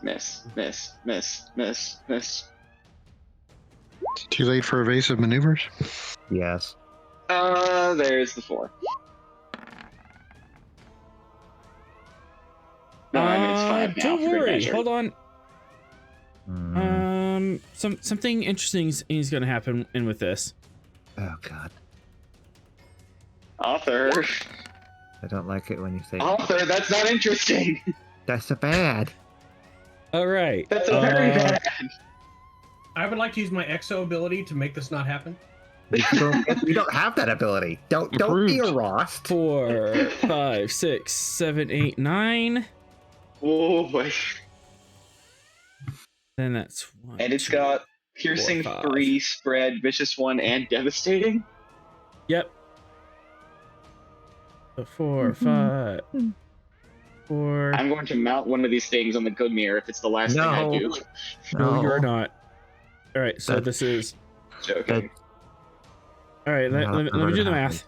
Too late for evasive maneuvers. Yes. There's the 4. No, I mean, it's 5 now. Don't for good worry. measure. Hold on. Mm. Something interesting is going to happen in with this. Oh God. Author. I don't like it when you say Author, that's not interesting. that's so bad. All right. That's a very bad. I would like to use my exo ability to make this not happen. We don't have that ability. Don't be a Approved. Rost. 4, 5, 6, 7, 8, 9. Oh boy. Then that's 1. And it's 2. got piercing 4, 5. 3, spread, vicious 1, and devastating. Yep. So 4, 5, 4. I'm going to mount one of these things on the Gungnir if it's the last thing I No. do. No, you're not. All right, so That- this is. Joking. All right, let me do the happens.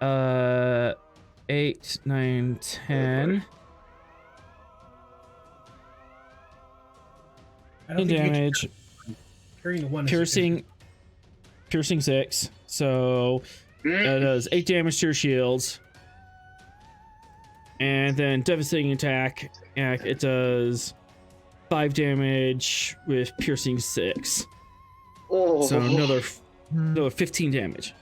math. 8, 9, 10. I don't 10 think you get damage. carrying the one. is Piercing 6. So that does 8 damage to your shields. And then devastating attack. Yeah, it does 5 damage with piercing 6. Oh. So another 15 damage.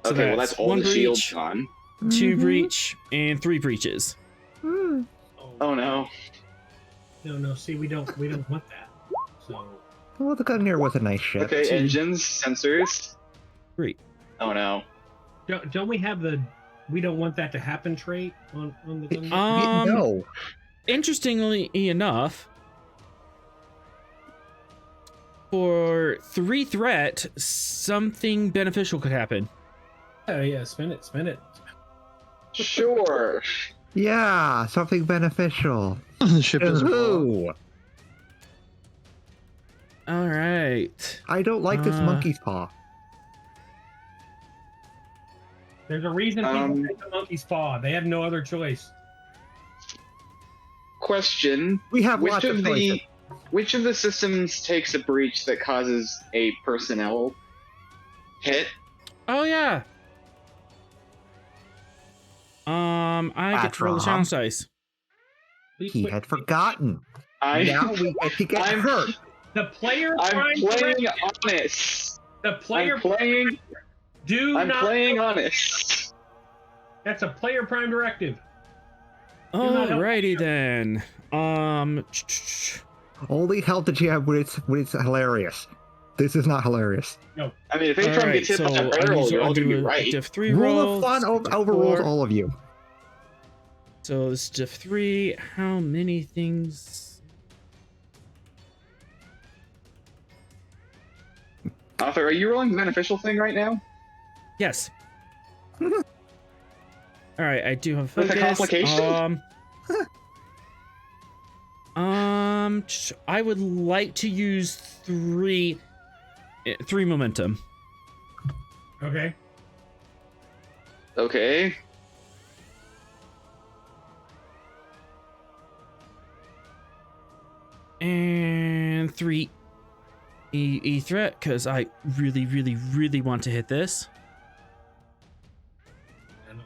So Okay, well that's all one the shields breach, gone. 2 breach, and 3 breaches. Oh, Oh no. no. See, we don't want that. So Well, the Gungnir was a nice ship. Okay, Two. engines, sensors. 3. Oh no. don't we have the we don't want that to happen trait on the gun? No. Interestingly enough, for 3 threat, something beneficial could happen. Oh yeah, spin it. Sure. Yeah, something beneficial. The ship doesn't blow up. Ooh, All right. I don't like this monkey's paw. There's a reason people Um, take the monkey's paw. They have no other choice. Question. We have Which lots of of choices. which of the systems takes a breach that causes a personnel hit? Oh yeah. I get That's to roll the wrong. challenge dice. He had forgotten. I Now we get to get I'm- hurt. The player I'm prime playing directive. honest. The player I'm playing do I'm not. playing honest. That's a player prime directive. not help Alrighty then. Only help that you have when it's hilarious. This is not hilarious. I mean, if Atron Alright, gets hit so by a I barrel, need to you're all gonna be undo a right. diff 3 Rule rolls. of fun diff overrules 4. all of you. So this is diff 3. How many things? Arthur, are you rolling the beneficial thing right now? Yes. Alright, I do have With a focus. complication? I would like to use 3 momentum. Okay. Okay. And 3 E threat, because I really want to hit this. I don't know.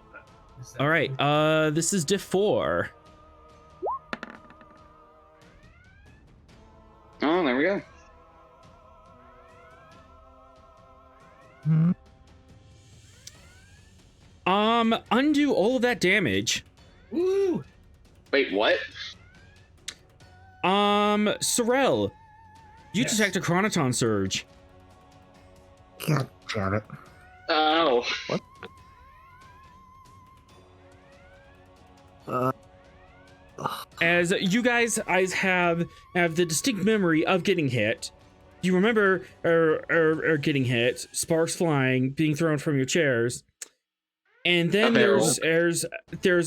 Is that- All right, this is diff 4. Oh, there we go. Undo all of that damage. Woo! Wait, what? Sorel, you Yes. detect a chronoton surge. God damn it. Oh. As you guys have the distinct memory of getting hit. You remember or getting hit, sparks flying, being thrown from your chairs, and then there's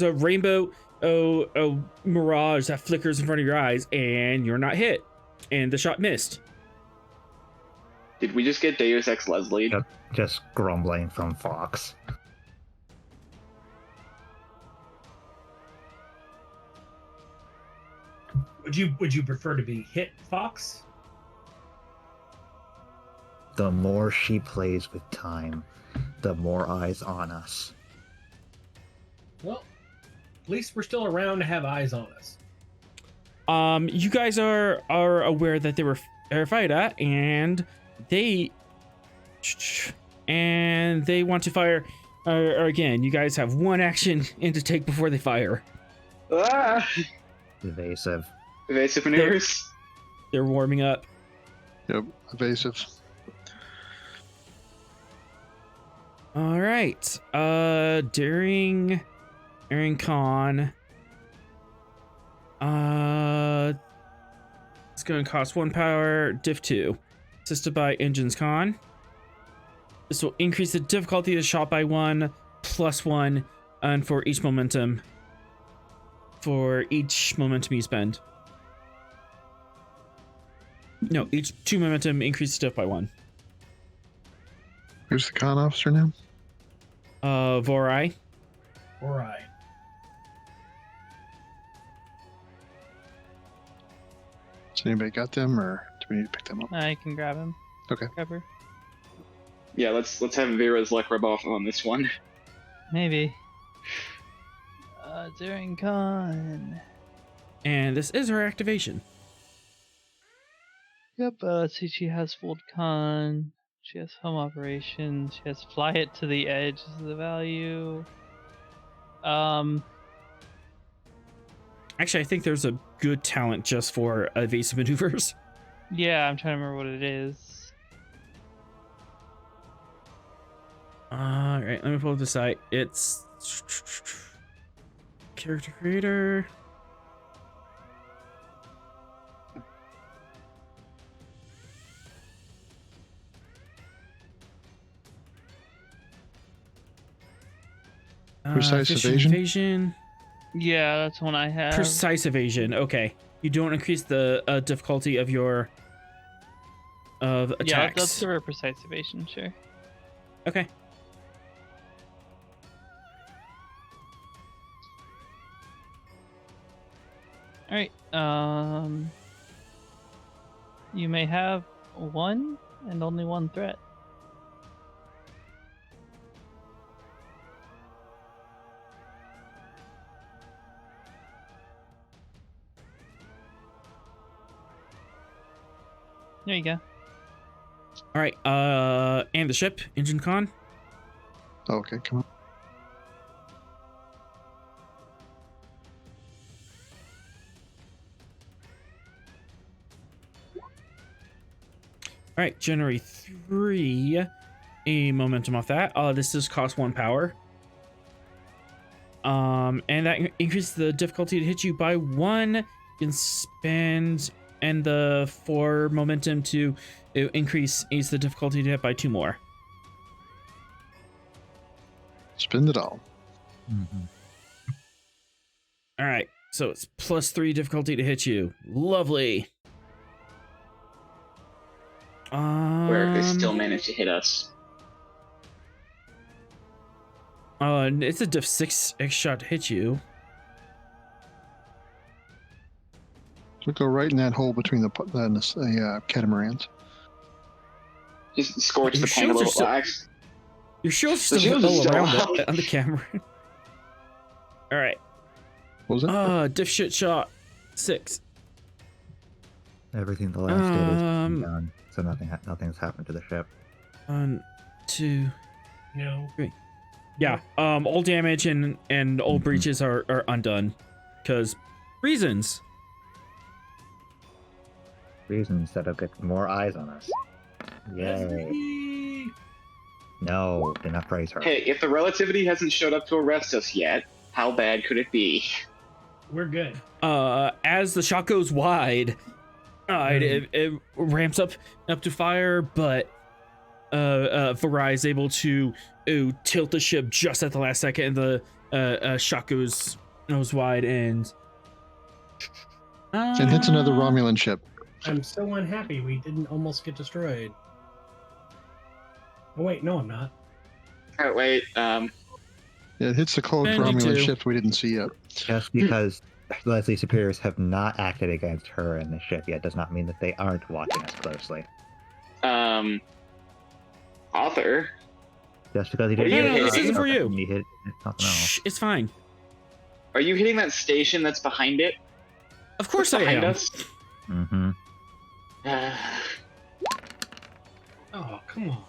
a rainbow a mirage that flickers in front of your eyes, and you're not hit, and the shot missed. Did we just get Deus Ex Leslie? Yep. Just grumbling from Fox. Would you prefer to be hit, Fox? The more she plays with time, the more eyes on us. Well, at least we're still around to have eyes on us. You guys are aware that they were fired at, and they want to fire. Or again, you guys have one action in to take before they fire. Ah! Evasive. Evasive maneuvers. They're warming up. Yep, evasive. All right. During con, it's going to cost 1 power, diff 2, assisted by engines con. This will increase the difficulty of the shot by 1 plus 1, and for each momentum. For each momentum you spend. No, each 2 momentum increases diff by 1. Who's the con officer now? Vorai. All right. Has anybody got them, or do we need to pick them up? I can grab him. Okay. Grab her. Yeah, let's have Vera's luck rub off on this one. Maybe. During con. And this is her activation. Yep, let's see, she has full con. She has home operations. She has fly it to the edge is the value. Actually, I think there's a good talent just for evasive maneuvers. Yeah, I'm trying to remember what it is. Alright, let me pull up the site. It's character creator. Precise efficient evasion? Yeah, that's one I have. Precise evasion. Okay, you don't increase the difficulty of your attacks. Yeah, let's give her precise evasion, sure. Okay. Alright, you may have 1 and only 1 threat. There you go. All right. And the ship, engine con. Okay, come on. All right, generate 3 a momentum off that. This does cost 1 power. And that increases the difficulty to hit you by 1. You can spend and the 4 momentum to increase the difficulty to hit by 2 more. Spend it all. Mm-hmm. All right, so it's +3 difficulty to hit you. Lovely. Where they still managed to hit us. It's a diff 6 X shot to hit you. So go right in that hole between the catamarans. Just scorch Your the paint a shields are little still- wax. Your shield's The still shield is all still around up. it on the camera. All right. What was that? Diff shit shot 6. Everything the last did is Um, done, so nothing's happened to the ship. 1, 2. No. Yeah. All damage and all Mhm. breaches are undone, because reasons. Reasons that'll get more eyes on us. Yay! No, did not praise her. Hey, if the relativity hasn't showed up to arrest us yet, how bad could it be? We're good. As the shot goes wide, it ramps up to fire, but Varai is able to tilt the ship just at the last second, and the shot goes wide and And hits another Romulan ship. I'm so unhappy we didn't almost get destroyed. Oh wait, no, I'm not. Oh, wait, It hits the close And me Romulan too. ship we didn't see yet. Just because Leslie superiors have not acted against her and the ship yet does not mean that they aren't watching us closely. Author? Just because he What are didn't you hit hitting? her, This isn't for you. doesn't mean he hit something else. shh, it's fine. Are you hitting that station that's behind it? Of course I behind am. us? Mm-hmm. Oh, come on.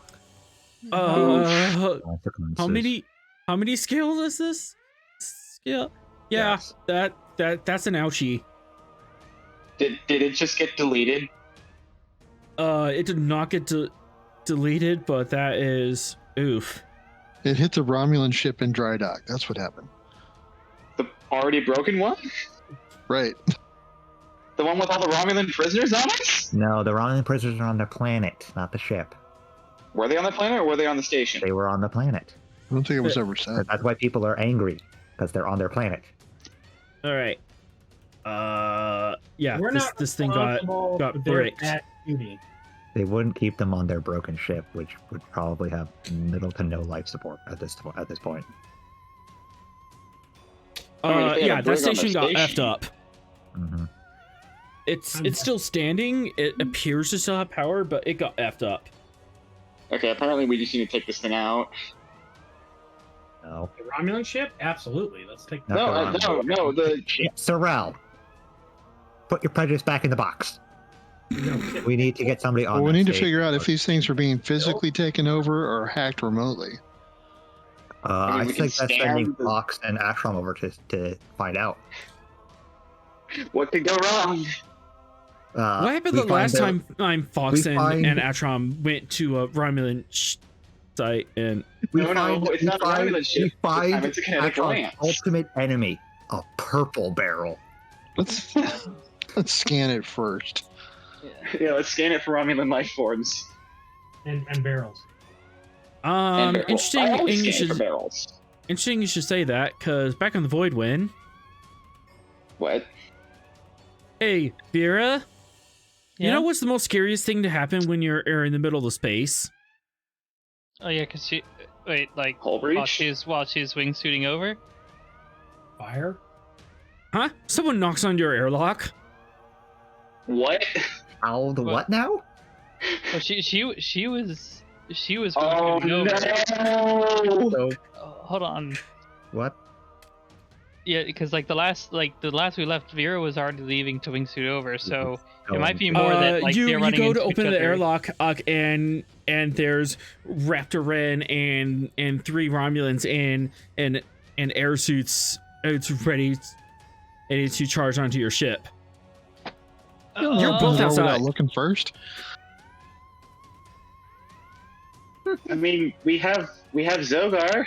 How many skill is this? Skill? Yeah, Yes. that's an ouchie. Did it just get deleted? It did not get deleted, but that is oof. It hit the Romulan ship in dry dock. That's what happened. The already broken one? Right. The one with all the Romulan prisoners on it? No, the Romulan prisoners are on their planet, not the ship. Were they on the planet or were they on the station? They were on the planet. I don't think it was ever said. That's why people are angry, because they're on their planet. All right. Yeah. We're not this thing responsible got for their bricked. bad duty. They wouldn't keep them on their broken ship, which would probably have little to no life support at this point. I mean, if they had Yeah, a that brig on the station got effed station- up. Mm-hmm. It's still standing. It appears to still have power, but it got effed up. Okay, apparently we just need to take this thing out. No. The Romulan ship? Absolutely. Let's take Not No, the no, the Sorrel, put your prejudice back in the box. We need to get somebody on. Well, we that need to station. figure out if these things are being physically taken over or hacked remotely. I mean, I we think can that's sending stand the- Fox and Ashram over to find out. what could go wrong? What happened we the last find time Fox we and find- Atrom went to a Romulan site and We No, find, it's we not a find, Romulan ship. we This find time it's a Kinetic Atron's Lance. ultimate enemy, a purple barrel. Let's scan it first. Yeah, let's scan it for Romulan life forms. and barrels. And barrels. interesting. I always And you scan for should barrels. interesting you should say that because back on the Void Wind, What? hey Vera, you Yeah? know what's the most scariest thing to happen when you're in the middle of space? Oh yeah, cause she like Hull while breach? she's wingsuiting over. Fire? Huh? Someone knocks on your airlock. What? How the what now? Well, she was Oh wingsuiting over. no! So Hold on. what? Yeah, because like the last we left, Vera was already leaving to wingsuit over, so it might be Going more that like you they're running go into to open each the other. airlock and there's Raptor Ren and 3 Romulans in air suits. It's ready to charge onto your ship. You're both Open the door outside. without looking first. I mean, we have Zogar.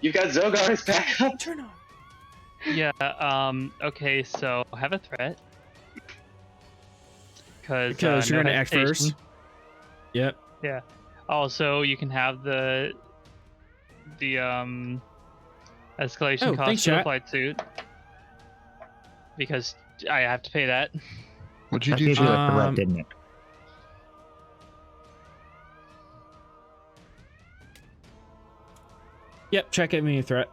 You've got Zogar as backup. Turn on. Yeah. Okay. So have a threat. Because you're no gonna act hesitation. first. Yep. Also, you can have the escalation Oh, cost thanks, for the chat. flight suit. Because I have to pay that. What'd you That do, gave you Jim? a threat, didn't it? Yep. Check it me a threat.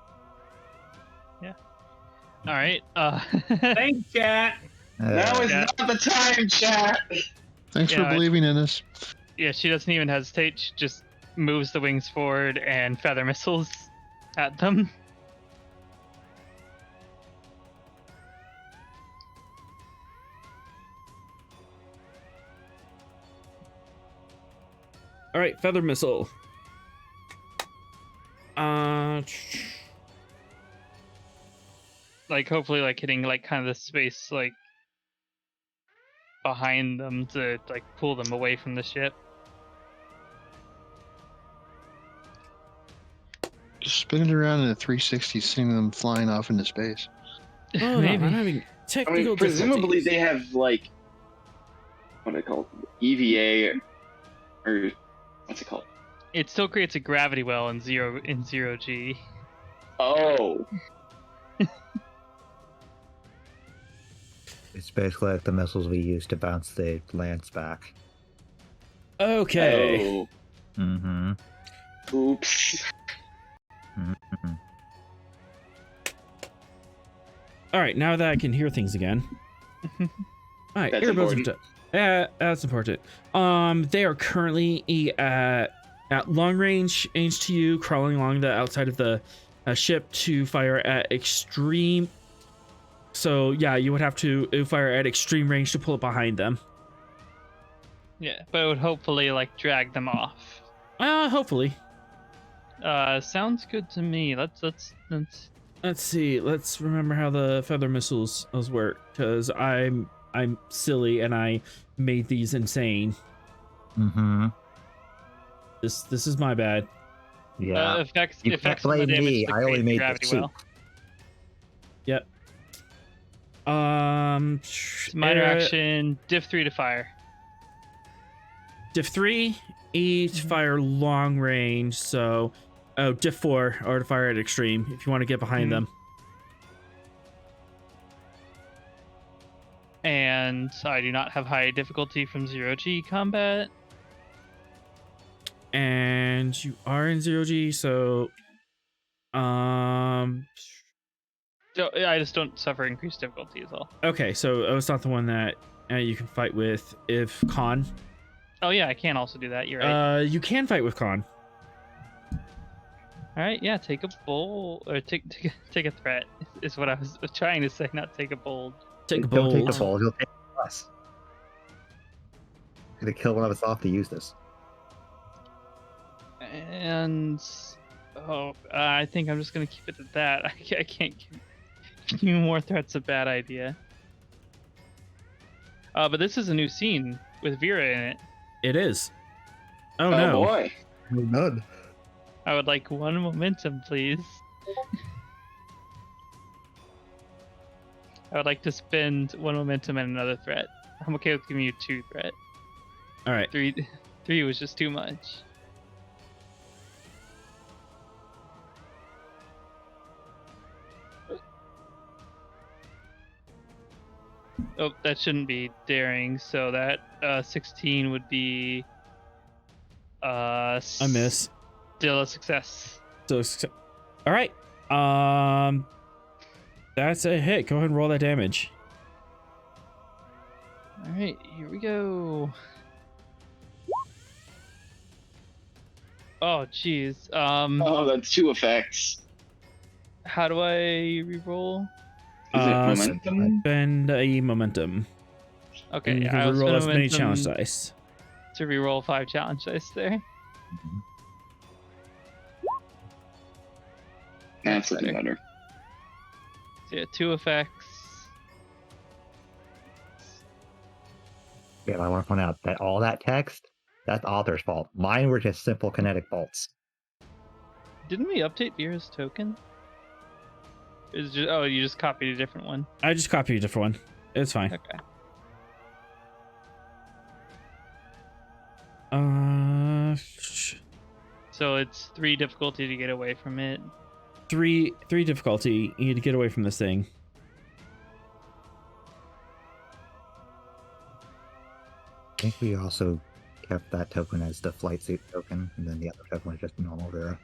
All right. Thanks, chat. Now is Yeah. not the time, chat. Thanks Yeah, for believing in us. Yeah, she doesn't even hesitate. She just moves the wings forward and feather missiles at them. All right. Feather missile. Like hopefully like hitting like kind of the space like behind them to like pull them away from the ship. Just spin it around in a 360, seeing them flying off into space. Oh, Maybe. I'm having I technical mean, presumably difficulties. they have like what do they call it? EVA or what's it called? It still creates a gravity well in zero G. Oh, It's basically like the missiles we use to bounce the lance back. Okay. Oh. Mm-hmm. Oops. Mm-hmm. All right. Now that I can hear things again. All right. That's earbuds important. that's important. They are currently at long range, aims to you, crawling along the outside of the ship to fire at extreme. So yeah, you would have to fire at extreme range to pull it behind them. Yeah, but it would hopefully like drag them off. Hopefully. Sounds good to me. Let's Let's see. Let's remember how the feather missiles work, because I'm silly and I made these insane. Mm-hmm. This is my bad. Yeah. Effects You can't on the blame damage me. to I only create the made the gravity soup. well. Yep. It's minor action, diff 3 to fire. Diff 3, each fire long range. So, diff 4 or to fire at extreme if you want to get behind them. And I do not have high difficulty from 0G combat. And you are in 0G, so I just don't suffer increased difficulty as well. okay, so it's not the one that you can fight with if Khan. Oh yeah, I can also do that. You're right. You can fight with Khan. All right, yeah, take a bold or take a threat is what I was trying to say, not take a bold. Take a Don't bold. take the bold. You'll take us. Gonna kill one of us off to use this. And I think I'm just gonna keep it at that. I can't give you more threats. A bad idea. But this is a new scene with Vera in it. It is. Oh, Oh no. boy. None. I would like one momentum, please. I would like to spend one momentum and another threat. I'm okay with giving you 2 threat. All right. 3 was just too much. Oh, that shouldn't be daring. So that 16 would be I miss. still a success. So, all right. That's a hit. Go ahead and roll that damage. All right, here we go. Oh, jeez. Oh, that's 2 effects. How do I reroll? Is it momentum? Spend a momentum. Okay, And you yeah, can I'll roll spend as many momentum challenge dice. to reroll 5 challenge dice there. That's looking better. So yeah, 2 effects. Yeah, I want to point out that all that text, that's author's fault. Mine were just simple kinetic bolts. Didn't we update Vera's token? Is just, oh, you just copied a different one. I just copied a different one. It's fine. Okay. So it's 3 difficulty to get away from it. Three difficulty. You need to get away from this thing. I think we also kept that token as the flight suit token, and then the other token was just normal Vera.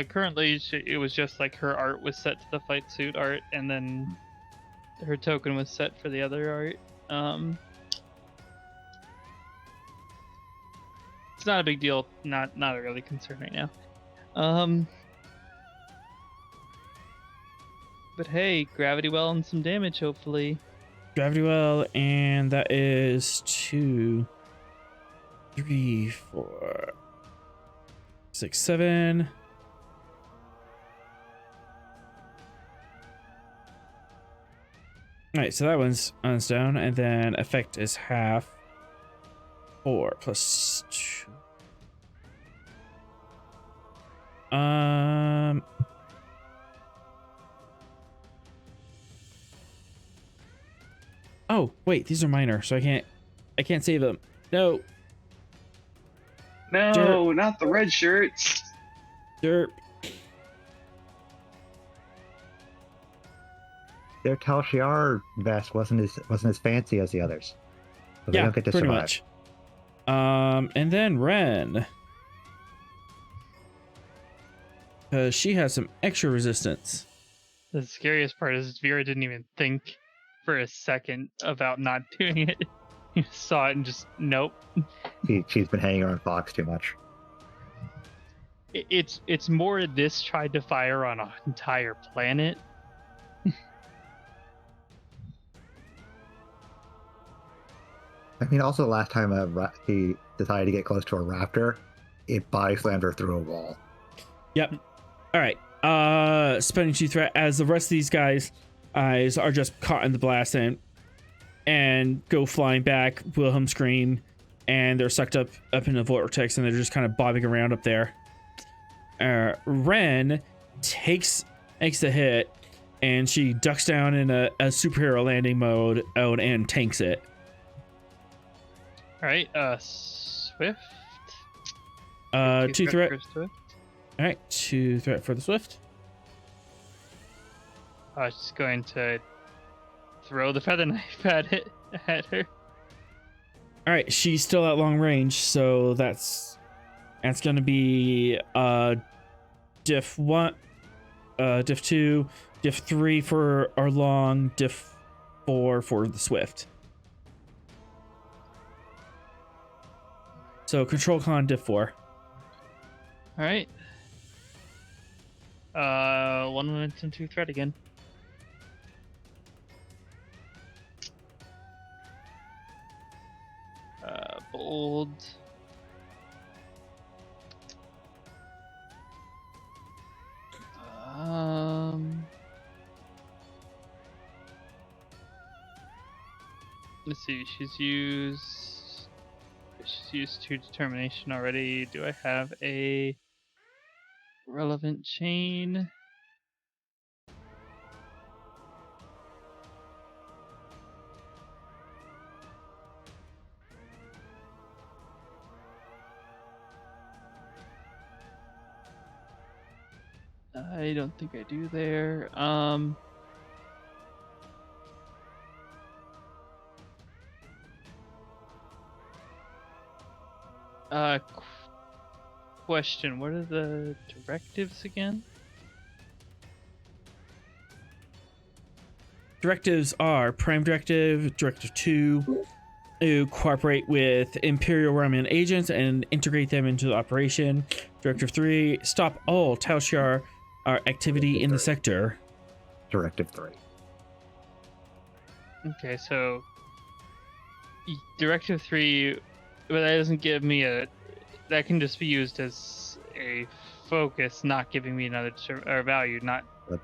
Currently, it was just like her art was set to the fight suit art, and then her token was set for the other art. It's not a big deal. Not a really concern right now. But hey, gravity well and some damage, hopefully. Gravity well, and that is 2, 3, 4, 6, 7. Alright, so that one's down, and then effect is half. 4 plus 2. Oh, wait, these are minor, so I can't save them. No. No, Derp. not the red shirts. Derp. Their Tal Shiar vest wasn't as fancy as the others. So they Yeah, don't get to pretty survive. much. And then Ren. Because she has some extra resistance. The scariest part is Vera didn't even think for a second about not doing it. You saw it and just nope. She's been hanging around Fox too much. It's more this tried to fire on an entire planet. I mean, also last time he decided to get close to a raptor, it body slammed her through a wall. Yep. All right. Spending 2 threat as the rest of these guys eyes are just caught in the blast, and and go flying back. Wilhelm scream, and they're sucked up in the vortex, and they're just kind of bobbing around up there. Ren takes the hit, and she ducks down in a superhero landing mode and tanks it. All right, Swift. 2 threat. for Swift. All right, 2 threat for the Swift. I was just going to throw the feather knife at her. All right, she's still at long range, so that's gonna be diff 1, diff 2, diff 3 for our long, diff 4 for the Swift. So control con diff 4. All right. 1 momentum, 2 threat again. Bold. Let's see. She's used 2 determination already. Do I have a relevant chain? I don't think I do there. Question, what are the directives again? Directives are Prime Directive, Directive 2, to cooperate with Imperial Romulan agents and integrate them into the operation. Directive 3, stop all Tal Shiar activity in the sector. Directive 3. Okay, so Directive 3, but that doesn't give me that can just be used as a focus, not giving me another value.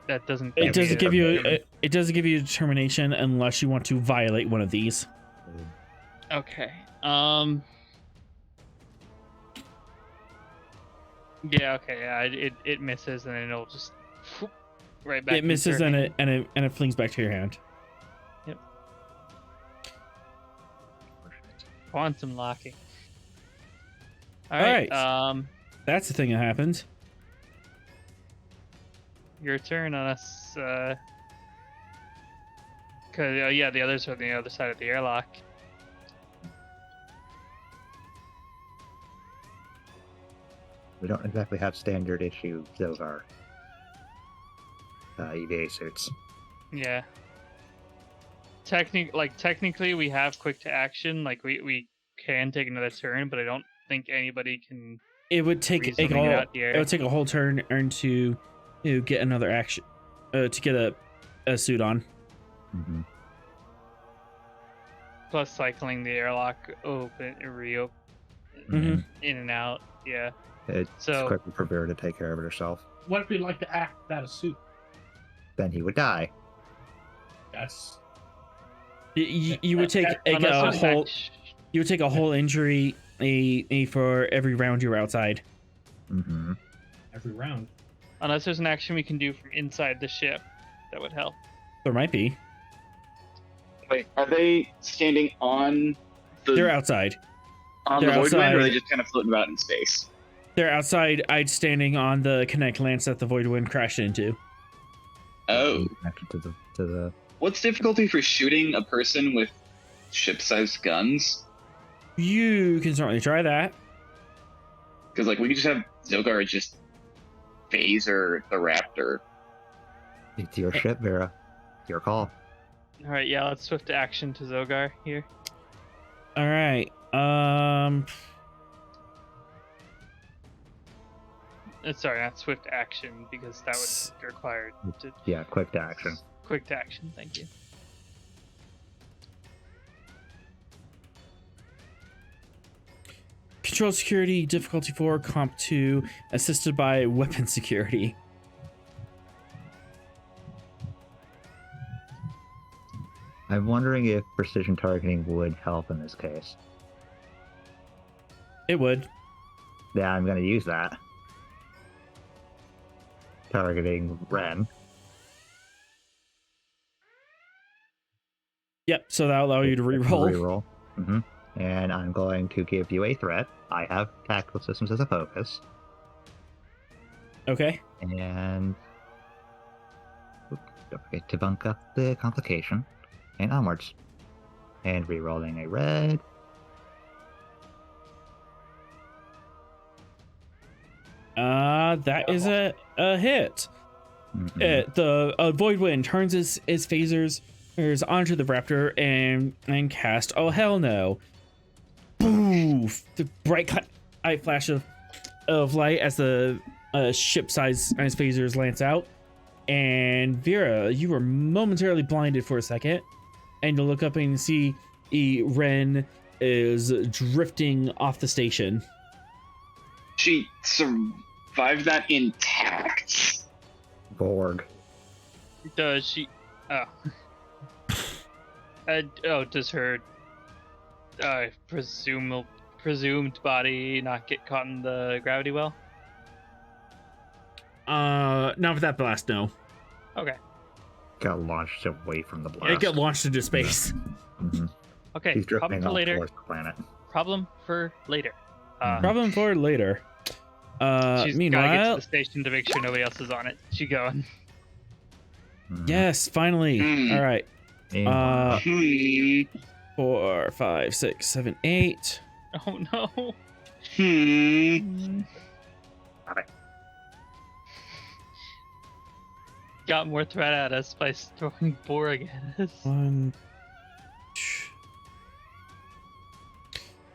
That doesn't. It doesn't give you a- it doesn't give you determination unless you want to violate one of these. Okay. Yeah. Okay. Yeah. It misses, and then it'll just whoop, right back. It misses into her and hand. it flings back to your hand. Quantum locking. All Alright. right. That's the thing that happened. Your turn on us. Cause yeah, the others are on the other side of the airlock. We don't exactly have standard issue Zogar EVA suits. Yeah. Technically, we have quick to action. Like we can take another turn, but I don't think anybody can. It would take reasonably get out here. it would take a whole turn to get another action to get a suit on. Mm-hmm. Plus, cycling the airlock open, reopen, Mhm. in and out. Yeah. It's So- quickly for Vera to take care of it herself. What if we'd like to act without a suit? Then he would die. That's You would take Unless a there's whole act- you would take a whole injury a for every round you're outside. Mm-hmm. every round. Unless there's an action we can do from inside the ship, that would help. There might be. Wait, are they standing on the They're outside. on they're the void wind, or are outside. they just kind of floating about in space? They're outside. I'd standing on the Kinetic Lance that the Void Wind crashed into. Oh, Connected to the what's difficulty for shooting a person with ship-sized guns? You can certainly try that. Because like we could just have Zogar just phaser the Raptor. It's your ship, Vera. Your call. All right, yeah, let's swift action to Zogar here. All right. Sorry, not swift action because that would require Yeah, quick to action. quick to action. Thank you. Control security, difficulty 4, comp 2, assisted by weapon I'm wondering if precision targeting would help in this case. It would. Yeah, I'm going to use that. Targeting Ren. Yep, so that'll allow you to reroll. Reroll. Mm-hmm. And I'm going to give you a threat. I have tactical systems as a focus. Okay. And don't forget to bunk up the complication. And onwards. And rerolling a red. That is a hit. Mm-hmm. The Void Wind turns his phasers onto the raptor and cast Oh Hell No. Boof! The bright eye flash of light as the ship-sized phasers lance out. And Vera, you were momentarily blinded for a second, and you look up and see Ren is drifting off the station. She survived that intact. Borg. Does she? Oh. Does her presumed body not get caught in the gravity well? Not with that blast, no. Okay. Got launched away from the blast. It got launched into space. Mm-hmm. Okay. He's Problem drifting for off later. towards the planet. Problem for later. Problem for later. She's gotta get to Meanwhile, the station to make sure nobody else is on it. She going. Mhm. yes, finally. Hmm. All right. Meanwhile, 4, 5, 6, 7, 8. Oh no. Got more threat at us by throwing Borg at us. 1.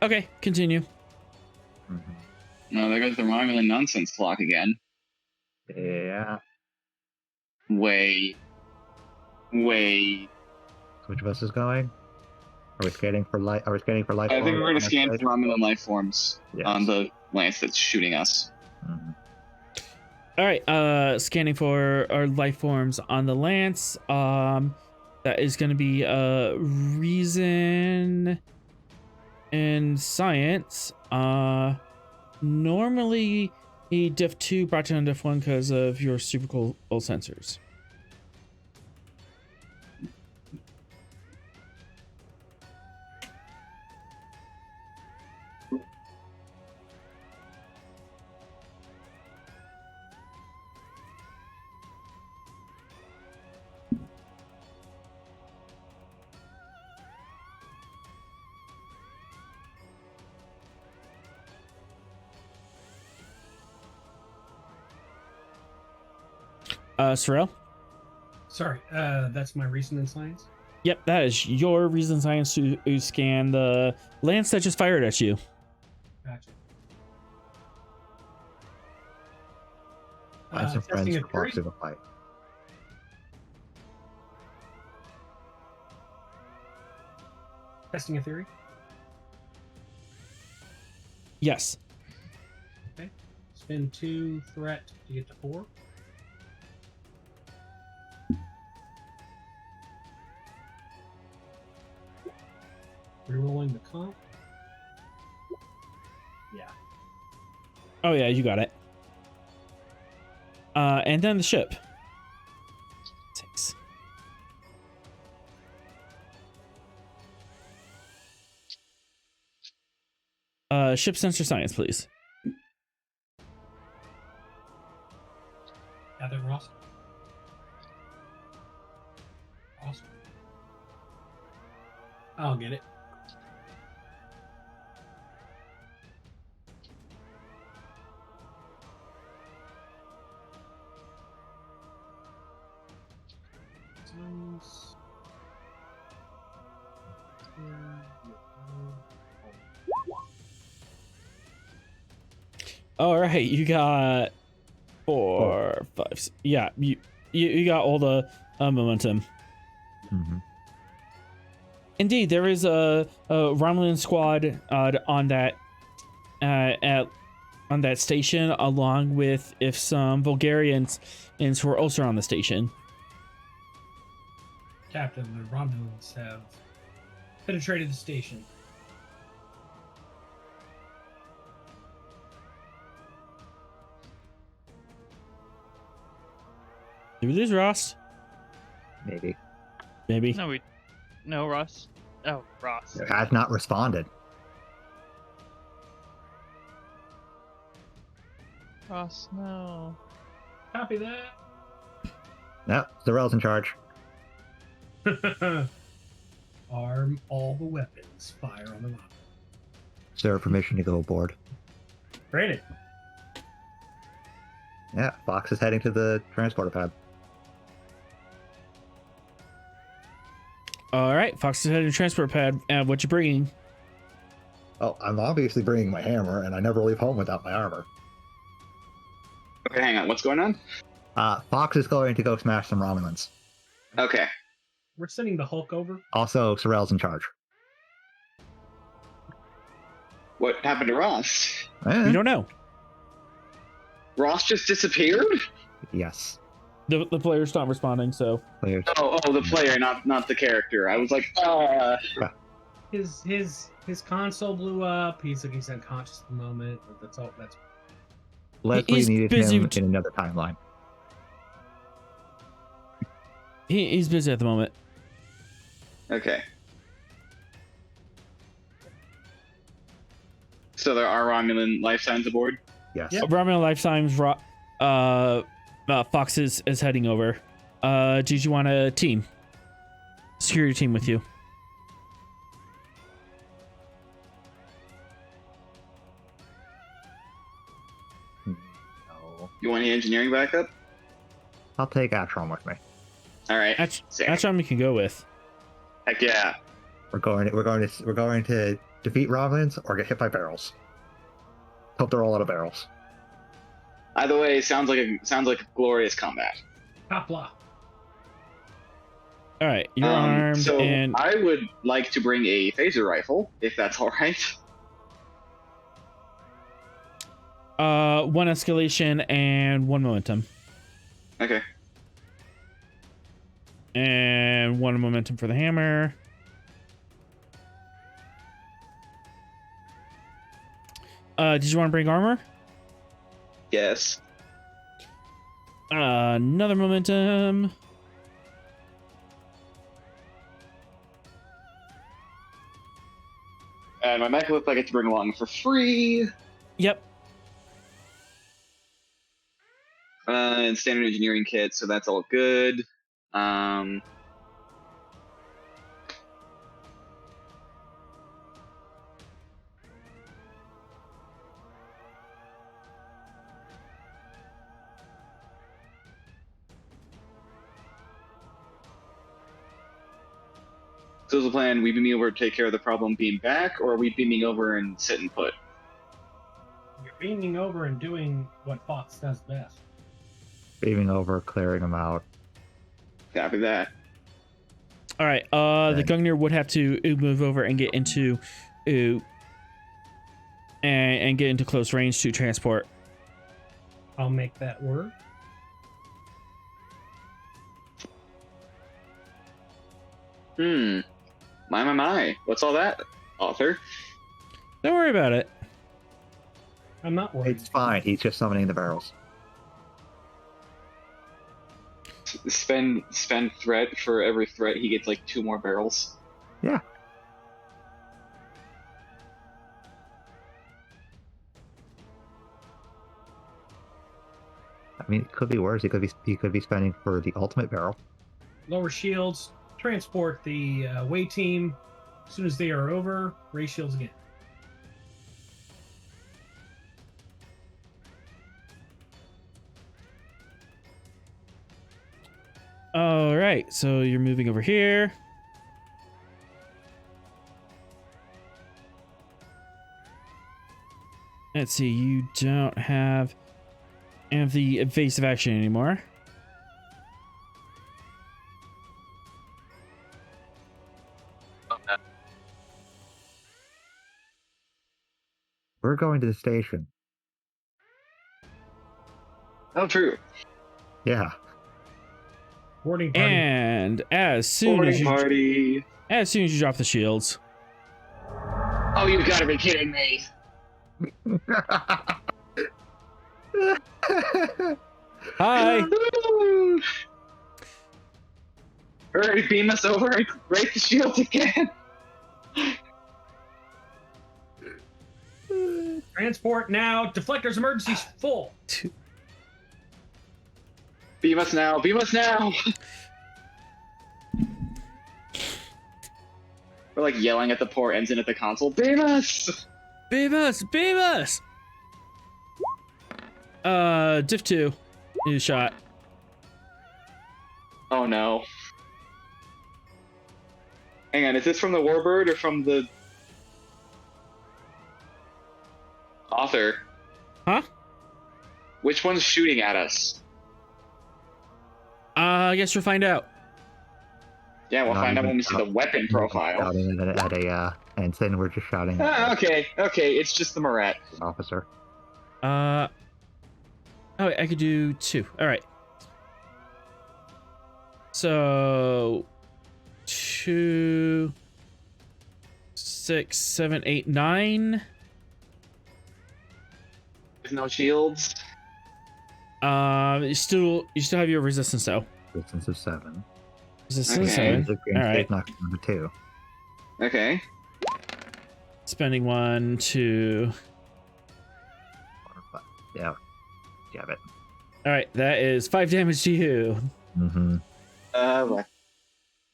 Okay, continue. Mhm. No, there goes the Romulan nonsense clock again. Yeah. Wait. Which of us is going? Are we scanning for light? Are we scanning for light? I think forms we're going on to this scan for side? Romulan life forms Yes. on the lance that's shooting us. Mhm. All right, scanning for our life forms on the lance. That is going to be reason and science. Normally a diff 2 brought down diff 1 because of your super cool sensors. Sorrel? Sorry, that's my reason in science. Yep, that is your reason science to scan the lance that just fired at you. Gotcha. Find some friends Testing a to walk theory. through the fight. Testing a theory. Yes. Spend 2 threat to get to 4. Rerolling the comp. Yeah. Oh yeah, you got it. And then the ship. 6. Ship sensor science, please. Got that, Ross? Awesome. I'll get it. Science. All right, you got 4, 5. Yeah, you got all the momentum. Mm-hmm. Indeed, there is a Romulan squad on that station, along with some Vogelians who are also on the station. Captain, the Romulans have penetrated the station. Did we lose Ross? Maybe. Maybe. No, Ross. Oh, Ross. It has not responded. Ross, no. Copy that. No, Zarel's in charge. Arm all the weapons. Fire on the rock. Is there permission to go aboard? Granted. Yeah, Fox is heading to the transporter pad. All right, Fox is headed to transport pad. What you bringing? Oh, I'm obviously bringing my hammer, and I never leave home without my armor. Okay, hang on. What's going on? Fox is going to go smash some Romulans. Okay. We're sending the Hulk over. Also, Sorel's in charge. What happened to Ross? We don't know. Ross just disappeared? Yes. The player's not responding, so Players. Oh, the player, not the character. I was like, His console blew up. He's unconscious at the moment. That's all. That's Leslie He's needed busy him t- in another timeline. he's busy at the moment. okay. So there are Romulan life signs aboard? Yes. Yep. Romulan Lifetime's Fox is heading over. Did you want a team? Security team with you? No. You want any engineering backup? I'll take Atron with me. All right. That's what we can go with. Heck yeah. We're going to defeat Romulans or get hit by barrels. Hope they're all out of barrels. Either way, sounds like a glorious combat. Hopla. All right, you're armed, So and I would like to bring a phaser rifle, if that's all right. one escalation and one momentum, Okay. and one momentum for the hammer. Did you want to bring armor? Yes. Another momentum. And my mech looks like I get to bring along for free. Yep. And standard engineering kit, so that's all good. So is the plan, we beaming over to take care of the problem beam back, or are we beaming over and sit and put? You're beaming over and doing what Fox does best. Beaming over, clearing them out. Copy that. All right. The Gungnir would have to move over and get into, and get into close range to transport. I'll make that work. My. What's all that, author? Don't worry about it. I'm not worried. It's fine. He's just summoning the barrels. Spend threat for every threat. He gets like 2 more barrels. Yeah. I mean, it could be worse. He could be spending for the ultimate barrel. Lower shields. Transport the way team. As soon as they are over, raise shields again. All right. So you're moving over here. Let's see. You don't have the evasive action anymore. We're going to the station. Oh, true. Yeah. Boarding party. And as soon as Boarding you party. you drop the shields, Oh, you gotta be kidding me. hi. Hurry, beam us over and break the shield again. Transport now. Deflector's emergency's full. Beam us now. Beam us now. We're like yelling at the poor ensign at the console. Beam us. Beam us! Beam us! Diff 2 is shot. Oh no. Hang on, is this from the Warbird or from the author? Huh? Which one's shooting at us? I guess we'll find out. Yeah, we'll Not find out even when we see the weapon profile. Shouting at a ensign, we're just shouting at Ah, okay, it's just the Morat. an officer. Oh, wait, I could do 2. All right. So 2, 6, 7, 8, 9. There's no shields. You still have your resistance though. Resistance of 7. Resistance Okay. 7. Music All and right. state knock number 2. Okay. Spending 1 to. Yeah. Jab it. All right, that is 5 damage to you. Mm-hmm. What?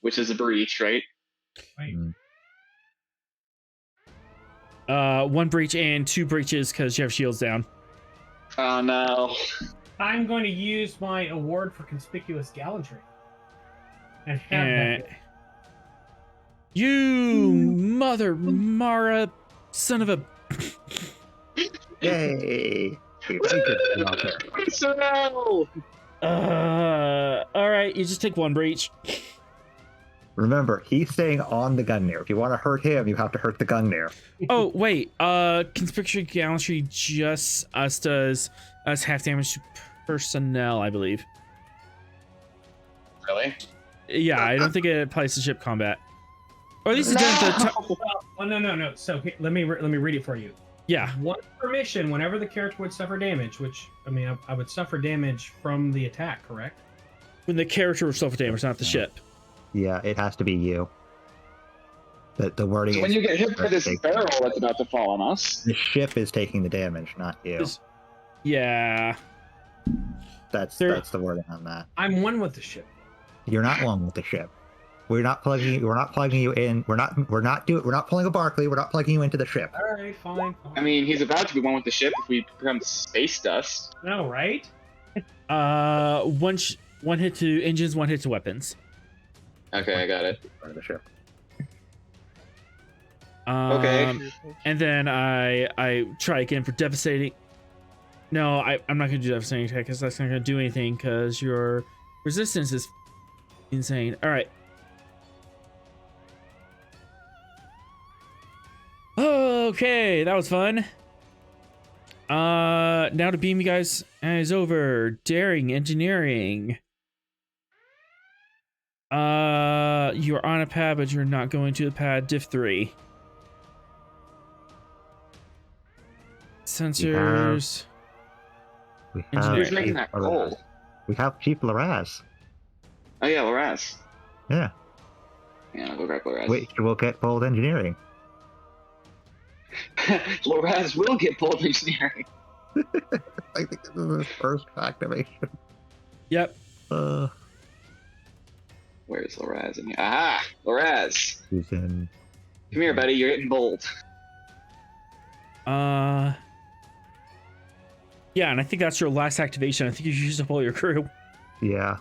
Which is a breach, right? Wait. 1 breach and 2 breaches because you have shields down. Oh no. I'm going to use my award for conspicuous gallantry. And have And that. you mother Mara son of a. Yay! We did it out there. So no. All right, you just take 1 breach. Remember, he's staying on the Gungnir. If you want to hurt him, you have to hurt the Gungnir. Oh wait, conspicuous gallantry just does us half damage to personnel, I believe. Really? Yeah, I don't think it applies to ship combat. Or at least it does the. Oh, no. So let me read it for you. Yeah. One permission whenever the character would suffer damage, which I mean I would suffer damage from the attack, correct? When the character will suffer damage, not the ship. Yeah, it has to be you. The wording So is when you get hit by this taking- barrel that's about to fall on us. the ship is taking the damage, not you. Yeah. That's There- the wording on that. I'm one with the ship. You're not one with the ship. We're not plugging you in. We're not pulling a Barkley. We're not plugging you into the ship. All right, fine. I mean, he's about to be one with the ship if we become space dust. No, right? One hit to engines, 1 hit to weapons. Okay, I got it. Part of the ship. Okay. And then I try again for devastating. No, I'm not gonna do devastating attack because that's not gonna do anything because your resistance is insane. All right. Okay, that was fun. Now to beam you guys is over. Daring engineering. You're on a pad, but you're not going to the pad. Diff 3. Sensors. We Engineering. have Who's making Chief that Laraz. coal? We have Chief Laraz. Oh yeah, Loraz. Yeah. Yeah, we'll grab Loraz. Which will get bold engineering. Loraz will get bold engineering. I think this is his first activation. Yep. Where's Loraz in here? Aha! Loraz! He's in. Come here, buddy, you're getting bold. Yeah, and I think that's your last activation. I think you used up all your crew. Yeah.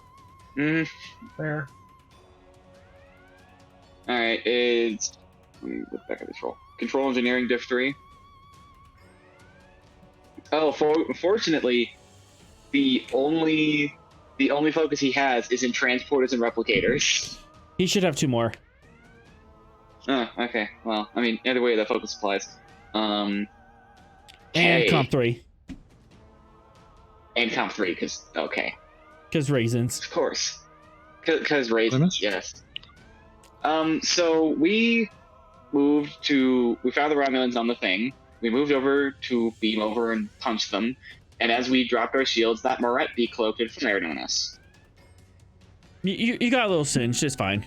Fair. Alright, it's... Let me look back at this roll. Control engineering diff 3. Oh, fortunately, the only focus he has is in transporters and replicators. He should have 2 more. Oh, okay. Well, I mean, either way, that focus applies. And K. comp 3. And comp 3, because, okay. Because raisins. Of course. Because raisins, Limits? yes. So we found the Romulans on the thing. We moved over to beam over and punch them. And as we dropped our shields, that Moret decloaked and fired on us. You got a little singed. It's fine.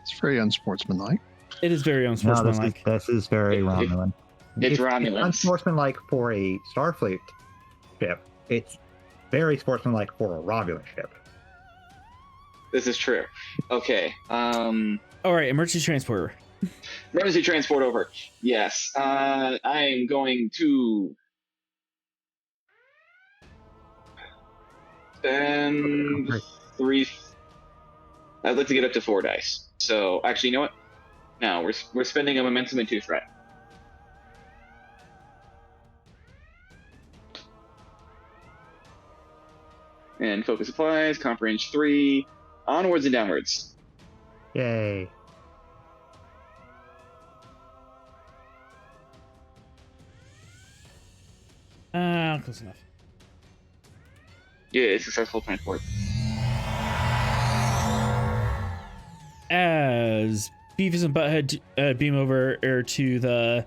It's very unsportsmanlike. It is very No, unsportsmanlike. this is very It- Romulan. it's Romulans. Unsportsmanlike for a Starfleet ship. It's very sportsmanlike for a Romulan ship. This is true. Okay. All right, emergency transporter. Emergency transport over. Yes. I'm going to spend 3. I'd like to get up to 4 dice. So actually, you know what? No, we're spending a momentum and 2 threat. And focus applies. Comp range 3. Onwards and downwards. Yay. Close enough. Yeah, successful transport. As Beavis and Butthead beam over to the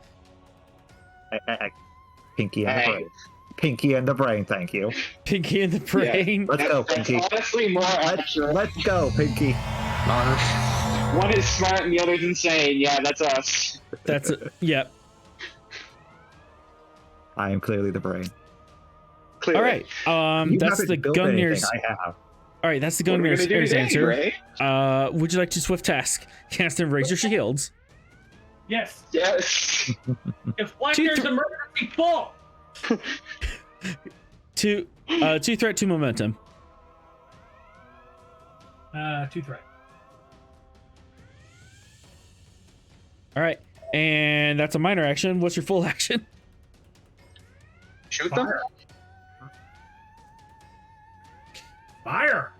Pinky and the Hey. brain. Pinky and the brain, thank you. Pinky and the Brain. Let's go, That's Pinky. honestly more accurate. Let's go, Pinky. One is smart and the other's insane. Yeah, that's us. That's it. Yep. I am clearly the brain. Clearly. All right. You That's haven't the built anything, Gungnir's. I have. All right, that's the What are we Gungnir's gonna do today, answer. Gray? Would you like to swift task? Cast and raise your shields. Yes. Yes. Deflector's Two, thr- emergency full. 2 threat, 2 momentum. 2 threat. All right, and that's a minor action. What's your full action? Shoot them. Fire.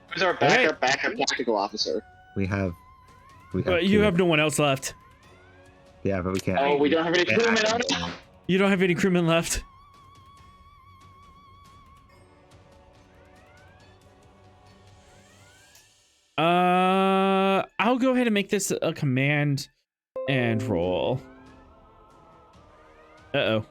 Who's our backup tactical officer? We have You two. have no one else left. Yeah, but we can't. Oh, we don't have any crewmen on it. You don't have any crewmen left. I'll go ahead and make this a command and roll. Uh-oh.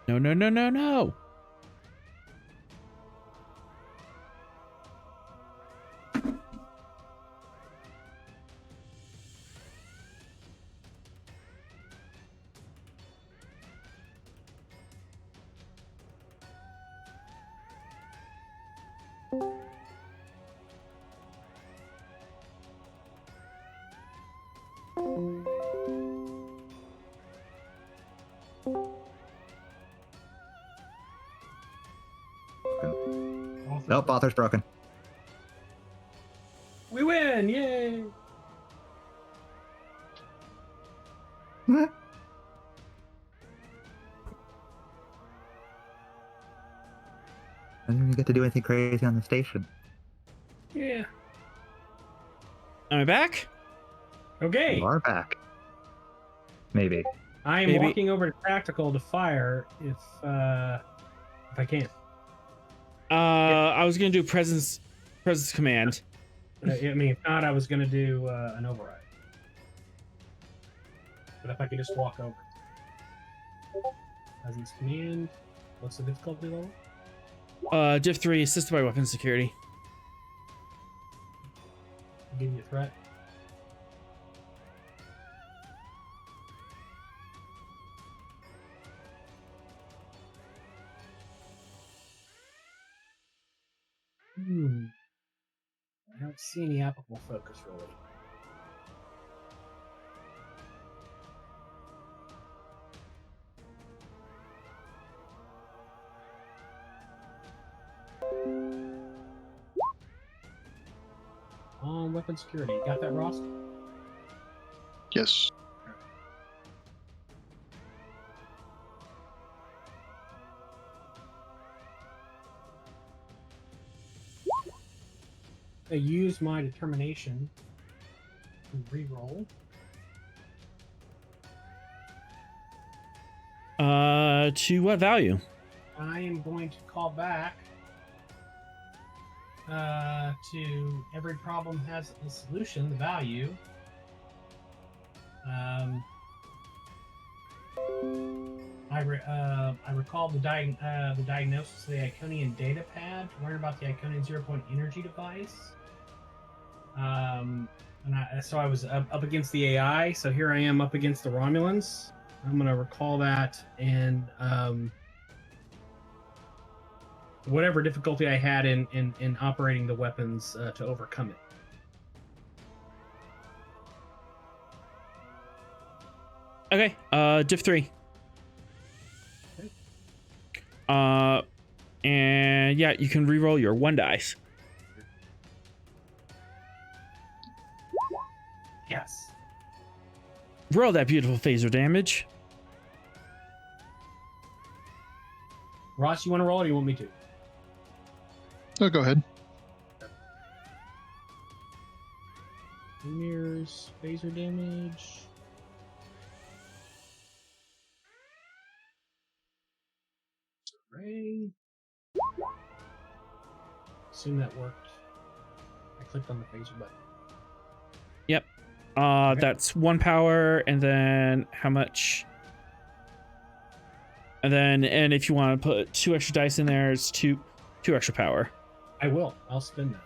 No, no, no, no, no. Nope, author's broken. We win! Yay! I didn't even get to do anything crazy on the station. Yeah. Am I back? Okay. You are back. Maybe. I am Maybe- walking over to tactical to fire if I can. I was gonna do presence command. I mean, if not, I was gonna do an override. But if I could just walk over. Presence command. What's the difficulty level? Div 3, assisted by weapon security. I'll give you a threat. I don't see any applicable focus really. On weapon security. You got that, Ross? Yes. I use my determination to re-roll. To what value? I am going to call back to every problem has a solution, the value. I recall the diagnosis of the Iconian data pad, learn about the Iconian 0-point energy device. So I was up against the AI, so here I am up against the Romulans. I'm going to recall that, and whatever difficulty I had in operating the weapons to overcome it. Okay, diff 3. Okay. And yeah, you can re-roll your 1 dice. Yes. Roll that beautiful phaser damage. Ross, you want to roll, or you want me to? Oh, go ahead. Mirrors, phaser damage. Ray. Assume that worked. I clicked on the phaser button. Yep. Okay. That's 1 power, and then how much? And if you want to put 2 extra dice in there, it's 2 extra power. I will. I'll spend that.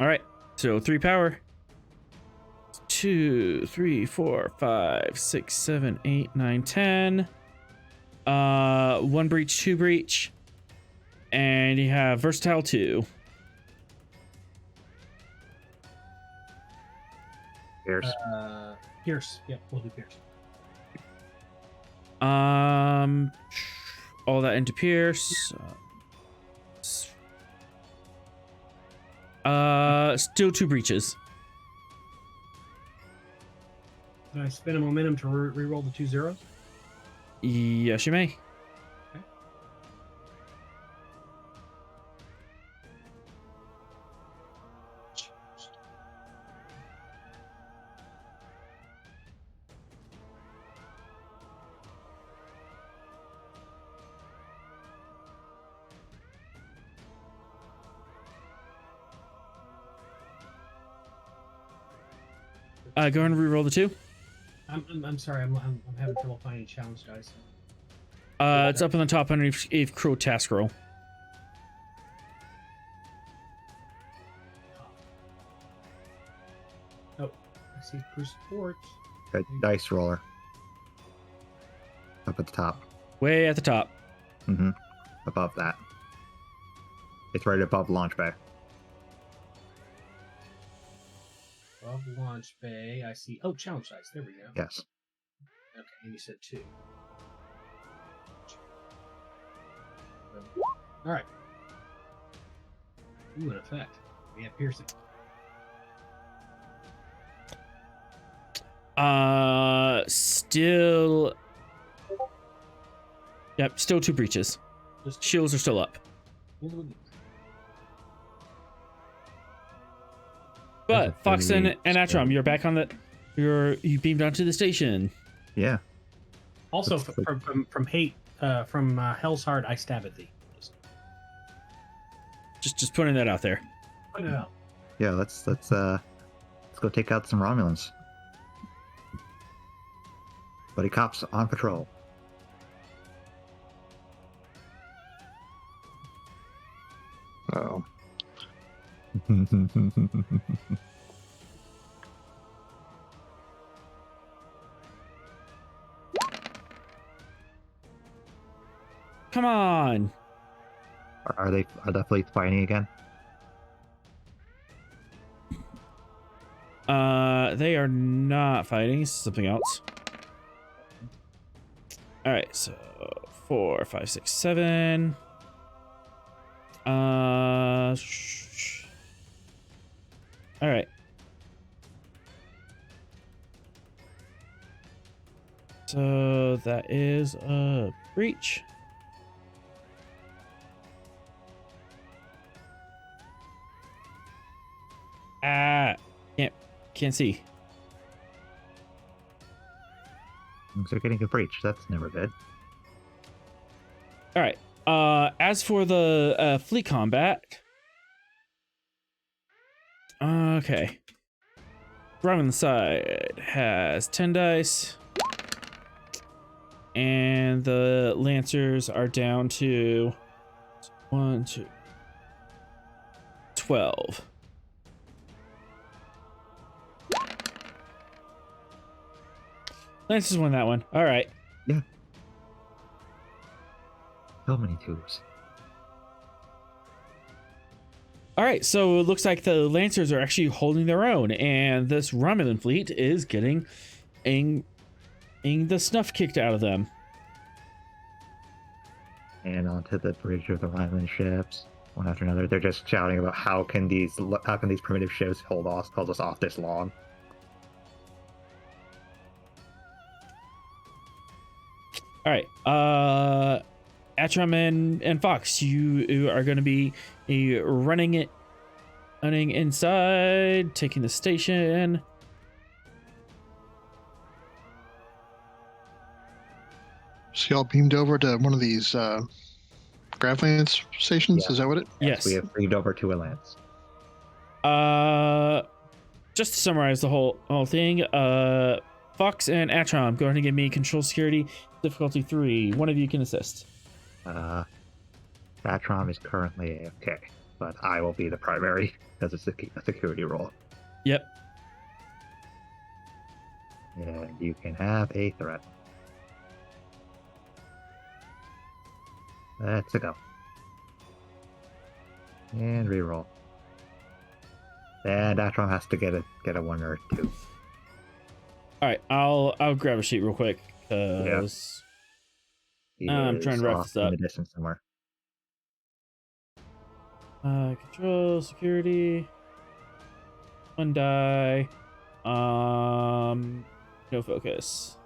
All right. So 3 power. 2, 3, 4, 5, 6, 7, 8, 9, 10. 1 breach, 2 breach. And you have versatile 2. Pierce. Pierce. Yep, we'll do Pierce. All that into Pierce. Still 2 breaches. Can I spend a momentum to re-roll the 2 zeros? Yes, you may. Go ahead and re-roll the 2. I'm sorry. I'm having trouble finding challenge dice. It's up on the top underneath Crow task roll. Oh, I see crew support. Good dice roller. Up at the top. Way at the top. Mm-hmm. Above that. It's right above launch bay. Above launch bay, I see. Oh, challenge dice. There we go. Yes. Okay, and you said 2. All right. Ooh, an effect. We have piercing. Still. Yep, still 2 breaches. Just Shields are still up. But Fox and Atrom, you're back on the. You beamed onto the station. Yeah. Also, from hate, from Hell's Heart, I stab at thee. Just putting that out there. Put it out. Yeah, let's go take out some Romulans. Buddy cops on patrol. Oh. Come on. Are the fleets fighting again? They are not fighting. It's something else. All right, so 4, 5, 6, 7. All right. So that is a breach. can't see. They're getting a breach. That's never good. All right. As for the fleet combat, okay. Roman side has 10 dice, and the Lancers are down to 1, 2, 12. Lancers won that one. All right. Yeah. So many twos. All right, so it looks like the Lancers are actually holding their own, and this Romulan fleet is getting the snuff kicked out of them. And onto the bridge of the Romulan ships, one after another. They're just shouting about how can these primitive ships hold us off this long. All right, Atram and Fox, you are going to be running inside, taking the station. So y'all beamed over to one of these Gravlance stations? Yeah. Is that what it? Yes. We have beamed over to a lance. Just to summarize the whole thing, Fox and Atram, go ahead and give me control security difficulty 3. One of you can assist. Atrom is currently AFK, but I will be the primary as a security role. Yep. And you can have a threat. That's a go. And reroll. And Atrom has to get a 1 or 2. All right, I'll grab a sheet real quick because I'm trying to wrap off this up. in the distance somewhere. Control security. 1 die. No focus.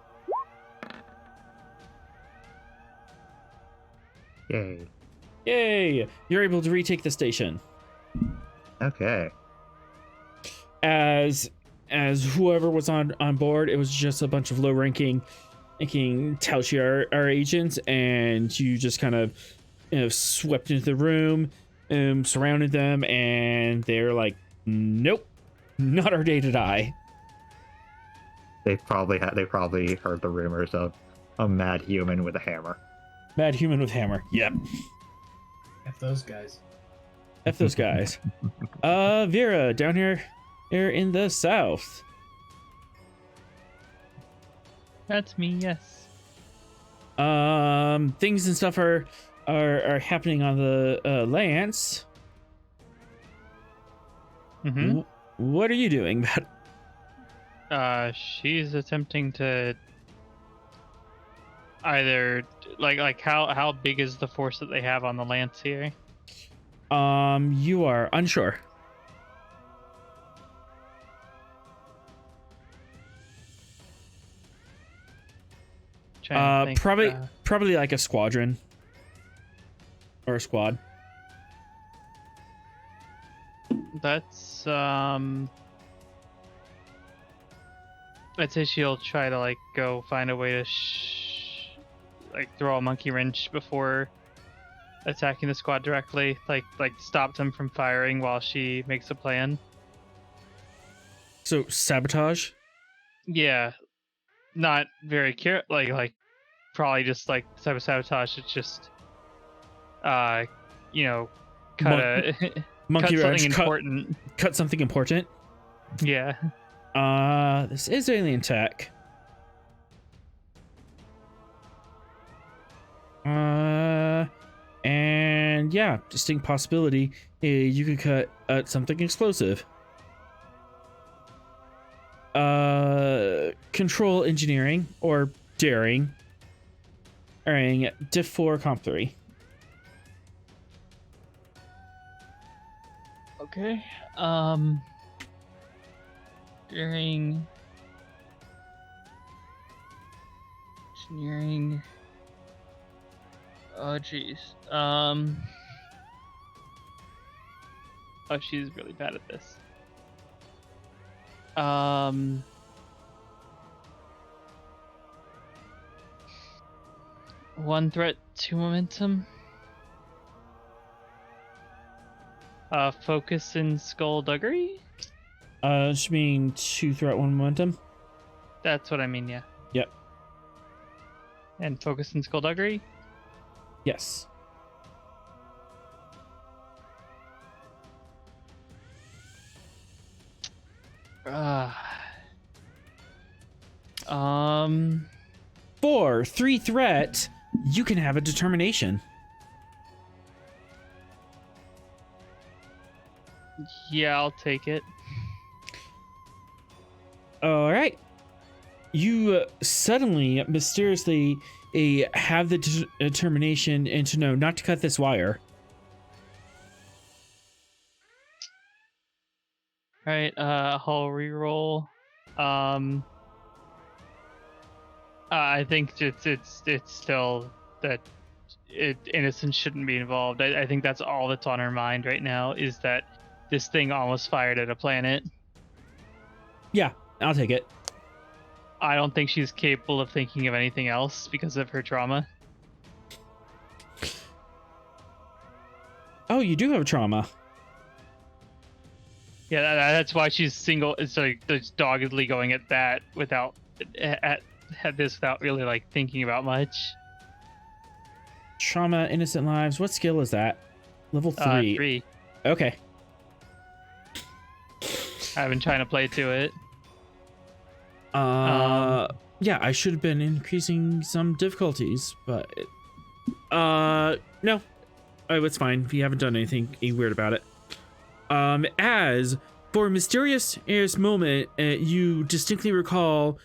Yay. Yay! You're able to retake the station. Okay. As whoever was on board, it was just a bunch of low-ranking Tal Shiar agents, and you just kind of swept into the room, surrounded them, and they're like, "Nope, not our day to die." They probably heard the rumors of a mad human with a hammer. Mad human with hammer. Yep. F those guys. F those guys. Vera, down here in the south. That's me, yes. Things and stuff are happening on the Lance. Mm-hmm. What are you doing? She's attempting to either like how big is the force that they have on the Lance here? You are unsure. Trying to think, Probably like a squadron or a squad. That's I'd say she'll try to like go find a way to throw a monkey wrench before attacking the squad directly, like stop them from firing while she makes a plan. So sabotage. Yeah, not very like probably just like the type of sabotage. It's just cut Monkey cut wrench. something important. Cut something important. Yeah. This is alien tech. And yeah, distinct possibility you could cut something explosive. Control engineering or daring. Earning diff 4 comp 3. Okay. Daring. Engineering. Oh jeez. Oh, she's really bad at this. One threat, two momentum. Focus and skullduggery. Should mean 2 threat, 1 momentum. That's what I mean, yeah. Yep. And focus and skullduggery. Yes. For 3 threat, you can have a determination. Yeah, I'll take it. All right. You suddenly, mysteriously, have the determination and to know not to cut this wire. All right. I'll reroll. I think it's still that innocence shouldn't be involved. I think that's all that's on her mind right now is that this thing almost fired at a planet. Yeah, I'll take it. I don't think she's capable of thinking of anything else because of her trauma. Oh, you do have trauma. Yeah, that's why she's single. It's like just doggedly going at that without without really like thinking about much. Trauma, innocent lives. What skill is that? Level 3. 3. Okay. I've been trying to play to it. Yeah, I should have been increasing some difficulties, but no. Oh, it's fine. You haven't done anything weird about it. As for a mysterious moment, you distinctly recall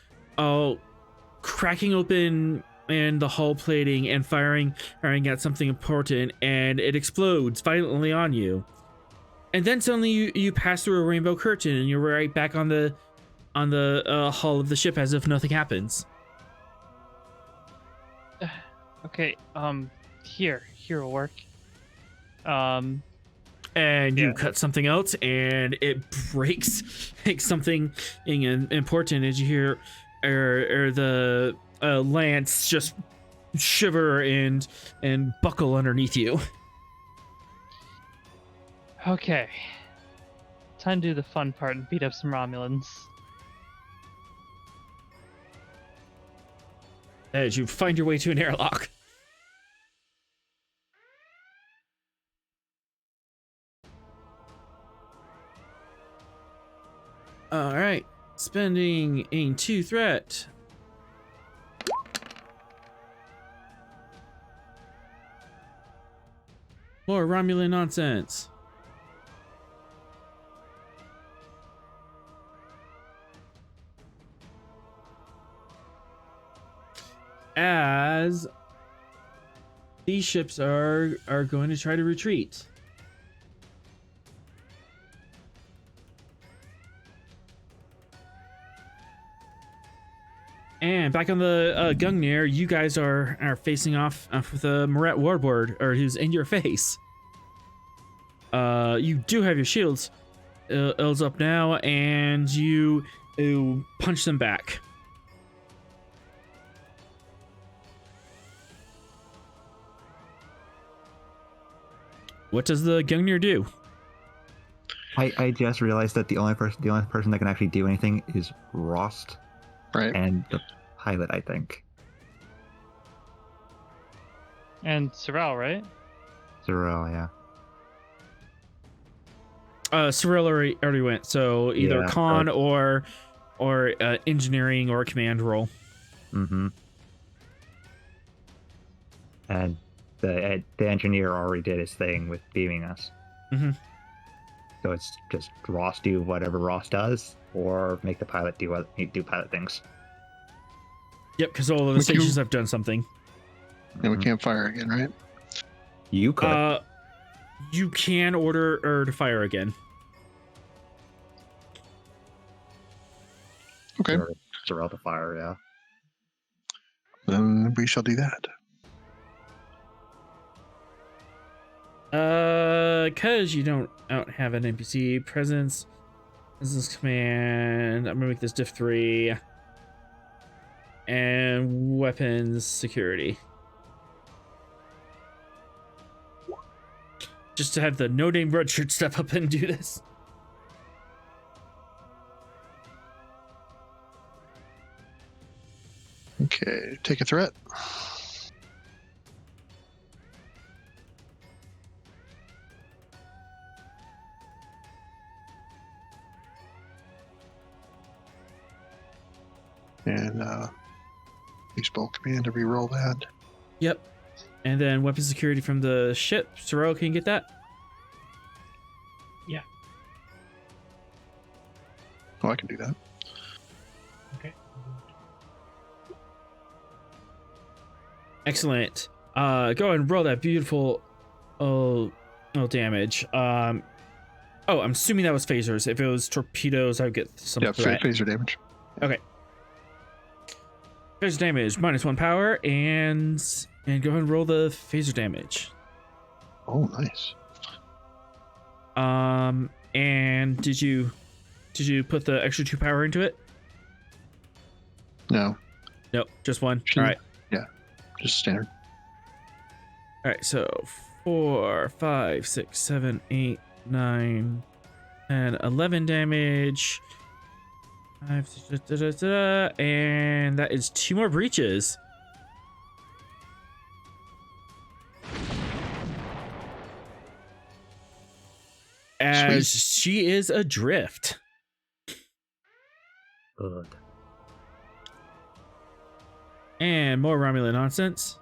cracking open and the hull plating and firing at something important, and it explodes violently on you. And then suddenly you pass through a rainbow curtain and you're right back on the hull of the ship as if nothing happens. Okay, here will work. And you Yeah. cut something else and it breaks something important as you hear the lance just shiver and buckle underneath you. Okay. Time to do the fun part and beat up some Romulans. As you find your way to an airlock. All right, spending a 2 threat. More Romulan nonsense. As these ships are going to try to retreat. And back on the Gungnir, you guys are facing off with a Moret Warbird, or who's in your face. You do have your shields up now, and you punch them back. What does the Gungnir do? I just realized that the only person that can actually do anything is Rost. Right. And the pilot, I think. And Sorrel, right? Zero, yeah. Cyril already went, so either Yeah, con or engineering or command role. Mm-hmm. And the engineer already did his thing with beaming us. Mm-hmm. So it's just Ross do whatever Ross does, or make the pilot do pilot things. Yep, because all of the Would stations you- have done something. And we can't fire again, right? You could. You can order her to fire again. Okay. Zero to fire, yeah. Then we shall do that. Because you don't have an NPC presence, This is command. I'm gonna make this diff 3. And weapons security. Just to have the no-name red shirt step up and do this. Okay, take a threat. And use bulk command to reroll that. Yep. And then weapon security from the ship. Sorrel, can you get that? Yeah. Oh, I can do that. Okay. Excellent. Go ahead and roll that beautiful damage. I'm assuming that was phasers. If it was torpedoes, I would get some Yeah, threat. phaser damage. Okay. Phaser damage, -1 power, and go ahead and roll the phaser damage. Oh, nice. And did you put the extra 2 power into it? No, Nope, just 1. Sure. All right. just standard. All right, so 4, 5, 6, 7, 8, 9, 10, 11 damage. 5, and that is 2 more breaches. As she is adrift. Good. And more Romulan nonsense.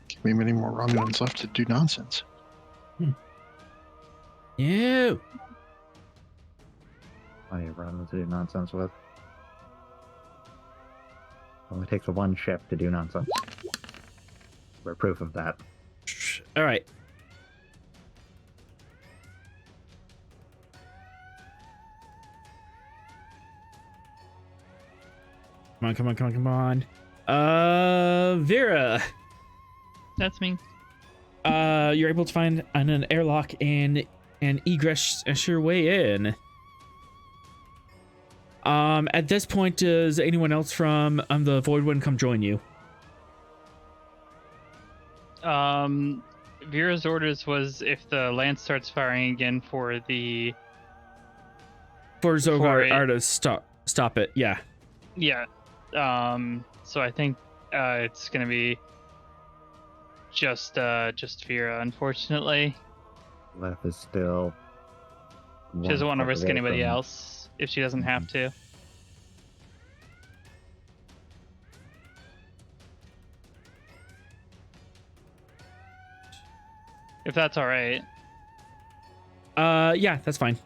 Give me many more Romulans left to do nonsense. Ew. Plenty of runs to do nonsense with. Only takes the 1 ship to do nonsense. We're proof of that. All right. Come on. Vera. That's me. You're able to find an airlock and an egress your way in. At this point, does anyone else from the Void One come join you? Vera's orders was if the lance starts firing again for the For Zogar it. are to stop it. Yeah. yeah. So I think it's gonna be just Vera, unfortunately. Left is still. She doesn't want to risk anybody from- else if she doesn't have to. If that's all right. Yeah, that's fine.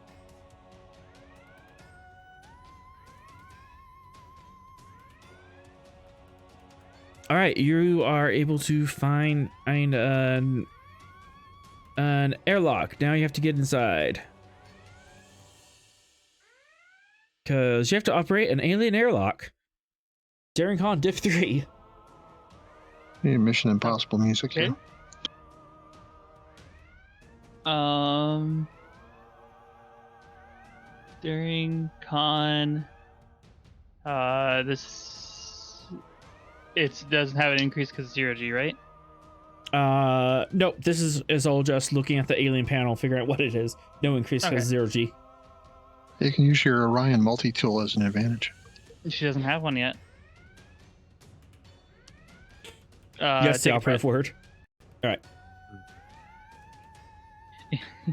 All right, you are able to find an airlock. Now you have to get inside. Because you have to operate an alien airlock. Daring Con Diff 3. Yeah, Mission Impossible music Okay. here. During con, it doesn't have an increase because 0G, right? Nope, this is all just looking at the alien panel, figuring out what it is. No increase because 0G. You can use your Orion multi-tool as an advantage. She doesn't have one yet. Yes, the take a operative word. breath.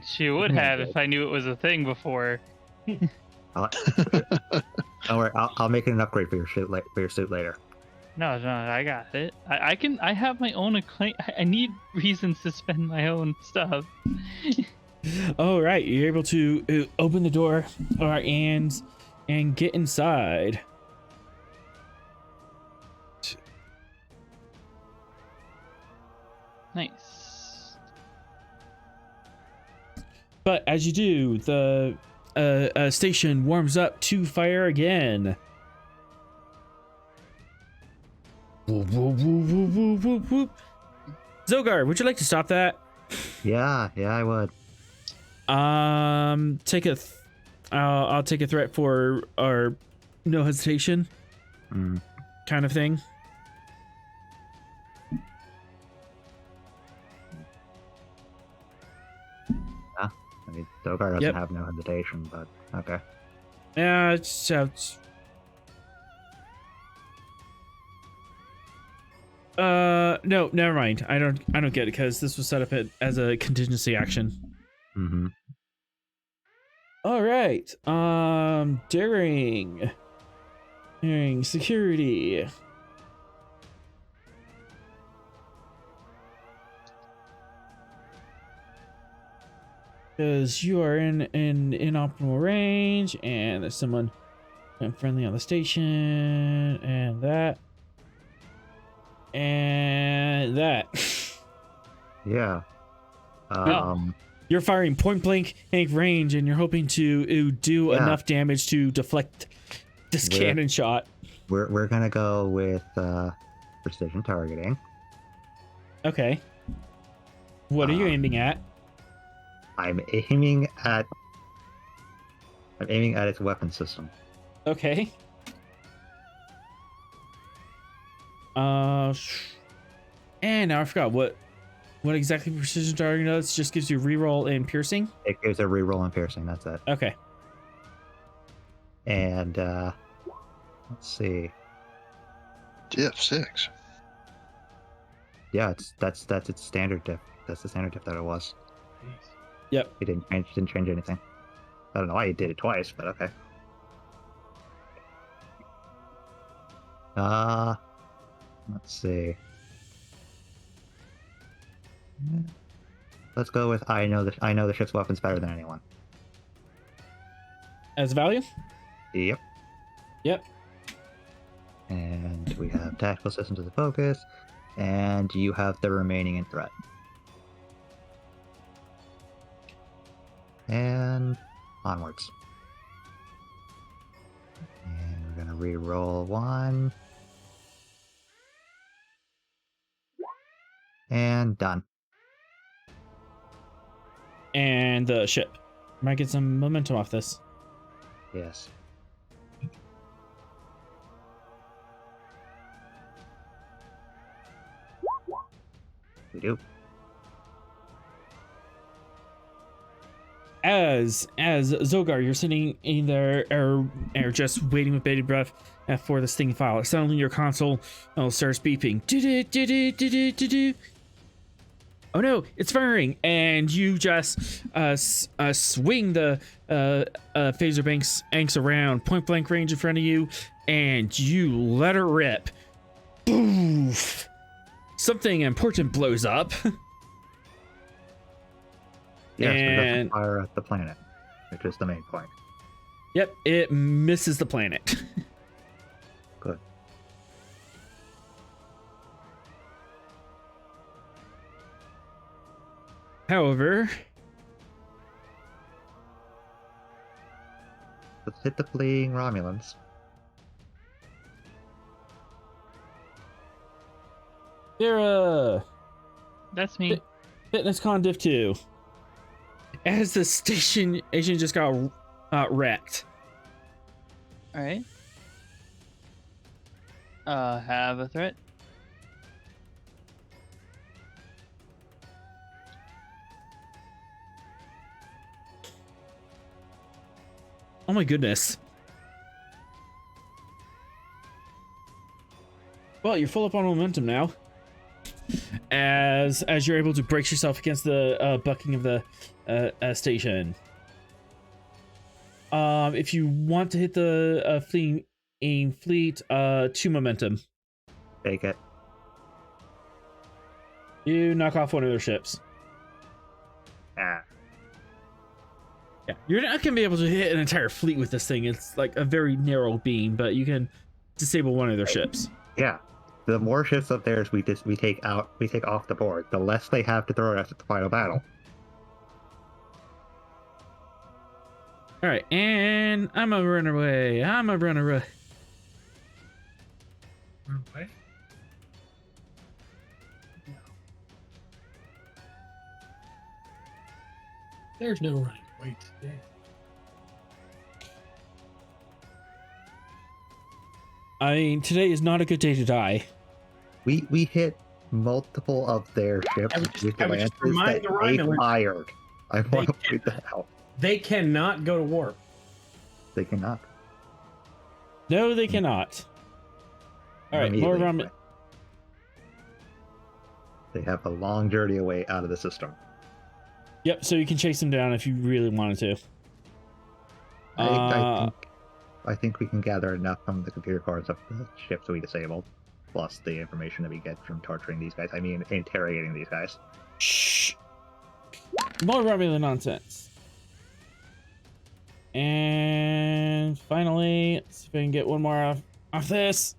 She would have if I knew it was a thing before. Don't worry, I'll make it an upgrade for your suit later. No, I got it. I have my own acclaim. I need reasons to spend my own stuff. All right, you're able to open the door, and get inside. Nice. But as you do, the station warms up to fire again. Whoop, whoop, whoop, whoop, whoop, whoop, whoop. Zogar, would you like to stop that? Yeah, I would. Take a. I'll take a threat for our no hesitation kind of thing. I mean, Dogar doesn't have no hesitation, but okay. Yeah, no, never mind. I don't get it because this was set up as a contingency action. Mm-hmm. All right. Daring security. Because you are in optimal range, and there's someone friendly on the station, and that. Yeah. You're firing point blank range, and you're hoping to do enough damage to deflect this cannon shot. We're gonna go with precision targeting. Okay. What are you aiming at? I'm aiming at its weapon system. Okay. And now I forgot what exactly precision targeting does. Just gives you reroll in piercing. It gives a reroll in piercing. That's it. Okay. And let's see. Diff 6. Yeah, that's its standard diff. That's the standard diff that it was. Yep. He didn't change anything. I don't know why he did it twice, but okay. Let's see. Let's go with I know the ship's weapons better than anyone. As value? Yep. Yep. And we have tactical systems as a focus, and you have the remaining in threat. And onwards. And we're gonna re-roll 1. And done. And the ship. Might get some momentum off this. Yes. We do. As Zogar, you're sitting in there, or just waiting with bated breath for this thing to file. Suddenly, your console starts beeping. Oh no, it's firing! And you just swing the phaser banks around, point blank range in front of you, and you let her rip. Boof! Something important blows up. Yes, and it doesn't fire at the planet, which is the main point. Yep, it misses the planet. Good. However, let's hit the fleeing Romulans. Vera! That's me. Fitness Con Div 2. As the station agent just got wrecked. All right. Have a threat. Oh my goodness. Well, you're full up on momentum now. As you're able to brace yourself against the bucking of the station. If you want to hit the fleeing fleet, 2 momentum. Take it. You knock off one of their ships. Ah. Yeah, you're not gonna be able to hit an entire fleet with this thing. It's like a very narrow beam, but you can disable one of their ships. Yeah. The more ships of theirs we take off the board, the less they have to throw at us at the final battle. All right, and I'm a runaway. Run away? There's no running away today. I mean, today is not a good day to die. We hit multiple of their ships I would just with the Lances remind that the they Romulans- fired. I want to point that out. They cannot go to warp. They cannot. No, they cannot. All right, more Immediately. Romulan. They have a long journey away out of the system. Yep, so you can chase them down if you really wanted to. I think we can gather enough from the computer cores of the ships we disabled, plus the information that we get from torturing these guys. I mean, interrogating these guys. Shh. More Romulan nonsense. And finally, let's see if I can get one more off this.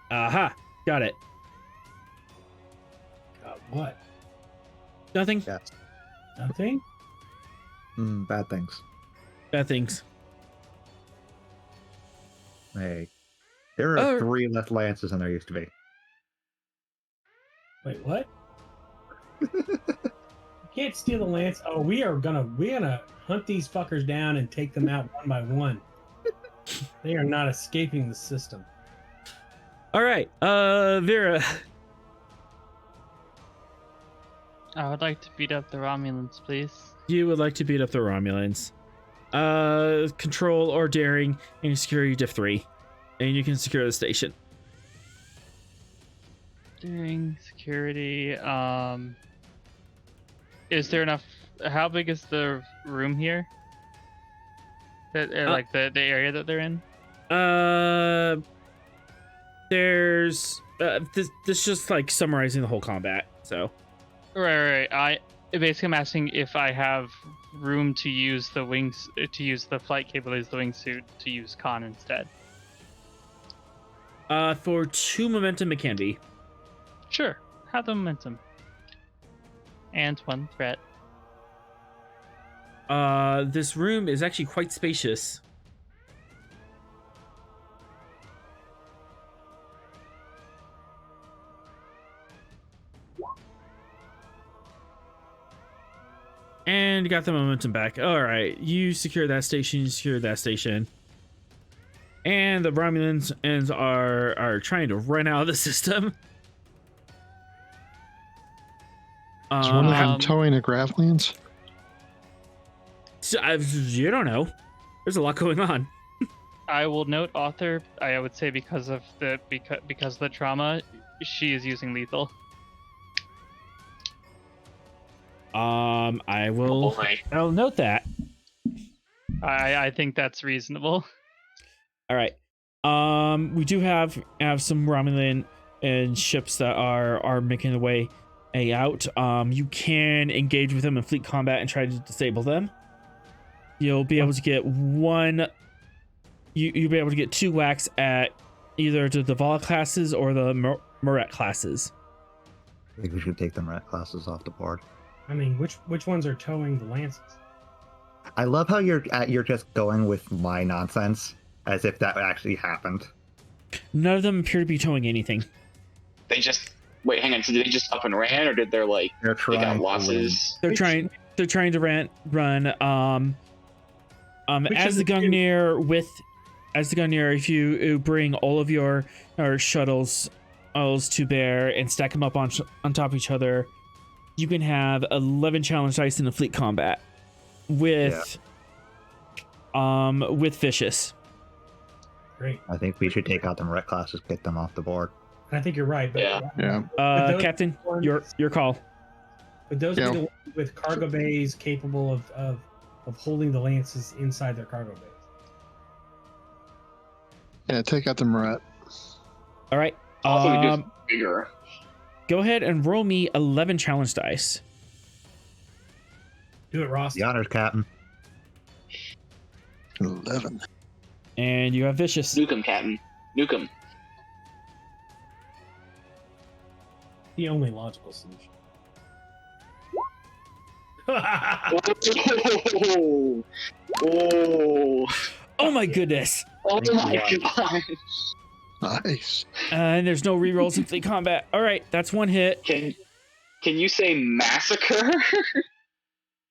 Aha! Got it. What? Nothing. Yes. Nothing? Bad things. Bad things. Hey. There are 3 less Lances than there used to be. Wait, what? You can't steal the lance. Oh, we're gonna hunt these fuckers down and take them out one by one. They are not escaping the system. All right, Vera. I would like to beat up the Romulans, please. You would like to beat up the Romulans. Control or daring, and security diff 3. And you can secure the station. During security, is there enough? How big is the room here? Like the area that they're in? There's this just like summarizing the whole combat. So Right. Basically, I'm asking if I have room to use the wings, to use the flight capabilities of the wingsuit to use con instead. For 2 momentum, it can be. Sure, have the momentum. And 1 threat. This room is actually quite spacious. And got the momentum back. All right, you secure that station. You secure that station. And the Romulans are trying to run out of the system. Is one of them towing a Gravelines? You don't know. There's a lot going on. I will note, author. I would say because of the trauma, she is using lethal. I'll note that. I think that's reasonable. All right. We do have some Romulan and ships that are making their way out. You can engage with them in fleet combat and try to disable them. You'll be able to get one. You'll be able to get 2 whacks at either the Vala classes or the Moret classes. I think we should take the Moret classes off the board. I mean, which ones are towing the lances? I love how you're just going with my nonsense as if that actually happened. None of them appear to be towing anything. They just wait. Hang on. So did they just up and ran, or did they They're they got trying. losses? They're trying to run. As the Gungnir, if you bring all of your shuttles to bear and stack them up on top of each other, you can have 11 challenge dice in a fleet combat with Vicious. Great. I think we should take out the Moret classes, get them off the board. I think you're right. But, Yeah. But those Captain, ones- your call. But those Yeah. are the ones with cargo bays capable of holding the lances inside their cargo bays. Yeah, take out the Moret. All right. Also, we do bigger. Go ahead and roll me 11 challenge dice. Do it, Ross. The honors, Captain. 11. And you have Vicious. Nuke 'em, Captain. Nuke 'em. The only logical solution. Oh, Oh my goodness. oh my Thank you. gosh. Nice. And there's no rerolls in fleet combat. All right, that's one hit. Can you say massacre?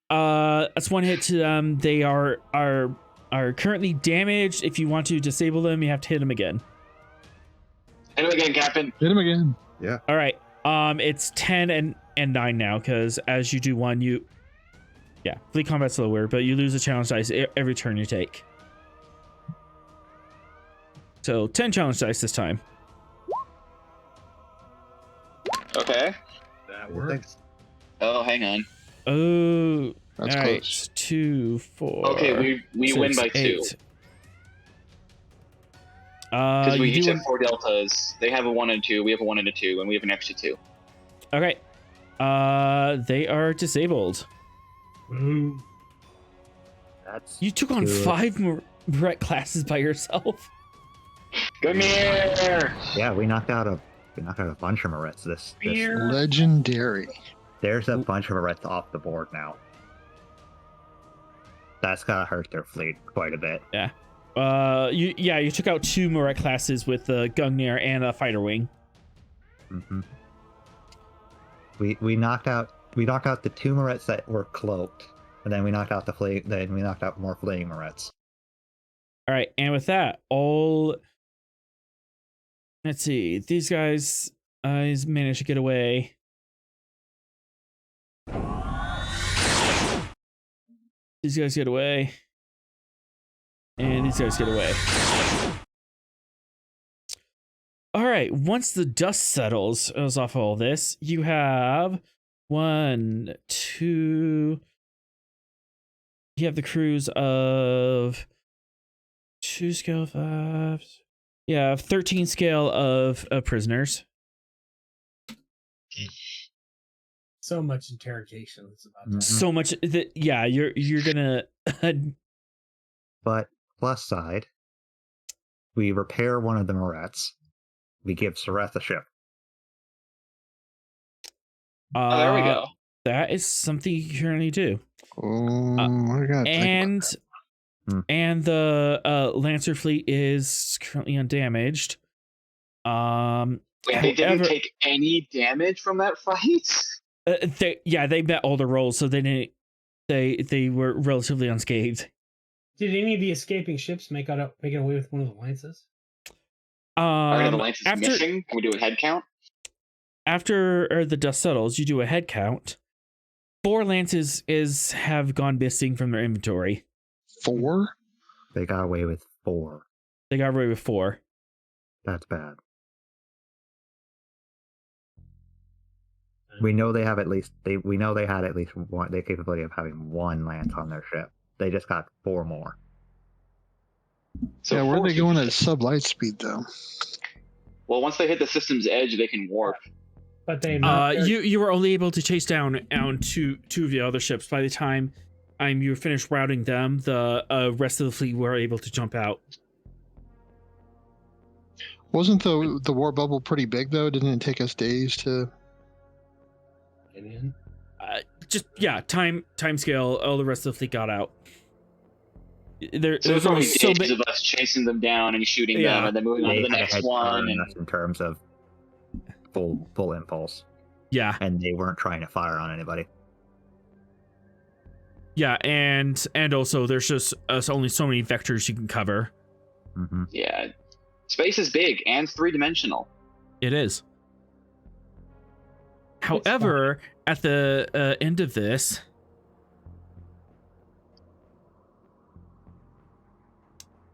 That's one hit to them. They are currently damaged. If you want to disable them, you have to hit them again. Hit him again, Captain. Hit him again. Yeah. All right. It's 10 and 9 now, because as you do one, fleet combat's slower, but you lose a challenge dice every turn you take. So 10 challenge dice this time. Okay. That works. Oh, hang on. Oh, That's all right. close. 2, 4. Okay, we win by 2. 8. Because we you each do have 4 deltas. They have a 1 and 2. We have a 1 and a 2, and we have an extra 2. Okay. They are disabled. Ooh. That's You took on good. 5 Moret classes by yourself. Gungnir! Yeah, we knocked out a bunch of Morets this. Legendary. There's a bunch of Morets off the board now. That's gotta hurt their fleet quite a bit. You took out 2 Moret classes with the Gungnir and a fighter wing. Mm-hmm. We knocked out the 2 Morets that were cloaked, and then we knocked out more fleeing Morets. All right, and with that, let's see, these guys managed to get away. These guys get away. And these guys get away. All right, once the dust settles off all this, you have 1, 2. You have the crews of 2 scale 5. Yeah, 13 scale of prisoners. So much interrogation that's about to So much that you're gonna. But plus side, we repair one of the Morets. We give Sareth a ship. Oh, there we go. That is something you can currently do. Oh, I got And the Lancer fleet is currently undamaged. Wait, they didn't take any damage from that fight? They met all the rolls, so they didn't. They were relatively unscathed. Did any of the escaping ships make it away with one of the lances? Are any of the lances after missing? Can we do a head count? after the dust settles, you do a head count. 4 lances have gone missing from their inventory. 4? They got away with 4. They got away with 4. That's bad. We know they have at least we know they had at least one. The capability of having 1 lance on their ship. They just got 4 more. So Yeah, where are 4 they going at sub-light speed, though? Well, once they hit the system's edge, they can warp. But they you were only able to chase down two of the other ships. By the time you finished routing them, the rest of the fleet were able to jump out. Wasn't the war bubble pretty big, though? Didn't it take us days to... get in. Time scale. All the rest of the fleet got out. So There's it's only only so days many. of us chasing them down and shooting Yeah. them, and then moving on to the They had a next head one. start on And us in terms of full impulse, Yeah, and they weren't trying to fire on anybody. yeah, and also there's just only so many vectors you can cover. Mm-hmm. yeah, space is big and 3-dimensional. It is. However, at the end of this,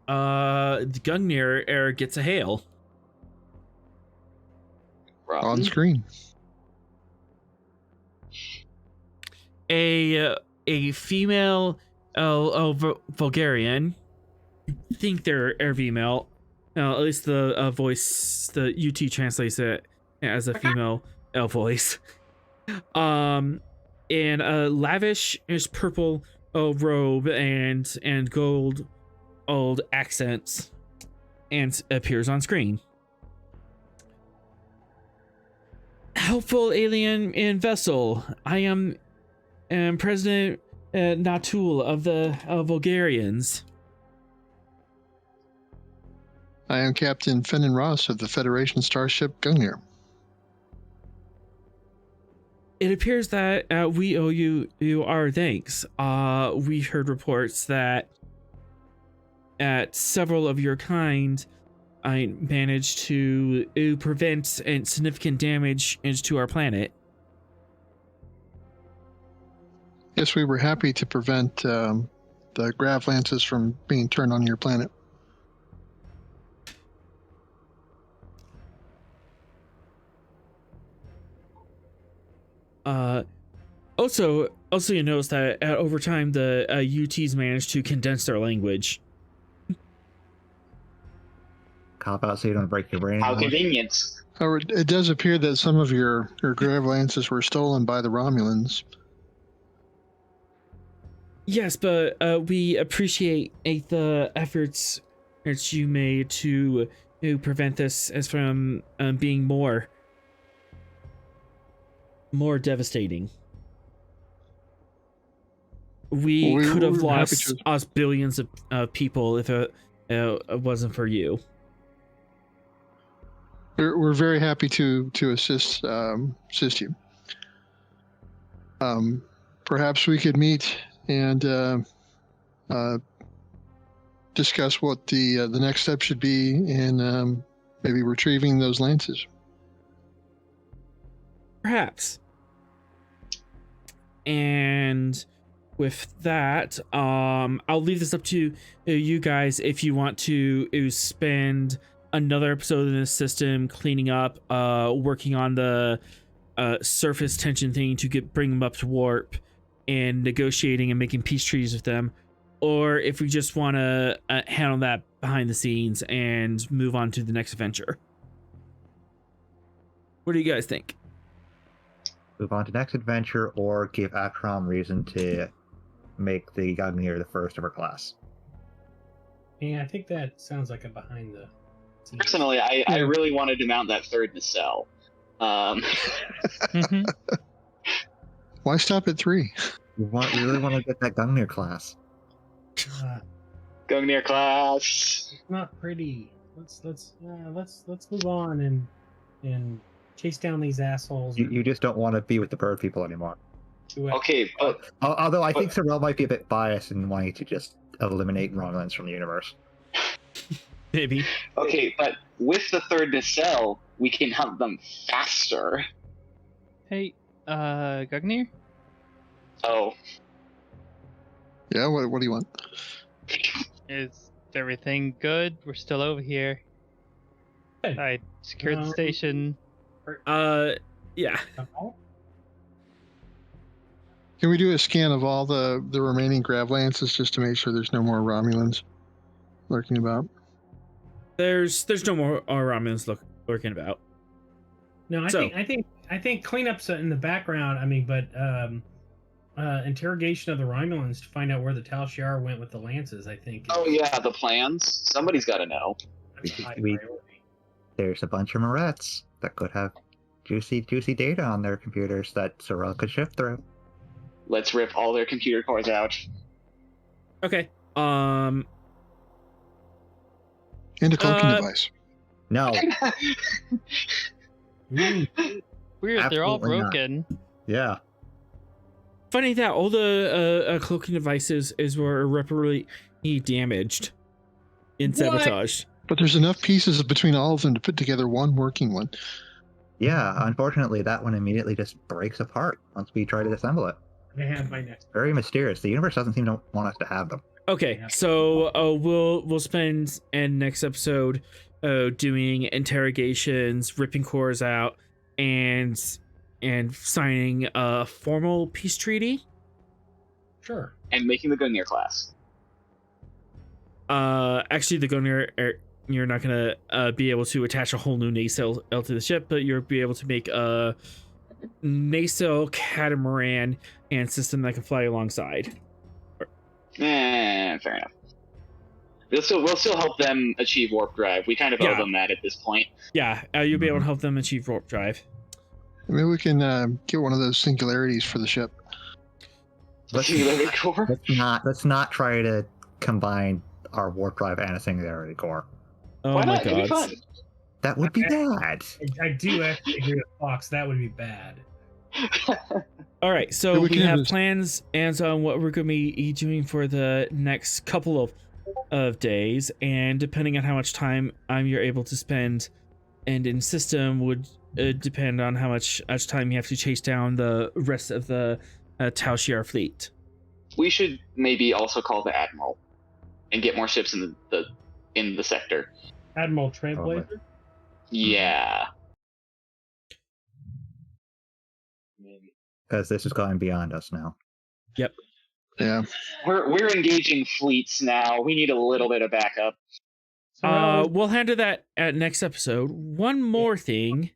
the Gungnir gets a hail. on screen? A female Vogelian. I think they're air female. At least the voice, the UT translates it as a female voice. In a lavish purple robe and gold old accents, and appears on screen. Helpful alien in vessel. I am President Natul of the Vogelians. I am Captain Fenton Ross of the Federation starship Gungnir. It appears that we owe you our thanks. We heard reports that several of your kind I managed to prevent significant damage to our planet. Yes, we were happy to prevent the grav lances from being turned on your planet. Also, you notice that over time the UTs managed to condense their language. Cop out so you don't break your brain. How anymore. convenient. However, it does appear that some of your grav lances were stolen by the Romulans. Yes, but we appreciate the efforts that you made to prevent this as from being more devastating. We could have we're happy lost us billions of people if it wasn't for you. We're very happy to assist you. Perhaps we could meet and discuss what the next step should be in maybe retrieving those lances. Perhaps. And with that, I'll leave this up to you guys if you want to spend another episode in this system cleaning up, working on the surface tension thing to bring them up to warp, and negotiating and making peace treaties with them, or if we just want to handle that behind the scenes and move on to the next adventure. What do you guys think? Move on to next adventure, or give Atrom reason to make the Gungnir the first of her class. Yeah, I think that sounds like a behind the scenes. Personally, I really wanted to mount that third nacelle. Mm-hmm. Why stop at 3? You really want to get that Gungnir class. Gungnir class. Not pretty. Let's move on and chase down these assholes. You just don't want to be with the bird people anymore. Okay, but Although I think Sorrel might be a bit biased in wanting to just eliminate Romulans from the universe. Maybe. okay, but with the third nacelle, we can hunt them faster. Hey, Gungnir? Oh, Yeah, what do you want? Is everything good? We're still over here. Good. I secured the station. Yeah. Can we do a scan of all the remaining grav lances just to make sure there's no more Romulans lurking about? There's no more Romulans lurking about. No, I think cleanups in the background. I mean, but interrogation of the Romulans to find out where the Tal Shiar went with the lances. I think. oh yeah, the plans. Somebody's got to know. That's a high we- priority. There's a bunch of Moretts that could have juicy data on their computers that Sorrel could shift through. Let's rip all their computer cores out. Okay. And a cloaking device. No, Mm. Weird, they're all Absolutely not. broken. yeah. Funny that all the cloaking devices were irreparably damaged and What? sabotaged. But there's enough pieces between all of them to put together one working one. Yeah, unfortunately, that one immediately just breaks apart once we try to assemble it. I have my next. Very mysterious. The universe doesn't seem to want us to have them. Okay, Yeah. so we'll spend next episode doing interrogations, ripping cores out, and signing a formal peace treaty. Sure. And making the Gungnir class. Actually, the Gungnir, you're not gonna be able to attach a whole new nacelle to the ship, but you'll be able to make a nacelle catamaran and system that can fly alongside. Fair enough. We'll still help them achieve warp drive. We kind of Yeah. owe them that at this point. Yeah, you'll be able to help them achieve warp drive. Maybe we can get one of those singularities for the ship. Let's, Singularity core. let's not try to combine our warp drive and a singularity core. Oh Why my not? It'd be god. fun. That would be Okay. bad. I do actually agree with Fox. That would be bad. All right, so Yeah, we we can have just- plans as on what we're going to be doing for the next couple of days, and depending on how much time you're able to spend and in system would depend on how much time you have to chase down the rest of the Tal Shiar fleet. We should maybe also call the admiral and get more ships in the sector. Admiral Trailblazer? Yeah. Maybe. Because this is going beyond us now. Yeah. We're engaging fleets now. We need a little bit of backup. So We'll handle that at next episode. One more thing.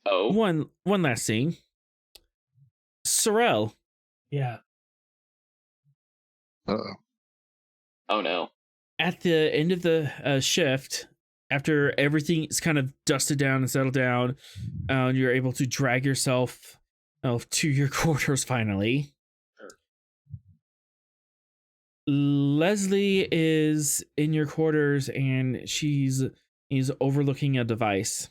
Oh. One last thing. Sorrel, yeah. Uh-oh. Oh no. at the end of the shift, after everything is kind of dusted down and settled down, you're able to drag yourself to your quarters finally. Leslie is in your quarters and she's overlooking a device.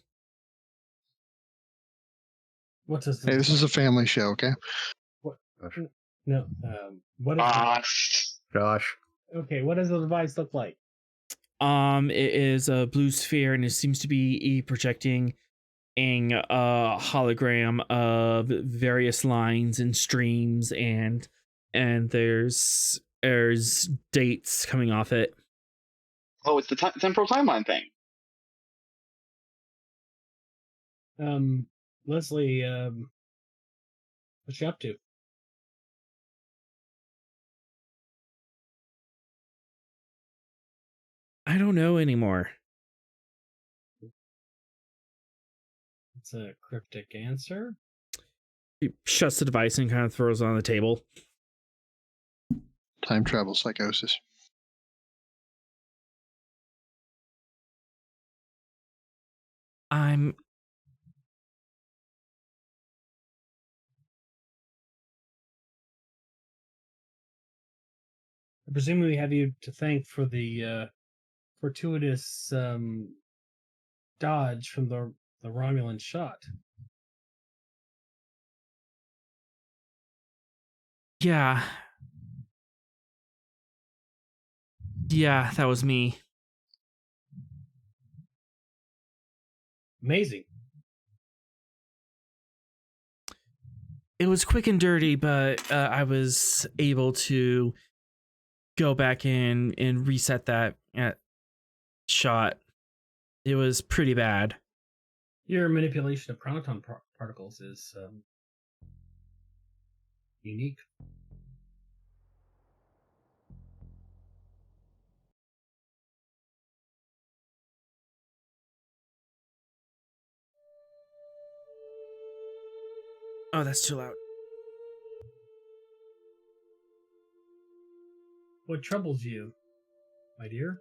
What's this? Hey, this is a family show, okay? No. What is Ah, Josh, okay? What does the device look like? It is a blue sphere and it seems to be projecting a hologram of various lines and streams and there's dates coming off it. oh, it's the temporal timeline thing. Leslie, what's you up to? I don't know anymore. It's a cryptic answer. He shuts the device and kind of throws it on the table. Time travel psychosis. I'm I presume we have you to thank for the fortuitous dodge from the Romulan shot. Yeah, that was me. Amazing. It was quick and dirty, but I was able to go back in and reset that shot. It was pretty bad. Your manipulation of proton particles is unique. Oh, that's too loud. What troubles you, my dear?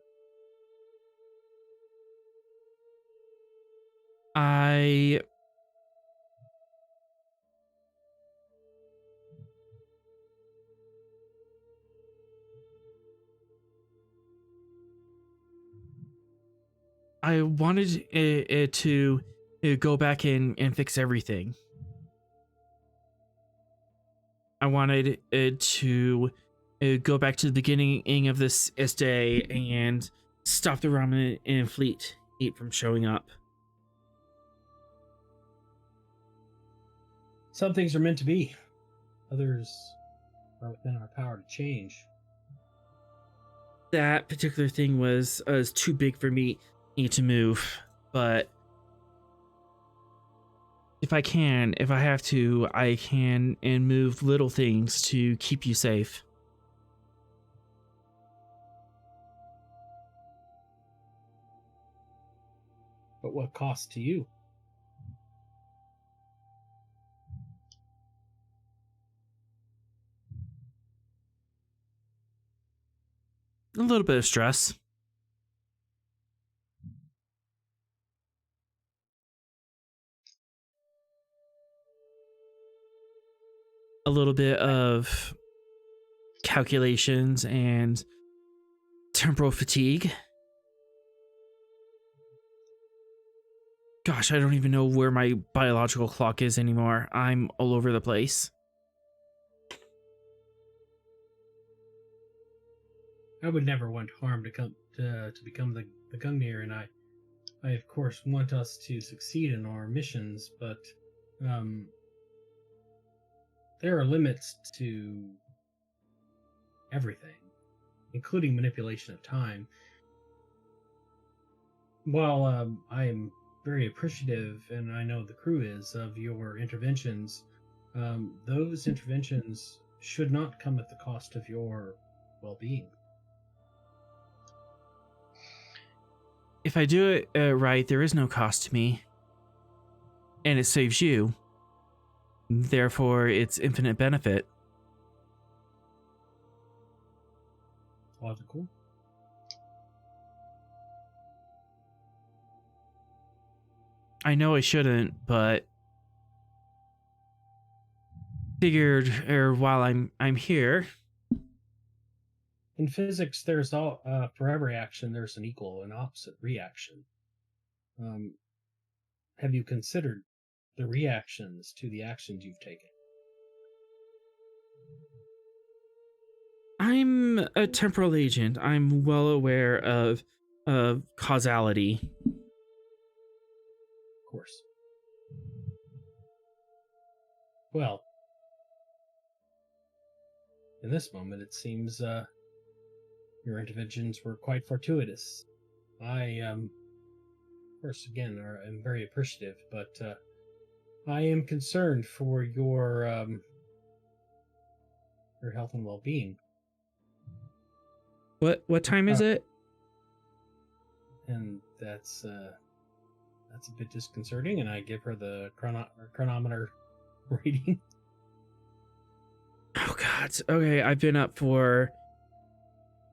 I wanted it to go back in and fix everything. I wanted it to go back to the beginning of this day and stop the Romulan fleet from showing up. Some things are meant to be. Others are within our power to change. That particular thing was too big for me to move, but if I have to, I can and move little things to keep you safe. But what cost to you? A little bit of stress. A little bit of calculations and temporal fatigue. Gosh, I don't even know where my biological clock is anymore. I'm all over the place. I would never want harm to become the Gungnir, and I of course want us to succeed in our missions, but there are limits to everything, including manipulation of time. While I am very appreciative, and I know the crew is, of your interventions, those interventions should not come at the cost of your well-being. If I do it right, there is no cost to me. And it saves you. Therefore, it's infinite benefit. Logical. I know I shouldn't, but figured while I'm here. In physics, there's for every action, there's an equal and opposite reaction. Have you considered the reactions to the actions you've taken? I'm a temporal agent. I'm well aware of causality. Of course. Well, in this moment, it seems your interventions were quite fortuitous. I, of course, again, am very appreciative, but I am concerned for your health and well-being. What time is it? And that's a bit disconcerting, and I give her the chronometer reading. Oh God. Okay, I've been up for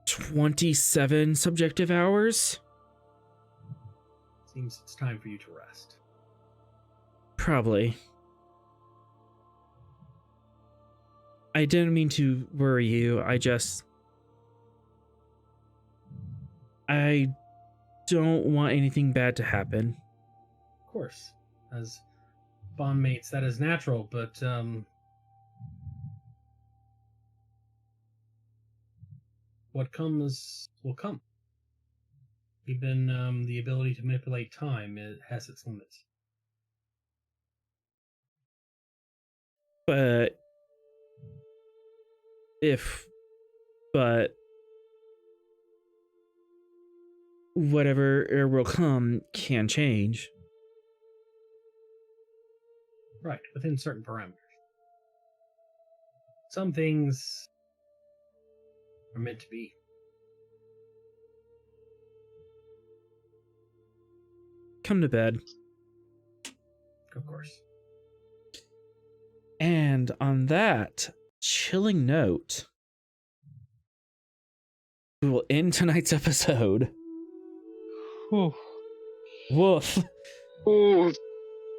27 subjective hours. Seems it's time for you to rest. Probably. I didn't mean to worry you. I don't want anything bad to happen. Of course, as bond mates, that is natural, but what comes will come. Even the ability to manipulate time, it has its limits. But whatever will come can change. Right, within certain parameters. Some things are meant to be. Come to bed. Of course. And on that chilling note, we will end tonight's episode. Whew. Woof. Ooh,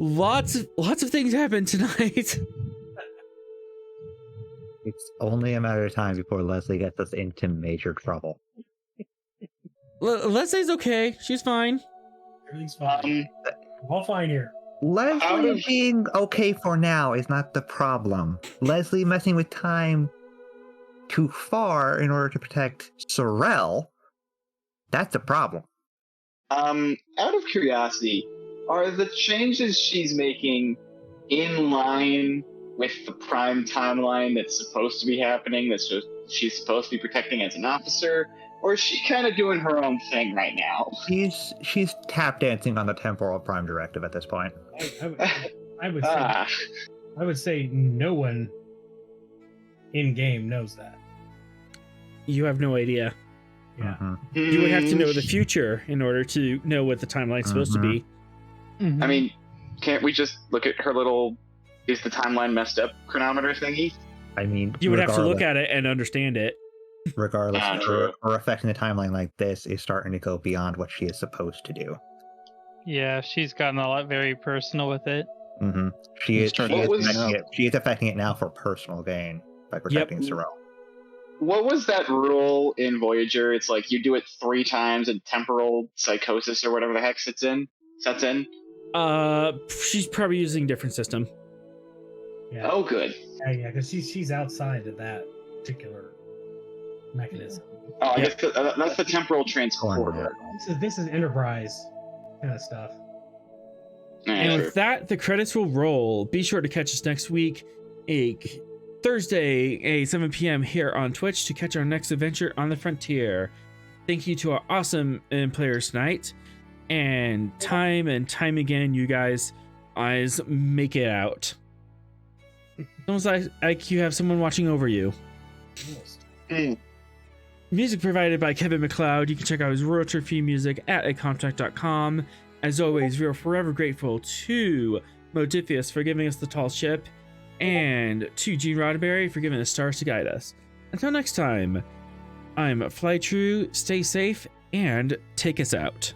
Lots of things happened tonight. It's only a matter of time before Leslie gets us into major trouble. Leslie's okay. She's fine. Everything's fine. All fine here. Leslie being okay for now is not the problem. Leslie messing with time too far in order to protect Sorrel, that's the problem. Out of curiosity, are the changes she's making in line with the prime timeline that's supposed to be happening, she's supposed to be protecting as an officer, or is she kind of doing her own thing right now? She's tap dancing on the temporal prime directive at this point. I would say no one in game knows that. You have no idea. Yeah. Mhm. You would have to know the future in order to know what the timeline's supposed to be. Mhm. I mean, can't we just look at her little "is the timeline messed up" chronometer thingy? I mean, You would have to look at it and understand it. regardless, True. her affecting the timeline like this is starting to go beyond what she is supposed to do. Yeah, she's gotten a lot very personal with it. Mm-hmm. She is affecting it now for personal gain by protecting Sorrel. What was that rule in Voyager? It's like you do it 3 times and temporal psychosis or whatever the heck sets in. She's probably using a different system. Yeah. Oh, good. Yeah, because she's outside of that particular mechanism. Oh, I Yeah. guess that's the temporal transporter. This is Enterprise kind of stuff. Yeah, And sure. with that, the credits will roll. Be sure to catch us next week, Thursday, 7 p.m. here on Twitch to catch our next adventure on the frontier. Thank you to our awesome players tonight. And time again, you guys make it out. Almost like you have someone watching over you. Mm. Music provided by Kevin Macloud. You can check out his royalty free music at acontact.com. As always, we are forever grateful to Modifius for giving us the tall ship, and to Gene Roddenberry for giving us stars to guide us. Until next time, I'm Fly True, stay safe, and take us out.